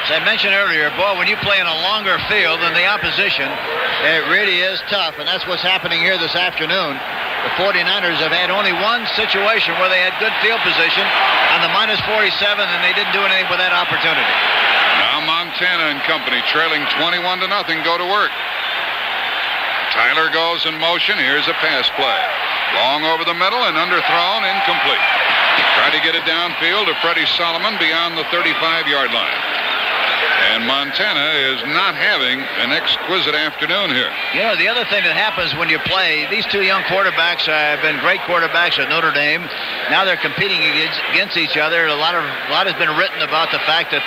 As I mentioned earlier, boy, when you play in a longer field than the opposition, it really is tough, and that's what's happening here this afternoon. The 49ers have had only one situation where they had good field position on the -47, and they didn't do anything with that opportunity. Now Montana and company trailing 21-0 go to work. Tyler goes in motion. Here's a pass play. Long over the middle and underthrown, incomplete. Tried to get it downfield to Freddie Solomon beyond the 35-yard line. And Montana is not having an exquisite afternoon here. You know, the other thing that happens when you play, these two young quarterbacks have been great quarterbacks at Notre Dame. Now they're competing against each other. A lot has been written about the fact that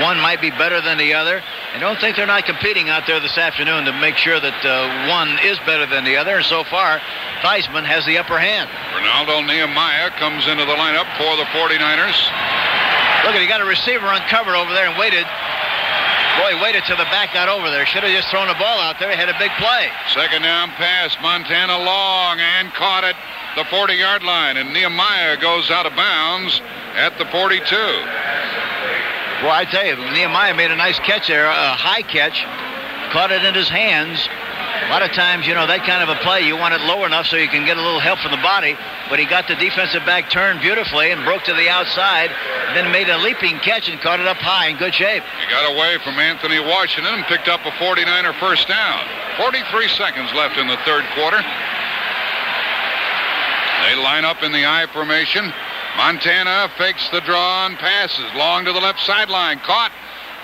one might be better than the other. I don't think they're not competing out there this afternoon to make sure that one is better than the other. And so far, Theismann has the upper hand. Ronaldo Nehemiah comes into the lineup for the 49ers. Look, he got a receiver uncovered over there and waited. Boy, waited till the back got over there. Should have just thrown the ball out there. He had a big play. Second down pass. Montana long and caught at the 40-yard line. And Nehemiah goes out of bounds at the 42. Well, I tell you, Nehemiah made a nice catch there, a high catch. Caught it in his hands. A lot of times, you know, that kind of a play, you want it low enough so you can get a little help from the body. But he got the defensive back turned beautifully and broke to the outside. Then made a leaping catch and caught it up high in good shape. He got away from Anthony Washington and picked up a 49er first down. 43 seconds left in the third quarter. They line up in the I formation. Montana fakes the draw and passes long to the left sideline. Caught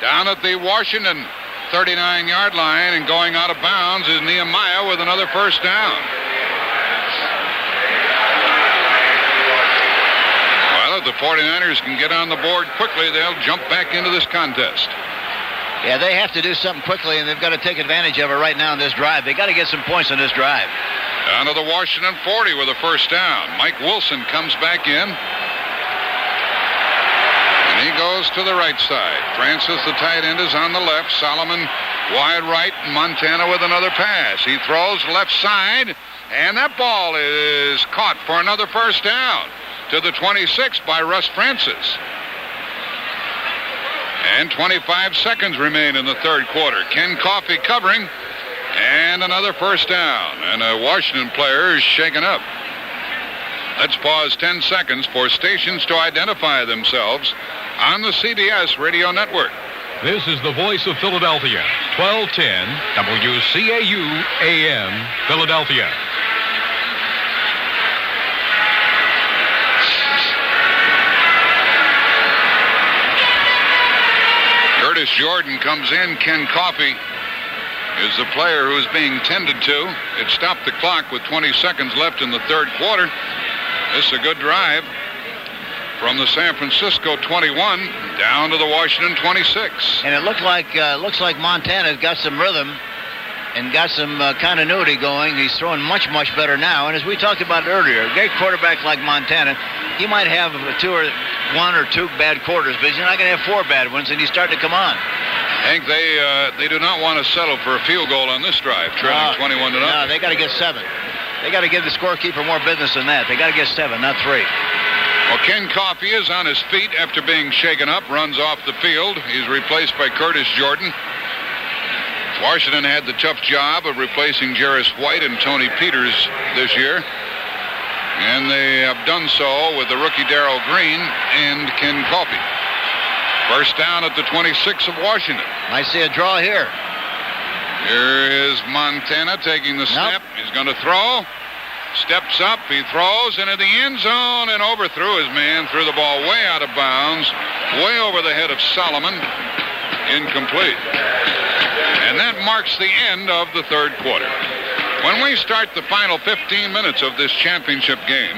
down at the Washington 39-yard line, and going out of bounds is Nehemiah with another first down. Well, if the 49ers can get on the board quickly, they'll jump back into this contest. Yeah, they have to do something quickly, and they've got to take advantage of it right now in this drive. They got to get some points on this drive. Down to the Washington 40 with a first down. Mike Wilson comes back in. And he goes to the right side. Francis, the tight end, is on the left. Solomon wide right. Montana with another pass. He throws left side. And that ball is caught for another first down to the 26 by Russ Francis. And 25 seconds remain in the third quarter. Ken Coffey covering. And another first down. And a Washington player is shaken up. Let's pause 10 seconds for stations to identify themselves on the CBS radio network. This is the voice of Philadelphia, 1210 WCAU AM, Philadelphia. Curtis Jordan comes in. Ken Coffey is the player who is being tended to. It stopped the clock with 20 seconds left in the third quarter. This is a good drive from the San Francisco 21 down to the Washington 26. And it looks like Montana's got some rhythm and got some continuity going. He's throwing much, much better now. And as we talked about earlier, a great quarterback like Montana, he might have one or two bad quarters, but he's not going to have four bad ones, and he's starting to come on. Hank, they do not want to settle for a field goal on this drive, trailing 21-0. No, they got to get 7. They got to give the scorekeeper more business than that. They got to get 7, not 3. Well, Ken Coffey is on his feet after being shaken up, runs off the field. He's replaced by Curtis Jordan. Washington had the tough job of replacing Jarris White and Tony Peters this year. And they have done so with the rookie Darrell Green and Ken Coffey. First down at the 26 of Washington. Might see a draw here. Here is Montana taking the snap. He's going to throw. Steps up. He throws into the end zone and overthrew his man. Threw the ball way out of bounds. Way over the head of Solomon. Incomplete. And that marks the end of the third quarter. When we start the final 15 minutes of this championship game,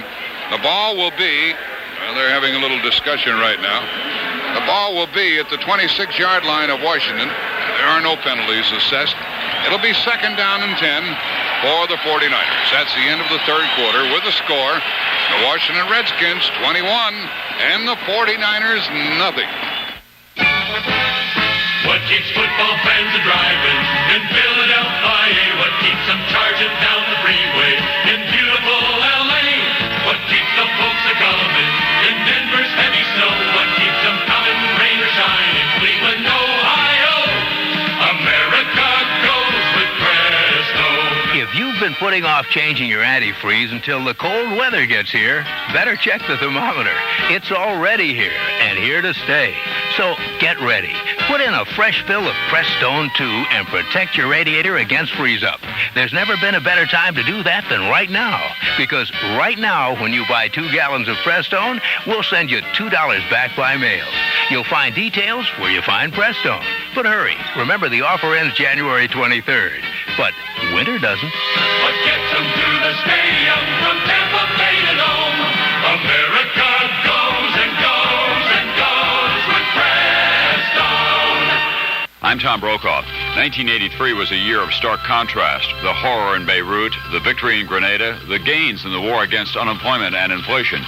the ball will be, well, they're having a little discussion right now. The ball will be at the 26-yard line of Washington. There are no penalties assessed. It'll be second down and 10 for the 49ers. That's the end of the third quarter with a score. The Washington Redskins 21 and the 49ers nothing. What keeps football fans a-driving in Philadelphia? What keeps them charging down the freeway in beautiful L.A.? What keeps the folks a-coming in Denver's heavy snow? What keeps them coming, rain or shine, in Cleveland, Ohio? America goes with Presto. If you've been putting off changing your antifreeze until the cold weather gets here, better check the thermometer. It's already here and here to stay. So get ready. Put in a fresh fill of Prestone 2 and protect your radiator against freeze-up. There's never been a better time to do that than right now. Because right now, when you buy 2 gallons of Prestone, we'll send you $2 back by mail. You'll find details where you find Prestone. But hurry. Remember, the offer ends January 23rd. But winter doesn't. What gets them to the stadium from Tampa Bay to Nome? America goes and goes and goes with Prestone. I'm Tom Brokaw. 1983 was a year of stark contrast. The horror in Beirut, the victory in Grenada, the gains in the war against unemployment and inflation.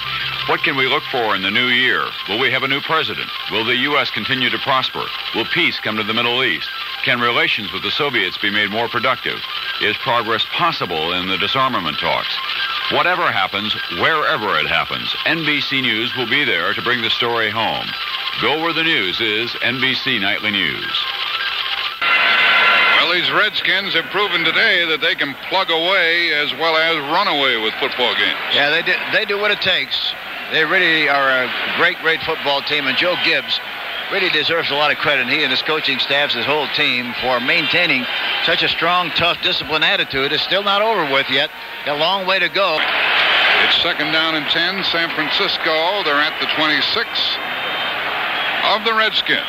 What can we look for in the new year? Will we have a new president? Will the U.S. continue to prosper? Will peace come to the Middle East? Can relations with the Soviets be made more productive? Is progress possible in the disarmament talks? Whatever happens, wherever it happens, NBC News will be there to bring the story home. Go where the news is, NBC Nightly News. Well, these Redskins have proven today that they can plug away as well as run away with football games. Yeah, they do what it takes. They really are a great football team, and Joe Gibbs really deserves a lot of credit. He and his coaching staffs, his whole team, for maintaining such a strong, tough, disciplined attitude. It's still not over with yet. Got a long way to go. It's second down and 10, San Francisco. They're at the 26 of the Redskins.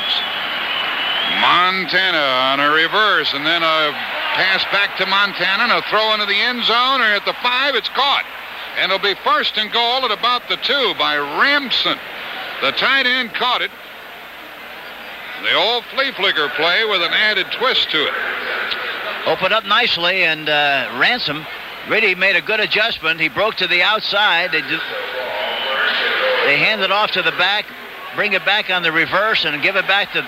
Montana on a reverse, and then a pass back to Montana, and a throw into the end zone, or at the 5, it's caught. And it'll be first and goal at about the 2 by Ramson. The tight end caught it. The old flea flicker play with an added twist to it. Opened up nicely, and Ransom really made a good adjustment. He broke to the outside. They hand it off to the back, bring it back on the reverse, and give it back to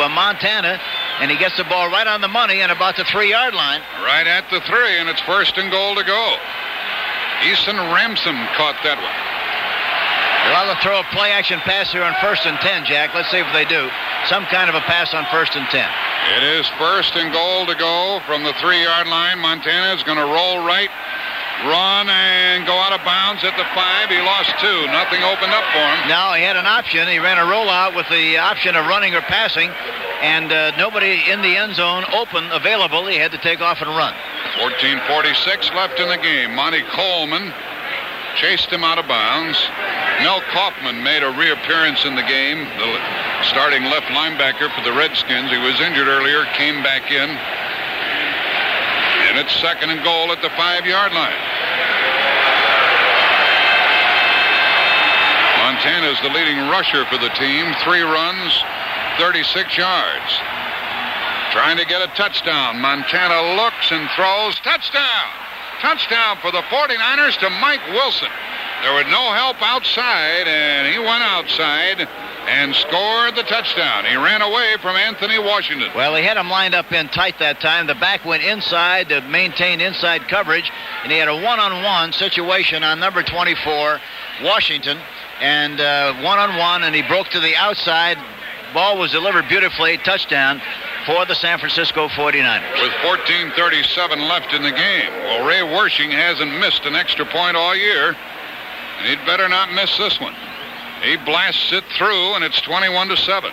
Montana. And he gets the ball right on the money and about the 3-yard line. Right at the 3, and it's first and goal to go. Easton Ramsom caught that one. They'll have to throw a play-action pass here on first and 10, Jack. Let's see if they do. Some kind of a pass on first and 10. It is first and goal to go from the 3-yard line. Montana is going to roll right, run, and go out of bounds at the 5. He lost 2. Nothing opened up for him. No, he had an option. He ran a rollout with the option of running or passing, and nobody in the end zone open, available. He had to take off and run. 14:46 left in the game. Monty Coleman chased him out of bounds. Mel Kaufman made a reappearance in the game, the starting left linebacker for the Redskins. He was injured earlier, came back in. And it's second and goal at the 5-yard line. Montana's the leading rusher for the team. 3 runs, 36 yards. Trying to get a touchdown. Montana looks and throws. Touchdown! Touchdown for the 49ers to Mike Wilson. There was no help outside, and he went outside and scored the touchdown. He ran away from Anthony Washington. Well, he had him lined up in tight that time. The back went inside to maintain inside coverage, and he had a one-on-one situation on number 24, Washington, and one-on-one, and he broke to the outside. Ball was delivered beautifully. Touchdown for the San Francisco 49ers. With 14:37 left in the game. Well, Ray Wersching hasn't missed an extra point all year. And he'd better not miss this one. He blasts it through, and it's 21-7.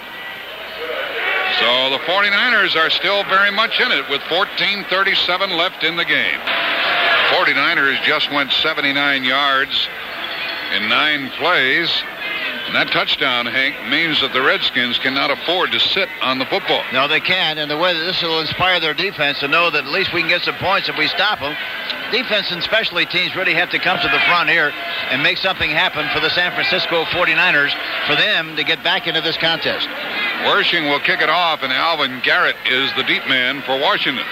So the 49ers are still very much in it with 14:37 left in the game. 49ers just went 79 yards in 9 plays. And that touchdown, Hank, means that the Redskins cannot afford to sit on the football. No, they can't. And the way that this will inspire their defense to know that at least we can get some points if we stop them. Defense and specialty teams really have to come to the front here and make something happen for the San Francisco 49ers for them to get back into this contest. Wersching will kick it off, and Alvin Garrett is the deep man for Washington.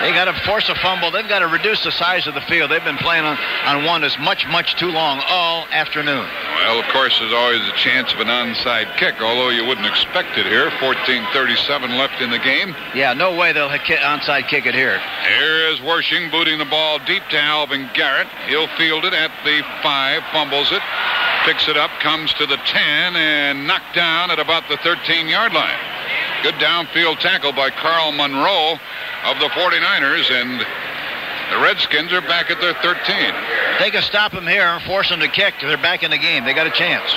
They got to force a fumble. They've got to reduce the size of the field. They've been playing on one that's much, much too long all afternoon. Well, of course, there's always a chance of an onside kick, although you wouldn't expect it here. 14:37 left in the game. Yeah, no way they'll onside kick it here. Here is Wersching booting the ball deep to Alvin Garrett. He'll field it at the 5, fumbles it, picks it up, comes to the 10, and knocked down at about the 13-yard line. Good downfield tackle by Carl Monroe of the 49ers, and the Redskins are back at their 13. They can stop them here and force them to kick. They're back in the game. They got a chance.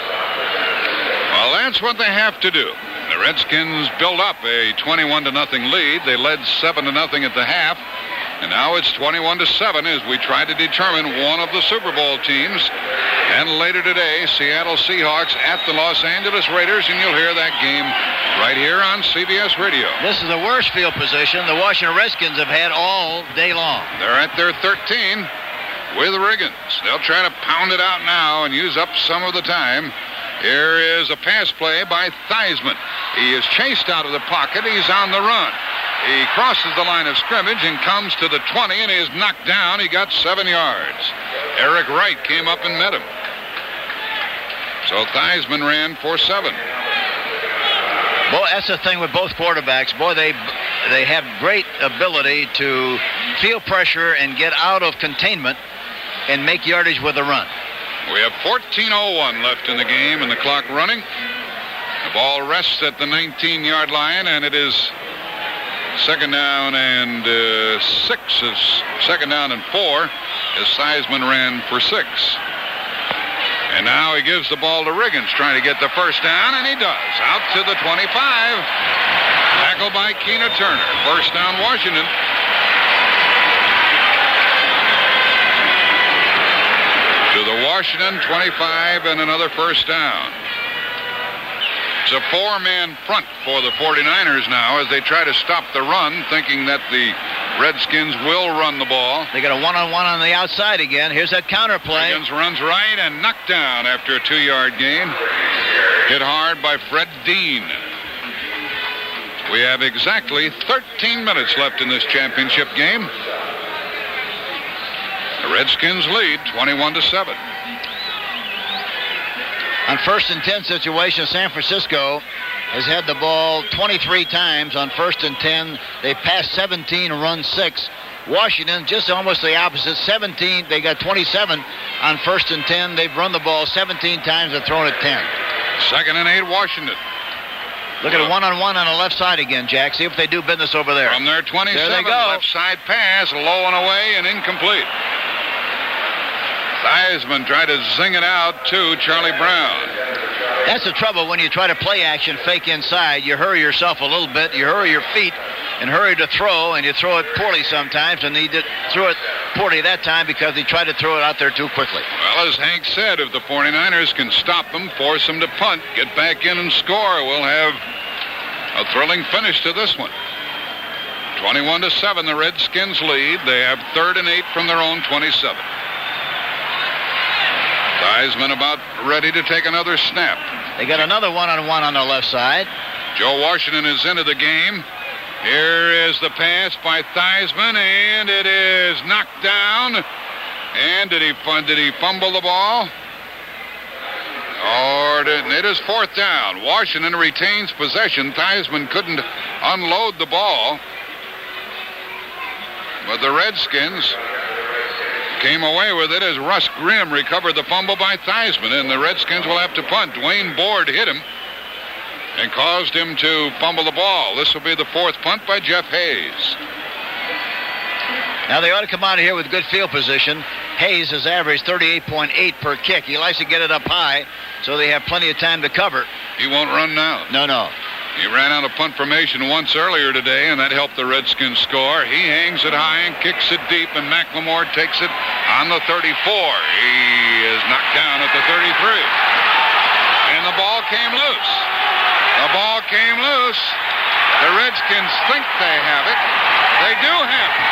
Well, that's what they have to do. The Redskins build up a 21-0 lead. They led 7-0 at the half, and now it's 21-7 as we try to determine one of the Super Bowl teams. And later today, Seattle Seahawks at the Los Angeles Raiders, and you'll hear that game right here on CBS Radio. This is the worst field position the Washington Redskins have had all day long. They're at their 13 with Riggins. They'll try to pound it out now and use up some of the time. Here is a pass play by Theismann. He is chased out of the pocket. He's on the run. He crosses the line of scrimmage and comes to the 20, and he is knocked down. He got 7 yards. Eric Wright came up and met him. So Theismann ran for 7. Boy, that's the thing with both quarterbacks. Boy, they have great ability to feel pressure and get out of containment and make yardage with a run. We have 14:01 left in the game and the clock running. The ball rests at the 19-yard line, and it is second down and 4 as Theismann ran for 6. And now he gives the ball to Riggins, trying to get the first down, and he does. Out to the 25. Tackled by Keena Turner. First down, Washington. To the Washington 25 and another first down. It's a 4-man front for the 49ers now as they try to stop the run, thinking that the Redskins will run the ball. They got a one-on-one on the outside again. Here's that counter play. Riggins runs right and knocked down after a 2-yard gain. Hit hard by Fred Dean. We have exactly 13 minutes left in this championship game. The Redskins lead 21-7. On 1st and 10 situation, San Francisco has had the ball 23 times on 1st and 10. They passed 17 and run 6. Washington, just almost the opposite. 17, they got 27 on 1st and 10. They've run the ball 17 times and thrown it 10. 2nd and 8, Washington. Look at a one-on-one on the left side again, Jack. See if they do business over there. From their 27, there they go. Left side pass, low and away and incomplete. Theismann tried to zing it out to Charlie Brown. That's the trouble when you try to play action, fake inside. You hurry yourself a little bit. You hurry your feet and hurry to throw, and you throw it poorly sometimes, and he threw it poorly that time because he tried to throw it out there too quickly. Well, as Hank said, if the 49ers can stop them, force them to punt, get back in and score, we'll have a thrilling finish to this one. 21-7, the Redskins lead. They have 3rd and 8 from their own 27. Theismann about ready to take another snap. They got another one-on-one on the left side. Joe Washington is into the game. Here is the pass by Theismann, and it is knocked down. And did he fumble the ball? Or it is 4th down. Washington retains possession. Theismann couldn't unload the ball. But the Redskins came away with it as Russ Grimm recovered the fumble by Theismann, and the Redskins will have to punt. Dwayne Board hit him and caused him to fumble the ball. This will be the 4th punt by Jeff Hayes. Now they ought to come out of here with good field position. Hayes has averaged 38.8 per kick. He likes to get it up high so they have plenty of time to cover. He won't run now. No. He ran out of punt formation once earlier today, and that helped the Redskins score. He hangs it high and kicks it deep, and McLemore takes it on the 34. He is knocked down at the 33. And the ball came loose. The Redskins think they have it. They do have it.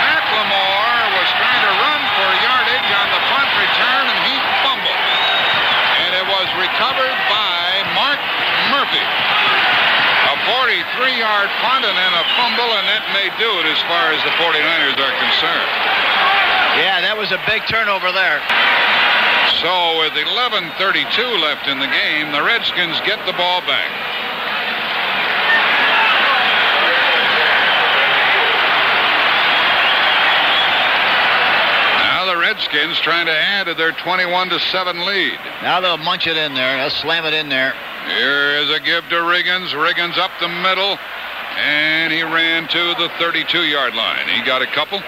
McLemore was trying to run for yardage on the punt return, and he fumbled. And it was recovered by Mark Murphy. A 43-yard punt and then a fumble, and that may do it as far as the 49ers are concerned. Yeah, that was a big turnover there. So with 11:32 left in the game, the Redskins get the ball back. Now the Redskins trying to add to their 21-7 lead. Now they'll munch it in there. They'll slam it in there. Here is a give to Riggins. Riggins up the middle, and he ran to the 32-yard line. He got a couple.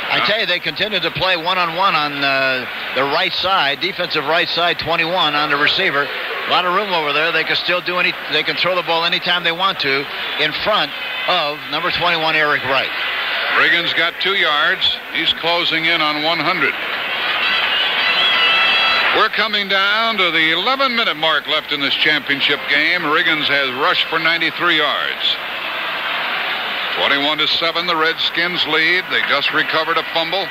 I tell you, they continue to play one-on-one on the right side, defensive right side, 21 on the receiver. A lot of room over there. They can still do they can throw the ball anytime they want to in front of number 21, Eric Wright. Riggins got 2 yards. He's closing in on 100. We're coming down to the 11-minute mark left in this championship game. Riggins has rushed for 93 yards. 21-7, the Redskins lead. They just recovered a fumble.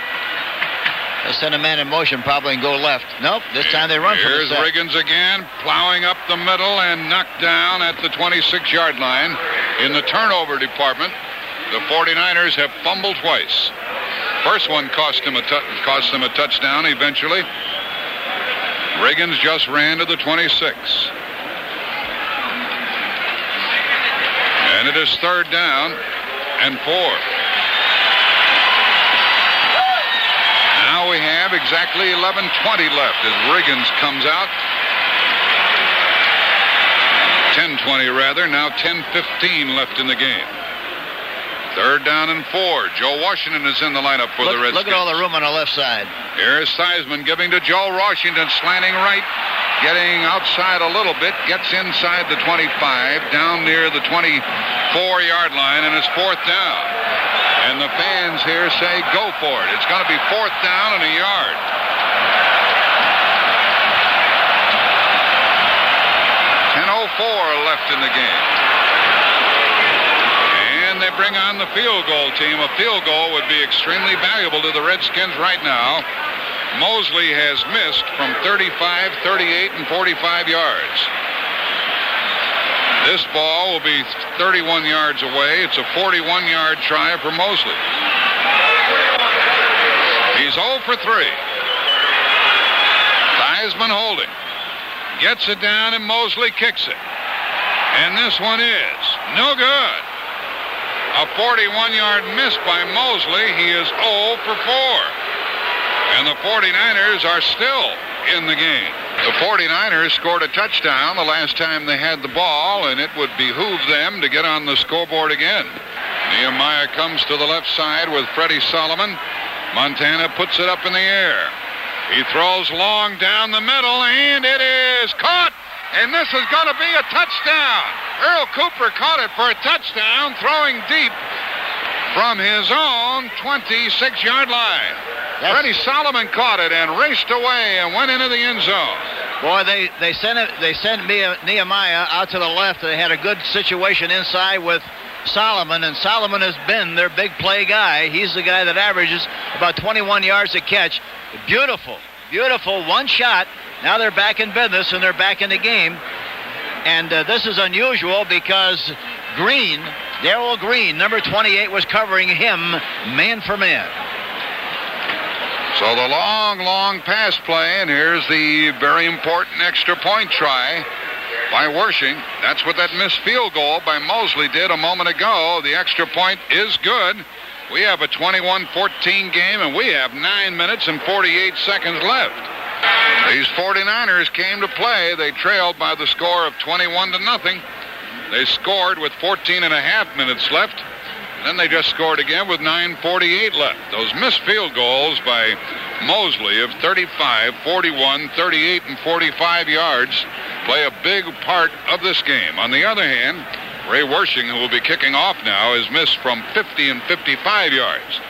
They'll send a man in motion probably and go left. Nope, this time they run for the Here's set. Riggins again, plowing up the middle and knocked down at the 26-yard line. In the turnover department, the 49ers have fumbled twice. First one cost them a touchdown eventually. Riggins just ran to the 26. And it is 3rd down and 4. Now we have exactly 11:20 left as Riggins comes out. 10:20 rather. Now 10:15 left in the game. 3rd down and 4. Joe Washington is in the lineup for the Redskins. Look at all the room on the left side. Here's Theismann giving to Joe Washington, slanting right, getting outside a little bit, gets inside the 25, down near the 24-yard line, and it's 4th down. And the fans here say go for it. It's going to be 4th down and a yard. .04 left in the game. And they bring on the field goal team. A field goal would be extremely valuable to the Redskins right now. Mosley has missed from 35, 38, and 45 yards. This ball will be 31 yards away. It's a 41-yard try for Mosley. He's 0 for 3. Theismann holding. Gets it down, and Mosley kicks it. And this one is no good. A 41-yard miss by Mosley. He is 0 for 4. And the 49ers are still in the game. The 49ers scored a touchdown the last time they had the ball, and it would behoove them to get on the scoreboard again. Nehemiah comes to the left side with Freddie Solomon. Montana puts it up in the air. He throws long down the middle, and it is caught. And this is going to be a touchdown. Earl Cooper caught it for a touchdown, throwing deep from his own 26-yard line. Freddie Solomon caught it and raced away and went into the end zone. Boy, they sent Nehemiah out to the left. They had a good situation inside with Solomon, and Solomon has been their big play guy. He's the guy that averages about 21 yards a catch. Beautiful one shot. Now they're back in business, and they're back in the game. And this is unusual because Darrell Green, number 28, was covering him man for man. So the long pass play, and here's the very important extra point try by Wershing. That's what that missed field goal by Mosley did a moment ago. The extra point is good. We have a 21-14 game, and we have 9 minutes and 48 seconds left. These 49ers came to play. They trailed by the score of 21-0. They scored with 14 and a half minutes left. Then they just scored again with 9:48 left. Those missed field goals by Mosley of 35, 41, 38, and 45 yards play a big part of this game. On the other hand, Ray Wershing, who will be kicking off now, is missed from 50 and 55 yards.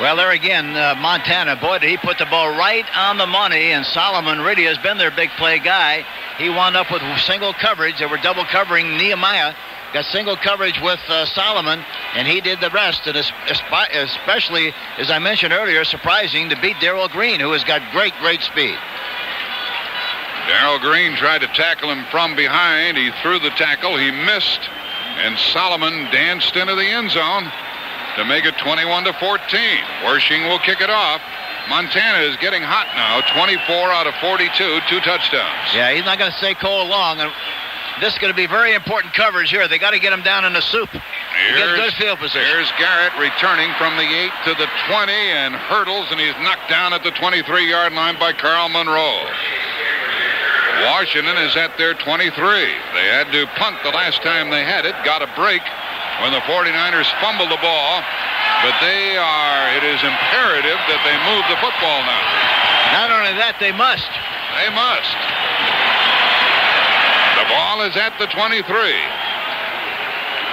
Well, there again, Montana, boy, did he put the ball right on the money, and Solomon really has been their big play guy. He wound up with single coverage. They were double covering Nehemiah. Got single coverage with Solomon, and he did the rest. And especially, as I mentioned earlier, surprising to beat Darrell Green, who has got great speed. Darrell Green tried to tackle him from behind. He threw the tackle. He missed, and Solomon danced into the end zone to make it 21-14. Wershing will kick it off. Montana is getting hot now. 24 out of 42, 2 touchdowns. Yeah, he's not going to stay cold long. And this is going to be very important coverage here. They got to get him down in the soup. Get good field position. Here's Garrett returning from the 8 to the 20 and hurdles, and he's knocked down at the 23-yard line by Carl Monroe. Washington is at their 23. They had to punt the last time they had it. Got a break when the 49ers fumbled the ball. But it is imperative that they move the football now. Not only that, they must. They must. The ball is at the 23.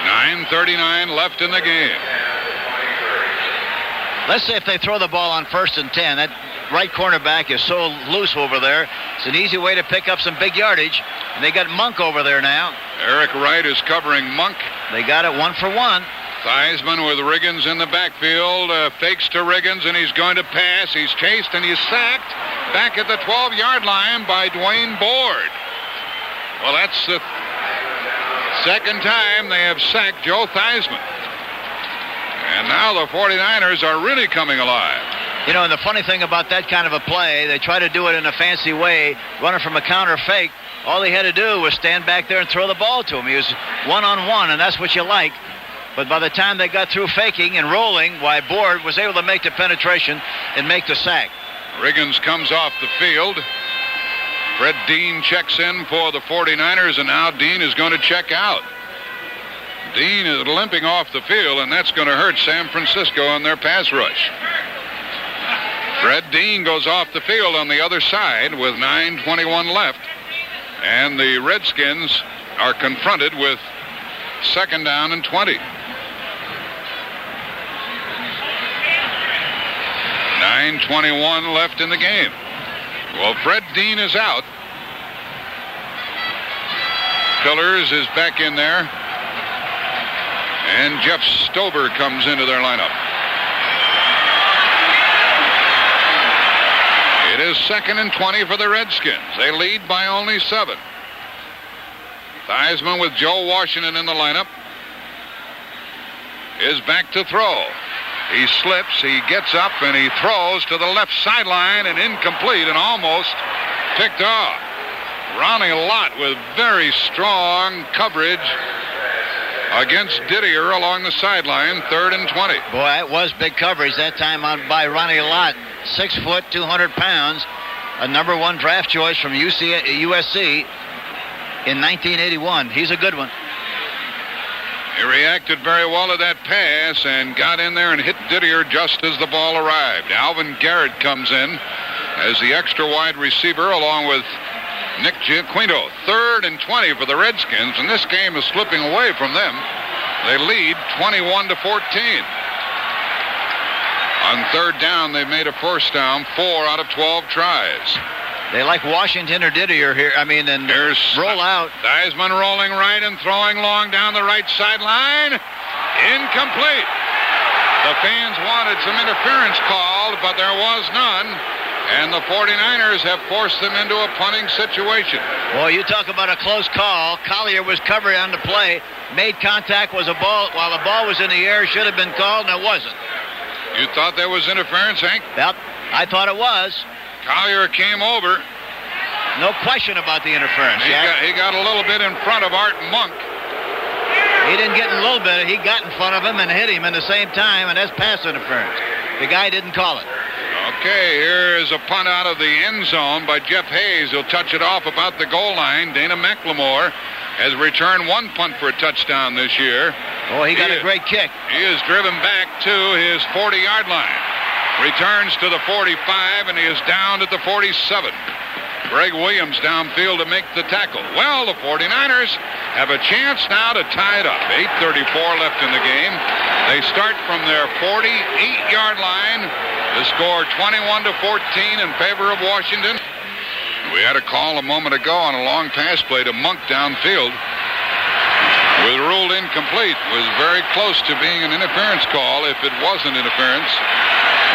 9:39 left in the game. Let's say if they throw the ball on 1st and 10, that right cornerback is so loose over there. It's an easy way to pick up some big yardage. And they got Monk over there now. Eric Wright is covering Monk. They got it 1-for-1. Theismann with Riggins in the backfield, fakes to Riggins, and he's going to pass. He's chased, and he's sacked back at the 12-yard line by Dwayne Board. Well, that's the second time they have sacked Joe Theismann. And now the 49ers are really coming alive. You know, and the funny thing about that kind of a play, they try to do it in a fancy way, running from a counter fake. All he had to do was stand back there and throw the ball to him. He was one-on-one, and that's what you like. But by the time they got through faking and rolling, Board was able to make the penetration and make the sack. Riggins comes off the field. Fred Dean checks in for the 49ers, and now Dean is going to check out. Dean is limping off the field, and that's going to hurt San Francisco on their pass rush. Fred Dean goes off the field on the other side with 9:21 left, and the Redskins are confronted with 2nd down and 20. 9:21 left in the game. Well, Fred Dean is out. Pillars is back in there. And Jeff Stover comes into their lineup. It is 2nd and 20 for the Redskins. They lead by only 7. Theismann with Joe Washington in the lineup is back to throw. He slips, he gets up, and he throws to the left sideline, and incomplete and almost picked off. Ronnie Lott with very strong coverage against Didier along the sideline, 3rd and 20. Boy, it was big coverage that time by Ronnie Lott. 6 foot, 200 pounds, a number 1 draft choice from USC in 1981. He's a good one. He reacted very well to that pass and got in there and hit Didier just as the ball arrived. Alvin Garrett comes in as the extra wide receiver along with Nick Giaquino. 3rd and 20 for the Redskins, and this game is slipping away from them. They lead 21-14. On 3rd down, they made a first down 4 out of 12 tries. They like Washington or Didier here. And here's roll out. Theismann rolling right and throwing long down the right sideline. Incomplete. The fans wanted some interference called, but there was none. And the 49ers have forced them into a punting situation. Boy, you talk about a close call. Collier was covered on the play. Made contact, was a ball. While the ball was in the air, should have been called, and it wasn't. You thought there was interference, Hank? Yep, I thought it was. Collier came over. No question about the interference. He got a little bit in front of Art Monk. He didn't get a little bit. He got in front of him and hit him at the same time, and that's pass interference. The guy didn't call it. Okay, here is a punt out of the end zone by Jeff Hayes. He'll touch it off about the goal line. Dana McLemore has returned 1 punt for a touchdown this year. Oh, he got a great kick. He is driven back to his 40-yard line. Returns to the 45, and he is down at the 47. Greg Williams downfield to make the tackle. Well, the 49ers have a chance now to tie it up. 8:34 left in the game. They start from their 48-yard line to score 21-14 in favor of Washington. We had a call a moment ago on a long pass play to Monk downfield. Was ruled incomplete. Was very close to being an interference call if it wasn't interference.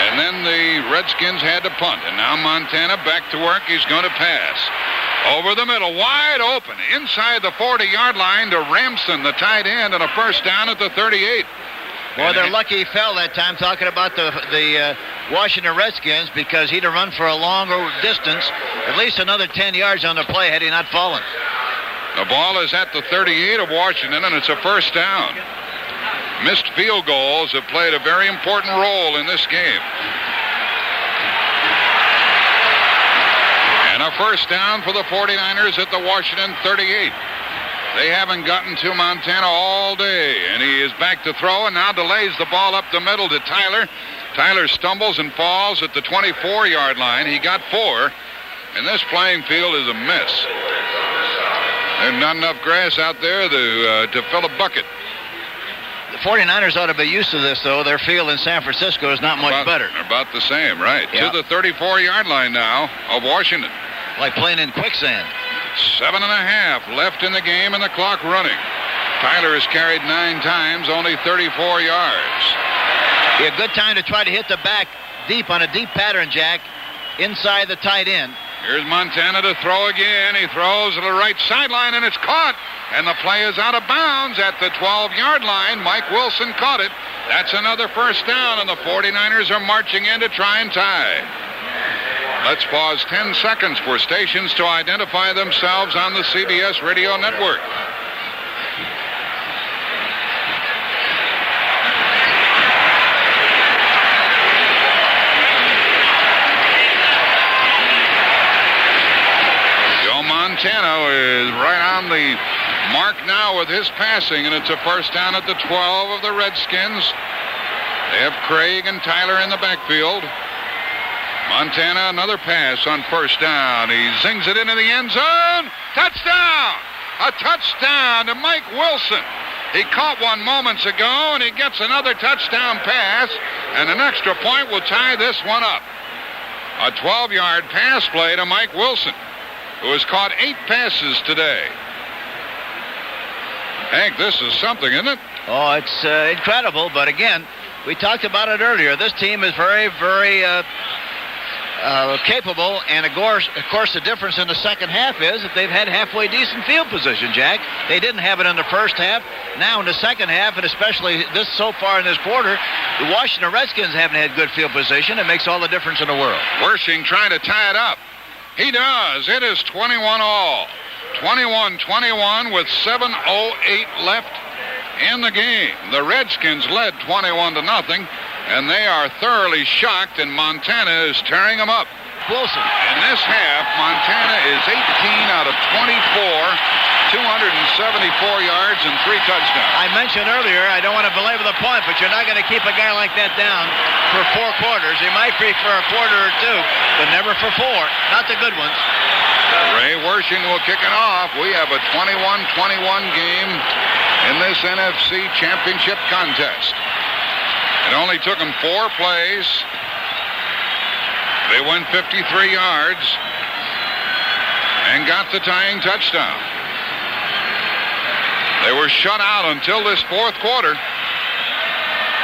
And then the Redskins had to punt. And now Montana back to work. He's going to pass. Over the middle, wide open, inside the 40-yard line to Ramson, the tight end, and a first down at the 38. Boy, they're lucky he fell that time, talking about the Washington Redskins, because he'd have run for a longer distance, at least another 10 yards on the play had he not fallen. The ball is at the 38 of Washington, and it's a first down. Missed field goals have played a very important role in this game. And a first down for the 49ers at the Washington 38. They haven't gotten to Montana all day, and he is back to throw and now delays the ball up the middle to Tyler. Tyler stumbles and falls at the 24-yard line. He got 4, and this playing field is a mess. There's not enough grass out there to fill a bucket. The 49ers ought to be used to this, though. Their field in San Francisco is not much better. About the same, right. Yep. To the 34-yard line now of Washington. Like playing in quicksand. 7.5 left in the game and the clock running. Tyler has carried 9 times, only 34 yards. Be a good time to try to hit the back deep on a deep pattern, Jack, inside the tight end. Here's Montana to throw again. He throws to the right sideline, and it's caught. And the play is out of bounds at the 12-yard line. Mike Wilson caught it. That's another first down, and the 49ers are marching in to try and tie. Let's pause 10 seconds for stations to identify themselves on the CBS radio network. Montana is right on the mark now with his passing, and it's a first down at the 12 of the Redskins. They have Craig and Tyler in the backfield. Montana, another pass on first down. He zings it into the end zone. Touchdown! A touchdown to Mike Wilson. He caught one moments ago, and he gets another touchdown pass, and an extra point will tie this one up. A 12-yard pass play to Mike Wilson, who has caught 8 passes today. Hank, this is something, isn't it? Oh, it's incredible, but again, we talked about it earlier. This team is very, very capable, and of course, the difference in the second half is that they've had halfway decent field position, Jack. They didn't have it in the first half. Now in the second half, and especially this so far in this quarter, the Washington Redskins haven't had good field position. It makes all the difference in the world. Wersching trying to tie it up. He does. It is 21 all. 21-21 with 7:08 left in the game. The Redskins led 21-0, and they are thoroughly shocked, and Montana is tearing them up. Wilson. In this half, Montana is 18 out of 24, 274 yards and 3 touchdowns. I mentioned earlier, I don't want to belabor the point, but you're not going to keep a guy like that down for 4 quarters. He might be for a quarter or 2, but never for 4. Not the good ones. Ray Wersching will kick it off. We have a 21-21 game in this NFC Championship contest. It only took them 4 plays. They went 53 yards and got the tying touchdown. They were shut out until this 4th quarter.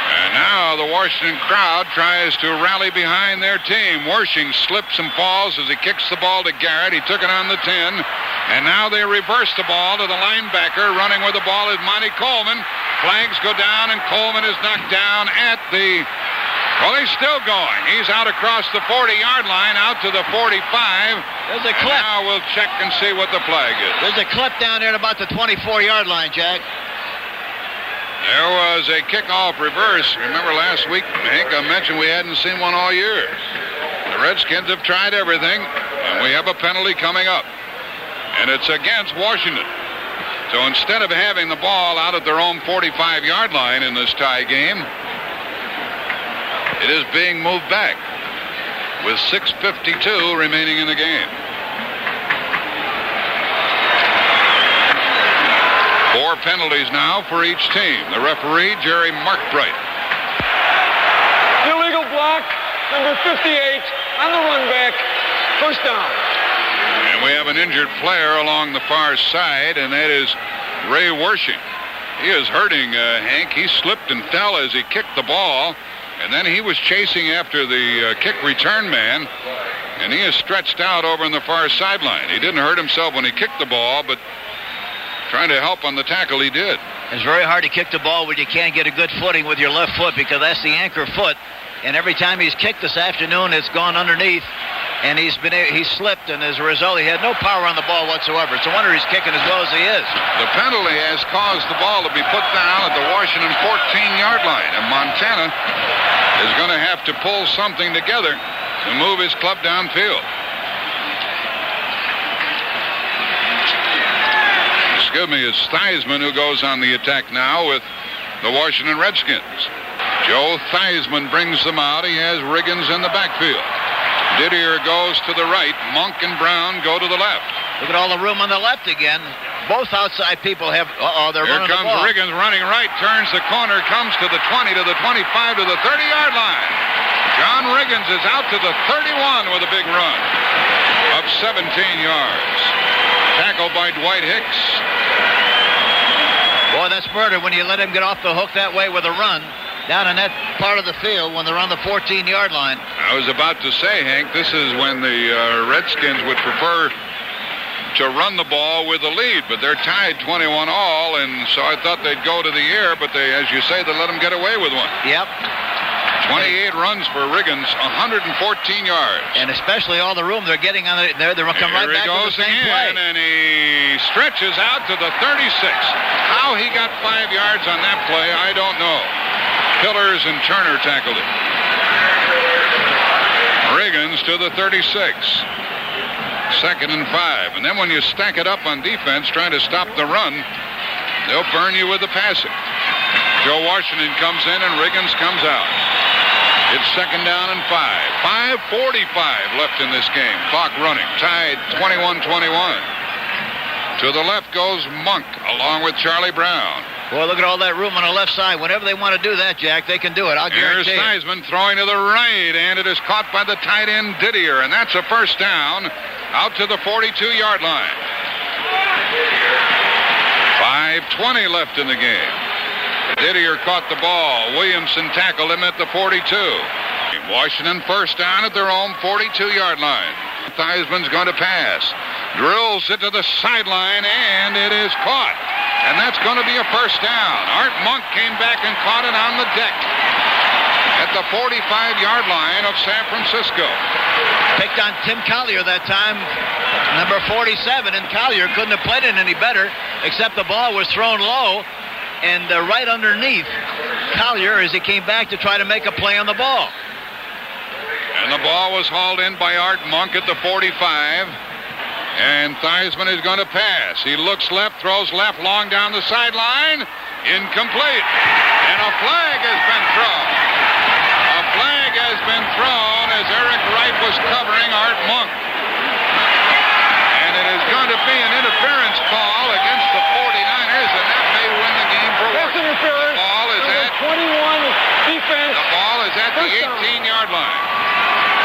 And now the Washington crowd tries to rally behind their team. Wersching slips and falls as he kicks the ball to Garrett. He took it on the 10. And now they reverse the ball to the linebacker. Running with the ball is Monty Coleman. Flags go down, and Coleman is knocked down at the... Well, he's still going. He's out across the 40-yard line, out to the 45. There's a clip. Now we'll check and see what the flag is. There's a clip down there at about the 24-yard line, Jack. There was a kickoff reverse. Remember last week, Hank, I mentioned we hadn't seen one all year. The Redskins have tried everything, and we have a penalty coming up. And it's against Washington. So instead of having the ball out at their own 45-yard line in this tie game, it is being moved back with 6:52 remaining in the game. 4 penalties now for each team. The referee, Jerry Markbright. Illegal block, number 58, on the run back. First down. And we have an injured player along the far side, and that is Ray Wershing. He is hurting, Hank. He slipped and fell as he kicked the ball, and then he was chasing after the kick return man, and he is stretched out over on the far sideline. He didn't hurt himself when he kicked the ball, but trying to help on the tackle, he did. It's very hard to kick the ball when you can't get a good footing with your left foot because that's the anchor foot. And every time he's kicked this afternoon, it's gone underneath, and he's slipped, and as a result, he had no power on the ball whatsoever. It's a wonder he's kicking as well as he is. The penalty has caused the ball to be put down at the Washington 14-yard line, and Montana is going to have to pull something together to move his club downfield. Excuse me, it's Theismann who goes on the attack now with the Washington Redskins. Joe Theismann brings them out. He has Riggins in the backfield. Didier goes to the right. Monk and Brown go to the left. Look at all the room on the left again. Both outside people have... they're running the ball. Here comes Riggins running right, turns the corner, comes to the 20, to the 25, to the 30-yard line. John Riggins is out to the 31 with a big run of 17 yards. Tackled by Dwight Hicks. Boy, that's murder when you let him get off the hook that way with a run down in that part of the field when they're on the 14-yard line. I was about to say, Hank, this is when the Redskins would prefer to run the ball with the lead, but they're tied 21 all, and so I thought they'd go to the air, but they, as you say, they let them get away with one. Yep. 28 runs for Riggins, 114 yards. And especially all the room they're getting on they're going to come right back to the same play. And he stretches out to the 36. How he got 5 yards on that play, I don't know. Pillars and Turner tackled it. Riggins to the 36. 2nd and 5. And then when you stack it up on defense, trying to stop the run, they'll burn you with the passing. Joe Washington comes in and Riggins comes out. It's 2nd down and 5. 5:45 left in this game. Clock running. Tied 21-21. To the left goes Monk along with Charlie Brown. Boy, look at all that room on the left side. Whenever they want to do that, Jack, they can do it. I'll guarantee it. Here's Theismann throwing to the right, and it is caught by the tight end Didier, and that's a first down out to the 42-yard line. 5:20 left in the game. Didier caught the ball. Williamson tackled him at the 42. Washington first down at their own 42-yard line. Theismann's going to pass. Drills it to the sideline, and it is caught. And that's going to be a first down. Art Monk came back and caught it on the deck at the 45-yard line of San Francisco. Picked on Tim Collier that time, number 47, and Collier couldn't have played it any better, except the ball was thrown low, and right underneath Collier as he came back to try to make a play on the ball. And the ball was hauled in by Art Monk at the 45. And Theismann is going to pass. He looks left, throws left, long down the sideline. Incomplete. And a flag has been thrown. A flag has been thrown as Eric Wright was covering Art Monk. And it is going to be an interference call against the 49ers, and that may win the game for Washington. Interference. The ball is at 21 defense. The ball is at the 18-yard line.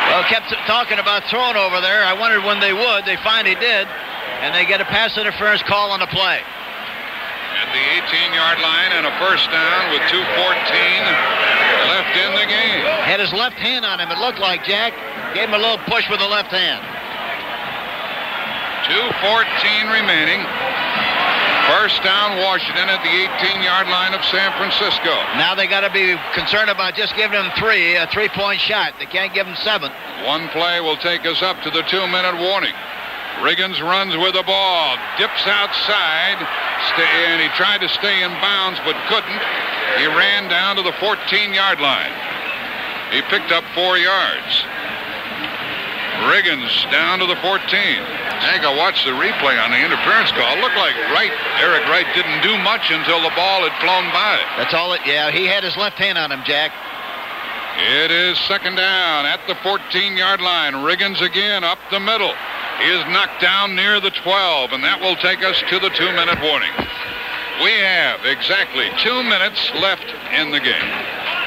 Well, kept talking about throwing over there. I wondered when they would. They finally did. And they get a pass interference call on the play. At the 18-yard line and a first down with 2:14 left in the game. Had his left hand on him, it looked like, Jack. Gave him a little push with the left hand. 2:14 remaining. First down, Washington at the 18-yard line of San Francisco. Now they got to be concerned about just giving him a three-point shot. They can't give him 7. One play will take us up to the 2-minute warning. Riggins runs with the ball, dips outside, and he tried to stay in bounds but couldn't. He ran down to the 14-yard line. He picked up 4 yards. Riggins down to the 14. Hank, I watched the replay on the interference call. It looked like Eric Wright didn't do much until the ball had flown by. That's all yeah, he had his left hand on him, Jack. It is second down at the 14-yard line. Riggins again up the middle. He is knocked down near the 12, and that will take us to the 2-minute warning. We have exactly 2 minutes left in the game.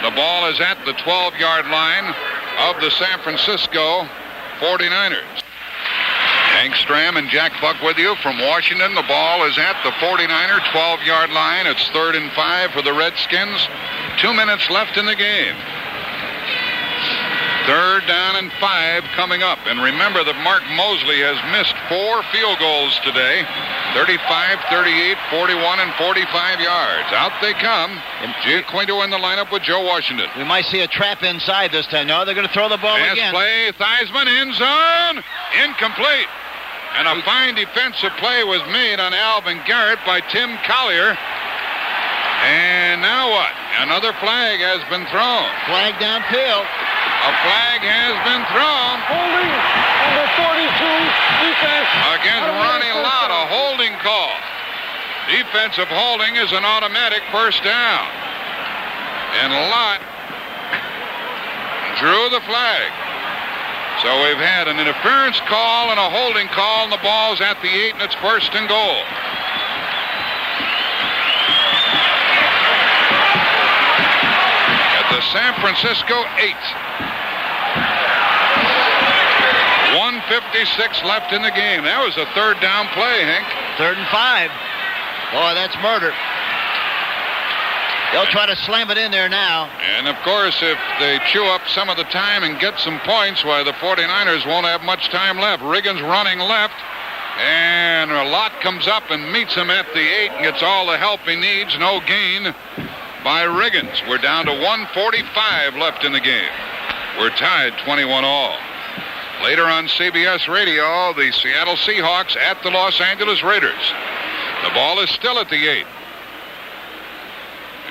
The ball is at the 12-yard line of the San Francisco 49ers. Hank Stram and Jack Buck with you from Washington. The ball is at the 49er 12-yard line. It's 3rd and 5 for the Redskins. 2 minutes left in the game. 3rd down and 5 coming up. And remember that Mark Mosley has missed 4 field goals today. 35, 38, 41, and 45 yards. Out they come. Giaquinto in the lineup with Joe Washington. We might see a trap inside this time. No, they're going to throw the ball again. Play, Theismann, end zone. Incomplete. And a fine defensive play was made on Alvin Garrett by Tim Collier. And now what? Another flag has been thrown. Flag downfield. A flag has been thrown. Holding number 42, defense. Against Ronnie Lott, a holding call. Defensive holding is an automatic first down. And Lott drew the flag. So we've had an interference call and a holding call, and the ball's at the 8, and it's 1st and goal. At the San Francisco 8. 1:56 left in the game. That was a 3rd down play, Hank. 3rd and 5. Boy, that's murder. They'll try to slam it in there now. And, of course, if they chew up some of the time and get some points, why, the 49ers won't have much time left. Riggins running left, and a lot comes up and meets him at the 8 and gets all the help he needs. No gain by Riggins. We're down to 1:45 left in the game. We're tied 21-all. Later on CBS Radio, the Seattle Seahawks at the Los Angeles Raiders. The ball is still at the 8.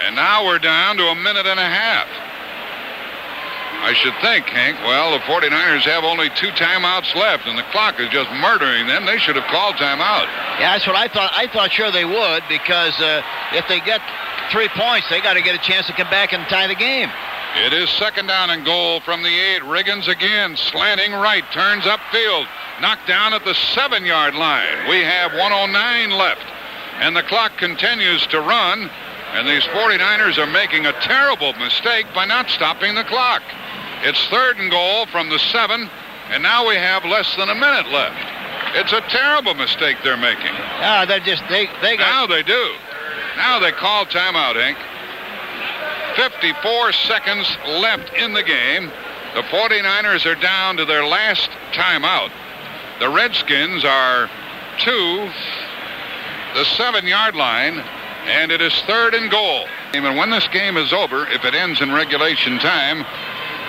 And now we're down to a minute and a half. I should think, Hank, well, the 49ers have only 2 timeouts left, and the clock is just murdering them. They should have called timeout. Yeah, that's what I thought. I thought sure they would, because if they get 3 points, they got to get a chance to come back and tie the game. It is 2nd down and goal from the 8. Riggins again, slanting right, turns upfield, knocked down at the 7-yard line. We have 1:09 left, and the clock continues to run, and these 49ers are making a terrible mistake by not stopping the clock. It's 3rd and goal from the 7, and now we have less than a minute left. It's a terrible mistake they're making. They're just, they got... Now they do. Now they call timeout, Hank. 54 seconds left in the game. The 49ers are down to their last timeout. The Redskins are to the 7-yard line, and it is 3rd and goal. And when this game is over, if it ends in regulation time,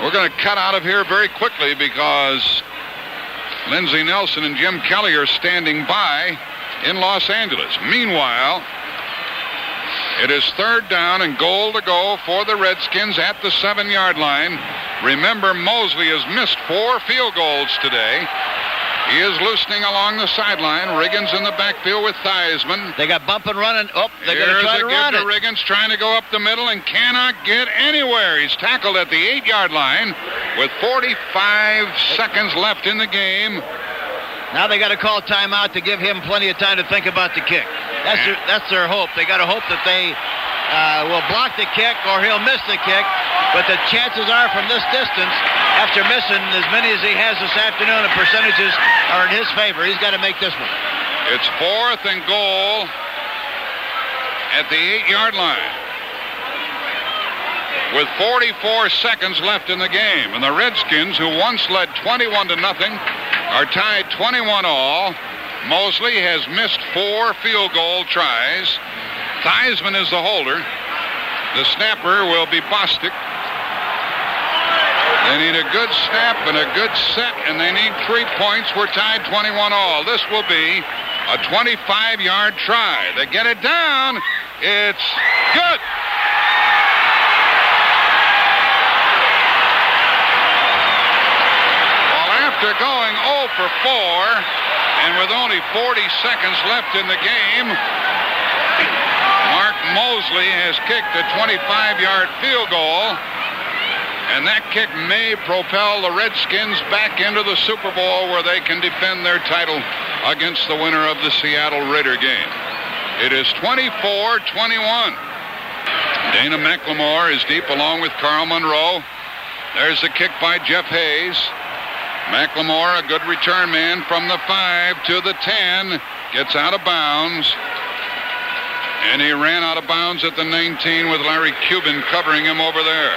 we're going to cut out of here very quickly because Lindsey Nelson and Jim Kelly are standing by in Los Angeles. Meanwhile, it is 3rd down and goal to go for the Redskins at the 7-yard line. Remember, Mosley has missed 4 field goals today. He is loosening along the sideline. Riggins in the backfield with Theismann. They got bump and running. Oh, they're going to try to run it. Riggins trying to go up the middle and cannot get anywhere. He's tackled at the 8-yard line with 45 seconds left in the game. Now they got to call timeout to give him plenty of time to think about the kick. That's their hope. They got to hope that they will block the kick or he'll miss the kick. But the chances are from this distance, after missing as many as he has this afternoon, the percentages are in his favor. He's got to make this one. It's 4th and goal at the 8-yard line with 44 seconds left in the game. And the Redskins, who once led 21-0, are tied 21-all. Mosley has missed 4 field goal tries. Theismann is the holder. The snapper will be Bostic. They need a good snap and a good set, and they need 3 points. We're tied 21-all. This will be a 25-yard try. They get it down. It's good. After going 0 for 4, and with only 40 seconds left in the game, Mark Mosley has kicked a 25-yard field goal, and that kick may propel the Redskins back into the Super Bowl where they can defend their title against the winner of the Seattle Raider game. It is 24-21. Dana McLemore is deep along with Carl Monroe. There's the kick by Jeff Hayes. McLemore, a good return man from the 5 to the 10, gets out of bounds. And he ran out of bounds at the 19 with Larry Cuban covering him over there.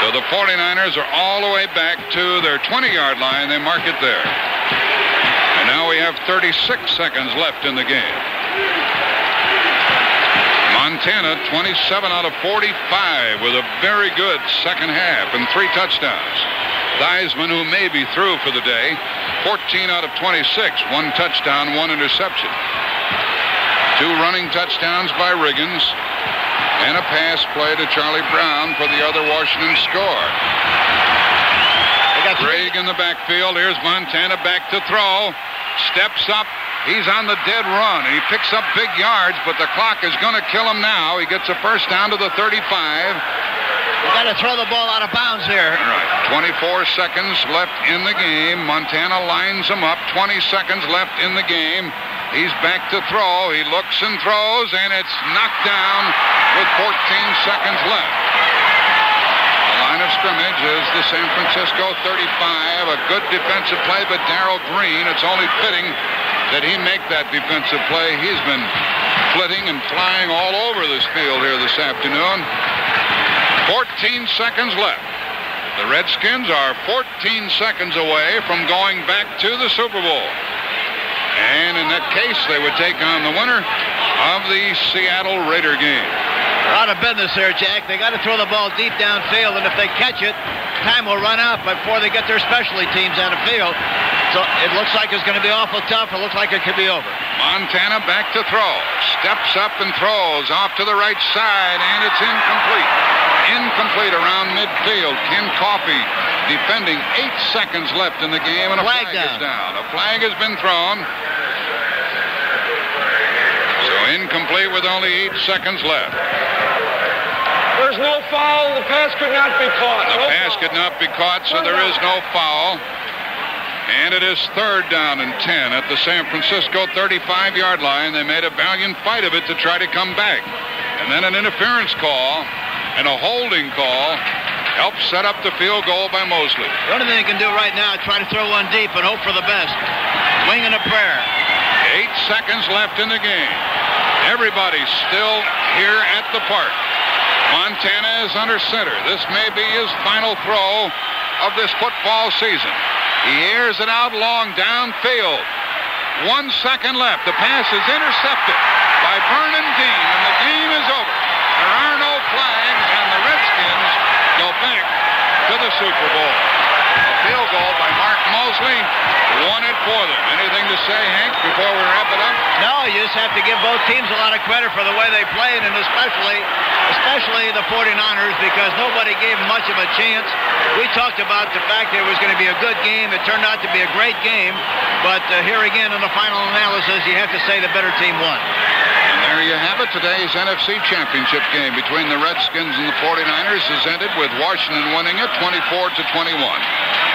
So the 49ers are all the way back to their 20-yard line. They mark it there. And now we have 36 seconds left in the game. Montana, 27 out of 45 with a very good second half and 3 touchdowns. Theismann, who may be through for the day, 14 out of 26, 1 touchdown, 1 interception. 2 running touchdowns by Riggins, and a pass play to Charlie Brown for the other Washington score. Craig in the backfield. Here's Montana back to throw. Steps up. He's on the dead run, and he picks up big yards, but the clock is going to kill him now. He gets a first down to the 35. You got to throw the ball out of bounds here. All right, 24 seconds left in the game. Montana lines him up. 20 seconds left in the game. He's back to throw. He looks and throws, and it's knocked down with 14 seconds left. The line of scrimmage is the San Francisco 35. A good defensive play by Darrell Green. It's only fitting that he make that defensive play. He's been flitting and flying all over this field here this afternoon. 14 seconds left. The Redskins are 14 seconds away from going back to the Super Bowl. And in that case, they would take on the winner of the Seattle Raider game. They're out of business there, Jack. They got to throw the ball deep downfield, and if they catch it, time will run out before they get their specialty teams out of field. So it looks like it's going to be awful tough. It looks like it could be over. Montana back to throw. Steps up and throws off to the right side, and it's incomplete. Incomplete around midfield. Ken Coffey defending. 8 seconds left in the game, and a flag is down. A flag has been thrown. So incomplete with only 8 seconds left. There's no foul. The pass could not be caught. The pass could not be caught, so there is no foul. And it is 3rd down and 10 at the San Francisco 35-yard line. They made a valiant fight of it to try to come back. And then an interference call and a holding call helped set up the field goal by Mosley. The only thing they can do right now is try to throw one deep and hope for the best. Wing and a prayer. 8 seconds left in the game. Everybody's still here at the park. Montana is under center. This may be his final throw of this football season. He airs it out long downfield. 1 second left. The pass is intercepted by Vernon Dean, and the game is over. There are no flags, and the Redskins go back to the Super Bowl. A field goal by Mark Mosley won it for them. Anything to say, Hank, before we wrap it up? No, you just have to give both teams a lot of credit for the way they played, and especially the 49ers, because nobody gave much of a chance. We talked about the fact that it was going to be a good game. It turned out to be a great game, but here again in the final analysis, you have to say the better team won. And there you have it. Today's NFC Championship game between the Redskins and the 49ers has ended with Washington winning it 24-21.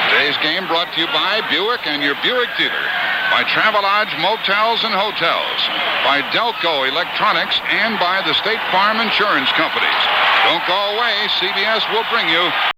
Today's game brought to you by Buick and your Buick dealer, by Travelodge Motels and Hotels, by Delco Electronics, and by the State Farm Insurance Companies. Don't go away. CBS will bring you